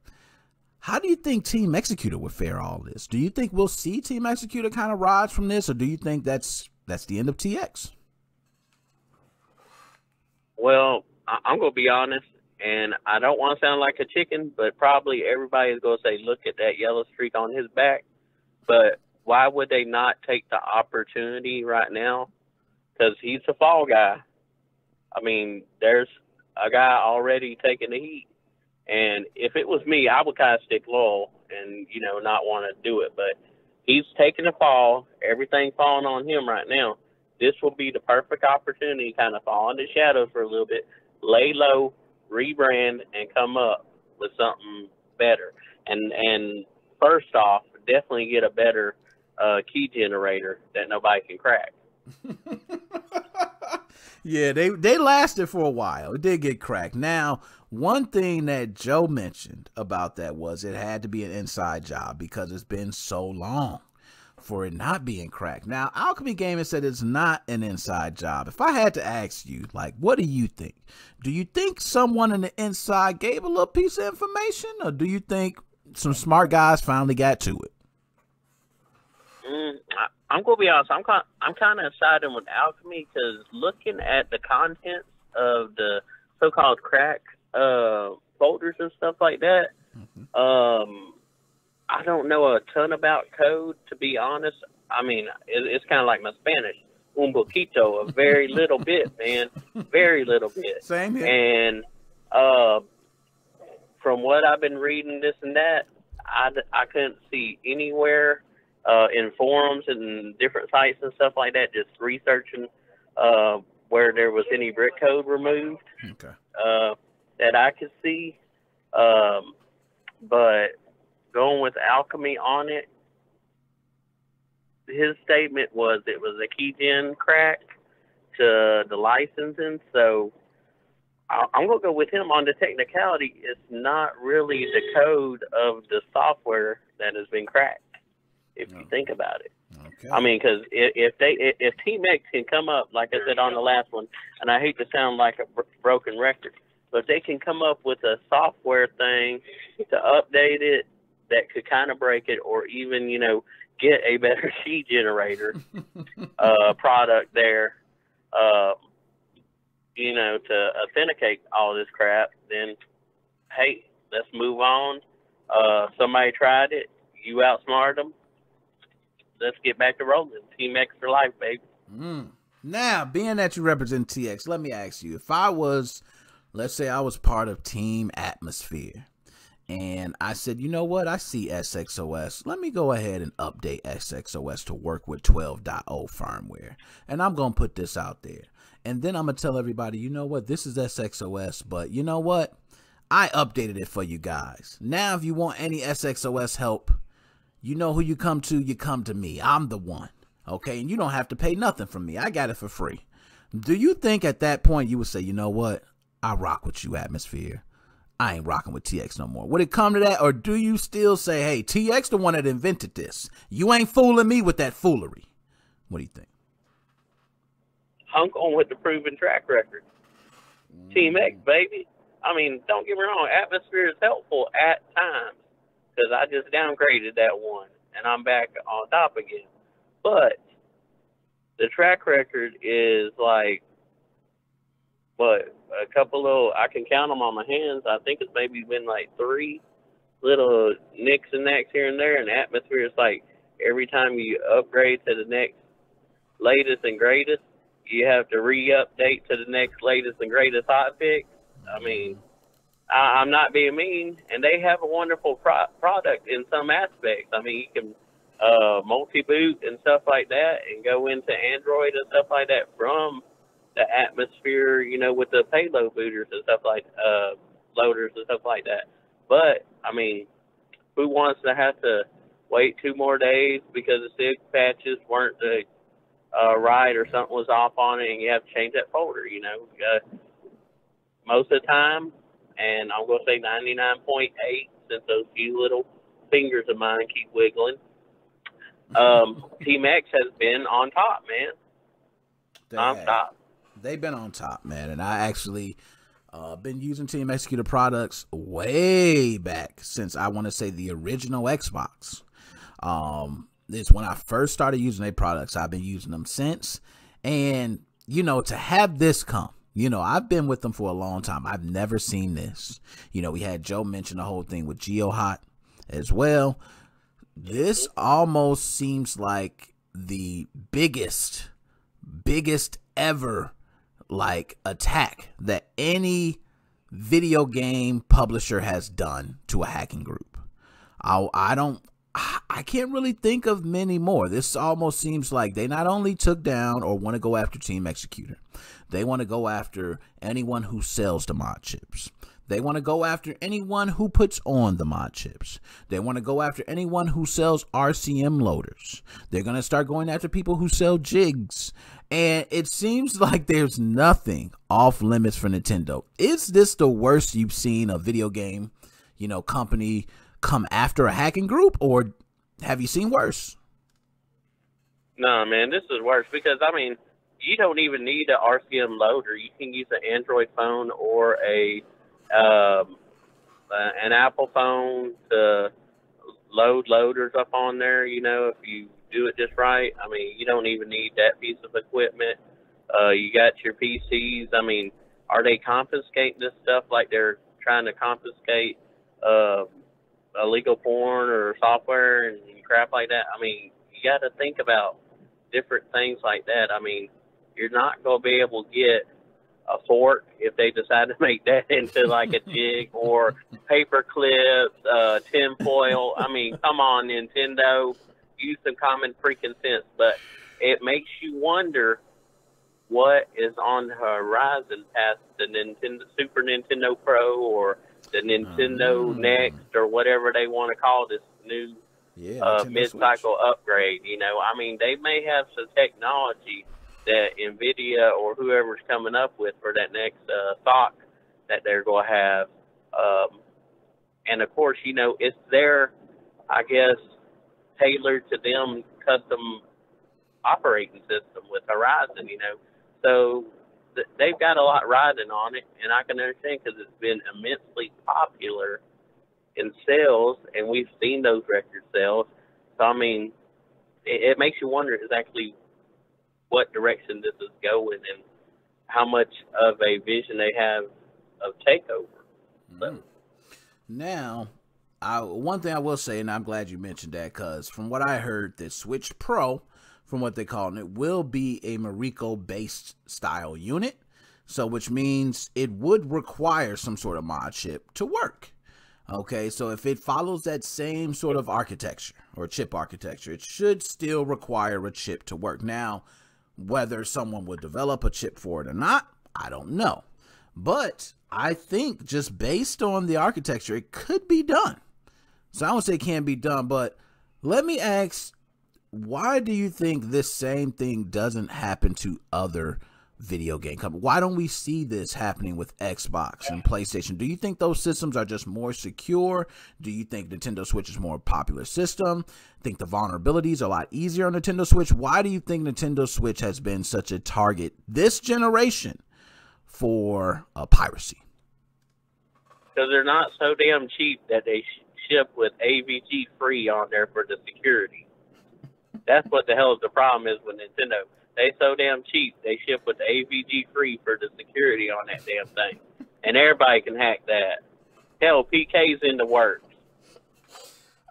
J: How do you think team-xecuter would fare all this? Do you think we'll see team-xecuter kind of rise from this, or do you think that's the end of TX?
M: Well, I'm gonna be honest. And I don't want to sound like a chicken, but probably everybody is going to say, look at that yellow streak on his back. But why would they not take the opportunity right now? Because he's a fall guy. I mean, there's a guy already taking the heat. And if it was me, I would kind of stick loyal and, not want to do it. But he's taking the fall. Everything falling on him right now. This will be the perfect opportunity to kind of fall in the shadows for a little bit, lay low, rebrand, and come up with something better. And first off, definitely get a better key generator that nobody can crack.
J: Yeah, they lasted for a while. It did get cracked. Now, one thing that Joe mentioned about that was it had to be an inside job because it's been so long for it not being cracked. Now, Alchemy Gaming said it's not an inside job. If I had to ask you, what do you think? Do you think someone in the inside gave a little piece of information, or do you think some smart guys finally got to it?
M: I'm gonna be honest. I'm kind of siding with Alchemy because looking at the contents of the so-called crack folders and stuff like that, I don't know a ton about code, to be honest. I mean, it's kind of like my Spanish, un poquito, a very little bit, man, very little bit.
J: Same here.
M: And from what I've been reading, this and that, I couldn't see anywhere in forums and different sites and stuff like that, just researching where there was any brick code removed that I could see. But going with Alchemy on it, his statement was it was a keygen crack to the licensing. So I'm going to go with him on the technicality. It's not really the code of the software that has been cracked, if you think about it.
J: Okay.
M: I mean, because if Team-X can come up, like I said on the last one, and I hate to sound like a broken record, but if they can come up with a software thing to update it that could kind of break it, or even, get a better key generator product there, to authenticate all this crap, then, hey, let's move on. Somebody tried it. You outsmarted them. Let's get back to rolling. Team-X for life, baby.
J: Now, being that you represent TX, let me ask you, if I was, let's say I was part of Team Atmosphere, and I said, you know what, I see SXOS. Let me go ahead and update SXOS to work with 12.0 firmware. And I'm going to put this out there. And then I'm going to tell everybody, you know what, this is SXOS, but you know what? I updated it for you guys. Now, if you want any SXOS help, you know who you come to me. I'm the one. Okay? And you don't have to pay nothing from me. I got it for free. Do you think at that point you would say, you know what? I rock with you, Atmosphere. I ain't rocking with TX no more. Would it come to that, or do you still say, hey, TX the one that invented this? You ain't fooling me with that foolery. What do you think?
M: I'm going with the proven track record. Team-X, baby. I mean, don't get me wrong. Atmosphere is helpful at times because I just downgraded that one, and I'm back on top again. But the track record is like, what, a couple little, I can count them on my hands. I think it's maybe been like 3 little nicks and knacks here and there. And Atmosphere is like every time you upgrade to the next latest and greatest, you have to re-update to the next latest and greatest hotfix. I mean, I'm not being mean, and they have a wonderful product in some aspects. I mean, you can multi-boot and stuff like that, and go into Android and stuff like that from the Atmosphere, you know, with the payload booters and stuff like loaders and stuff like that. But I mean, who wants to have to wait 2 more days because the SIG patches weren't the right, or something was off on it, and you have to change that folder? You know, most of the time, and I'm going to say 99.8, since those few little fingers of mine keep wiggling, Team X has been on top, man. On top.
J: They've been on top, man. And I actually been using team-xecuter products way back since, I want to say, the original Xbox. It's when I first started using their products. I've been using them since. And, you know, to have this come, you know, I've been with them for a long time. I've never seen this. You know, we had Joe mention the whole thing with GeoHot as well. This almost seems like the biggest ever, like, attack that any video game publisher has done to a hacking group. I can't really think of many more. This almost seems like they not only took down or want to go after team-xecuter, they want to go after anyone who sells the mod chips. They want to go after anyone who puts on the mod chips. They want to go after anyone who sells RCM loaders. They're going to start going after people who sell jigs. And it seems like there's nothing off limits for Nintendo. Is this the worst you've seen a video game, you know, company come after a hacking group, or have you seen worse?
M: No, man, this is worse, because, I mean, you don't even need an RCM loader. You can use an Android phone or an Apple phone to load loaders up on there, you know, if you do it just right. I mean, you don't even need that piece of equipment. You got your PCs. I mean, are they confiscating this stuff like they're trying to confiscate illegal porn or software and crap like that? I mean, you got to think about different things like that. I mean, you're not going to be able to get a fork if they decide to make that into like a jig, or paper clips, tinfoil. I mean, come on, Nintendo, use some common freaking sense. But it makes you wonder what is on the horizon past the Super Nintendo Pro, or the Nintendo Next, or whatever they want to call this new mid-cycle upgrade. You know, I mean, they may have some technology that NVIDIA or whoever's coming up with for that next stock that they're going to have. And, of course, you know, it's their, I guess, tailored to them custom operating system with Horizon, you know. So they've got a lot riding on it, and I can understand, because it's been immensely popular in sales, and we've seen those record sales. So, I mean, it makes you wonder exactly what direction this is going and how much of a vision they have of takeover. So.
J: Now, one thing I will say, and I'm glad you mentioned that, because from what I heard, the Switch Pro, from what they call it, will be a Mariko-based style unit, so which means it would require some sort of mod chip to work. Okay, so if it follows that same sort of architecture or chip architecture, it should still require a chip to work. Now, whether someone would develop a chip for it or not, I don't know. But I think just based on the architecture, it could be done. So I won't say it can be done, but let me ask, why do you think this same thing doesn't happen to other video game companies? Why don't we see this happening with Xbox and PlayStation? Do you think those systems are just more secure? Do you think Nintendo Switch is a more popular system? Think the vulnerabilities are a lot easier on Nintendo Switch? Why do you think Nintendo Switch has been such a target this generation for piracy?
M: Because they're not so damn cheap that they ship with AVG free on there for the security. That's what the hell is the problem is with Nintendo. They so damn cheap, they ship with AVG free for the security on that damn thing. And everybody can hack that. Hell, PK's in the works.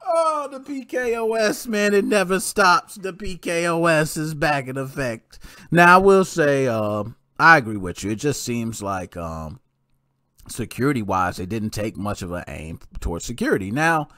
J: Oh, the PKOS, man, it never stops. The PKOS is back in effect. Now, I will say, I agree with you. It just seems like security-wise, they didn't take much of an aim towards security. Now,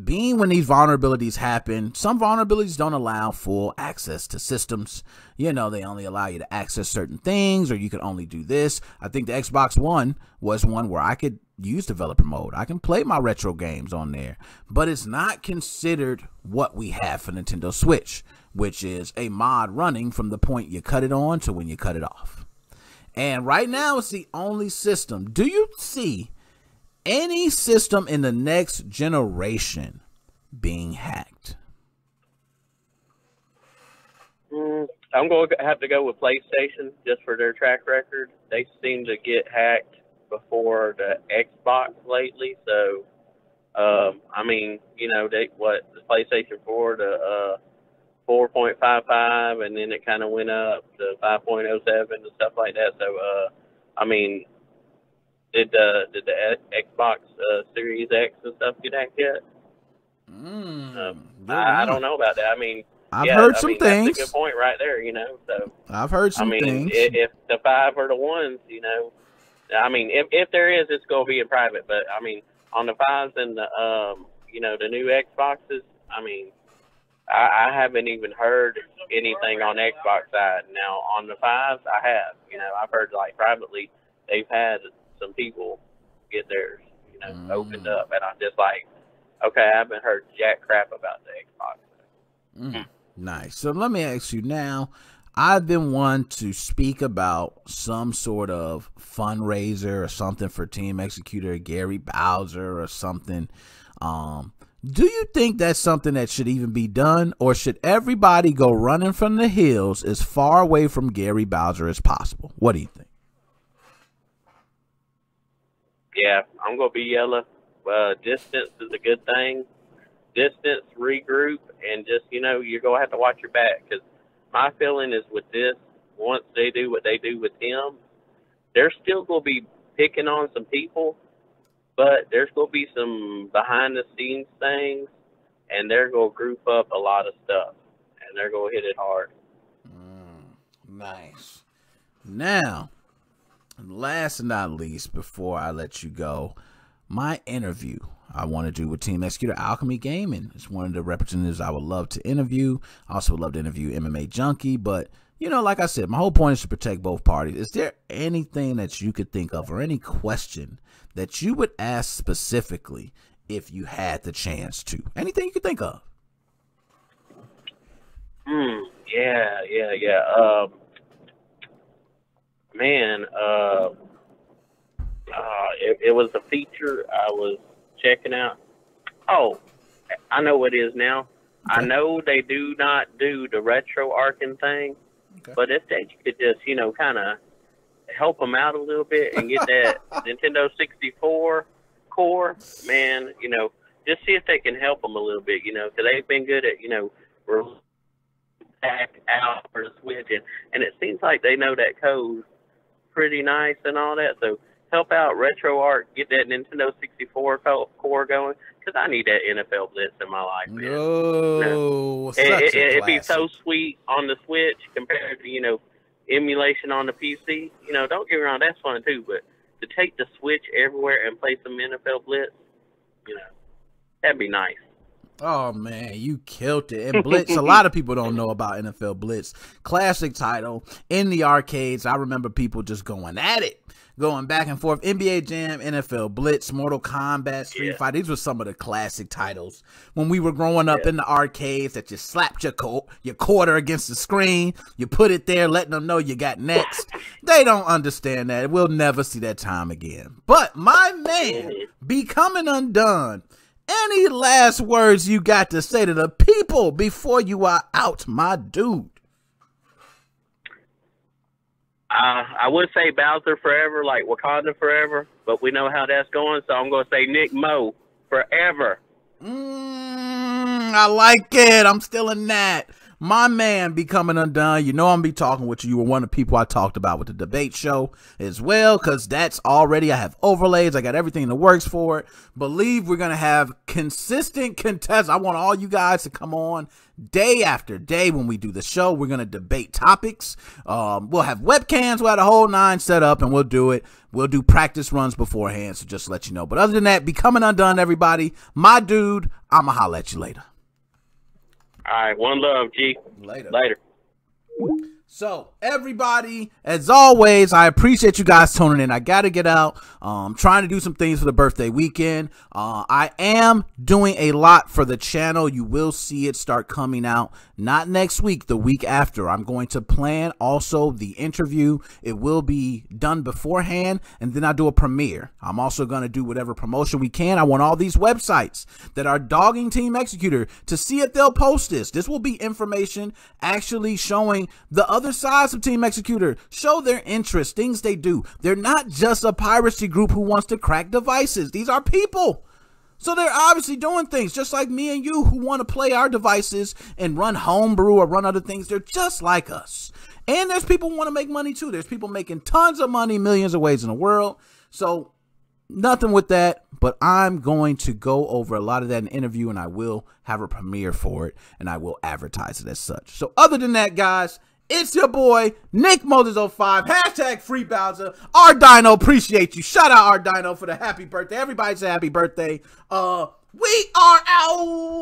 J: being when these vulnerabilities happen, some vulnerabilities don't allow full access to systems. You know, they only allow you to access certain things, or you can only do this. I think the Xbox One was one where I could use developer mode. I can play my retro games on there, but it's not considered what we have for Nintendo Switch, which is a mod running from the point you cut it on to when you cut it off. And right now, it's the only system. Do you see any system in the next generation being hacked?
M: I'm going to have to go with PlayStation just for their track record. They seem to get hacked before the Xbox lately. So, I mean, you know, the PlayStation 4 to 4.55, and then it kind of went up to 5.07 and stuff like that. So, I mean, did the Xbox Series X and stuff get hacked yet? I don't know about that. I mean,
J: I've heard some things.
M: That's a good point right there, you know. So
J: I've heard some things.
M: I mean, if the 5 or the 1s, you know, I mean, if there is, it's going to be in private. But I mean, on the 5s and the you know, the new Xboxes, I mean, I haven't even heard anything on Xbox side. Now on the 5s, I have. You know, I've heard like privately they've had some people get theirs, you know, opened up, and I'm just like, okay, I haven't heard jack crap about the Xbox.
J: Nice. So let me ask you now, I've been one to speak about some sort of fundraiser or something for team-xecuter, Gary Bowser or something. Do you think that's something that should even be done, or should everybody go running from the hills as far away from Gary Bowser as possible? What do you think?
M: Yeah, I'm going to be yellow. Distance is a good thing. Distance, regroup, and just, you know, you're going to have to watch your back. Because my feeling is with this, once they do what they do with him, they're still going to be picking on some people, but there's going to be some behind-the-scenes things, and they're going to group up a lot of stuff, and they're going to hit it hard.
J: Nice. Now, last and not least, before I let you go, my interview I want to do with team-xecuter Alchemy Gaming. It's one of the representatives I would love to interview. I also would love to interview MMA Junkie, but you know, like I said, my whole point is to protect both parties. Is there anything that you could think of, or any question that you would ask specifically if you had the chance to? Anything you could think of?
M: Yeah. Man, it was a feature I was checking out. Oh, I know what it is now. Okay. I know they do not do the retro arcing thing, but if they could just, you know, kind of help them out a little bit and get that Nintendo 64 core, man, you know, just see if they can help them a little bit, you know, because they've been good at, you know, back out for the Switch, and it seems like they know that code pretty nice and all that, so help out RetroArch, get that Nintendo 64 core going, because I need that NFL Blitz in my life, man. It'd be so sweet on the Switch compared to, you know, emulation on the PC. You know, don't get me wrong, that's fun too, but to take the Switch everywhere and play some NFL Blitz, you know, that'd be nice.
J: Oh, man, you killed it. And Blitz, a lot of people don't know about NFL Blitz. Classic title in the arcades. I remember people just going at it, going back and forth. NBA Jam, NFL Blitz, Mortal Kombat, Street Fighter. These were some of the classic titles when we were growing up in the arcades, that you slapped your quarter against the screen. You put it there, letting them know you got next. They don't understand that. We'll never see that time again. But my man, Becoming Undone, any last words you got to say to the people before you are out, my dude?
M: I would say Bowser forever, like Wakanda forever, but we know how that's going, so I'm going to say Nick Mo forever.
J: I like it. I'm still in that. my man Becoming Undone. You know I'm be talking with you. You were one of the people I talked about with the debate show as well, because that's already, I have overlays. I got everything in the works for it. Believe we're going to have consistent contests. I want all you guys to come on day after day when we do the show. We're going to debate topics. We'll have webcams. We'll have the whole 9 set up, and we'll do it. We'll do practice runs beforehand, so just to let you know. But other than that, Becoming Undone, everybody. My dude, I'ma holla at you later.
M: All right, one love, G. Later.
J: So, everybody, as always, I appreciate you guys tuning in. I got to get out. Trying to do some things for the birthday weekend. I am doing a lot for the channel. You will see it start coming out. Not next week, the week after. I'm going to plan also the interview. It will be done beforehand, and then I do a premiere. I'm also going to do whatever promotion we can. I want all these websites that are dogging Team Executor to see if they'll post this. This will be information actually showing the other sides of Team Executor, show their interest, things they do. They're not just a piracy group who wants to crack devices. These are people. So they're obviously doing things just like me and you who want to play our devices and run homebrew or run other things. They're just like us. And there's people who want to make money too. There's people making tons of money, millions of ways in the world. So nothing with that, but I'm going to go over a lot of that in an interview, and I will have a premiere for it, and I will advertise it as such. So other than that, guys, it's your boy, NickMoses05, hashtag Free Bowser. R Dino, appreciate you. Shout out R Dino for the happy birthday. Everybody say happy birthday. We are out.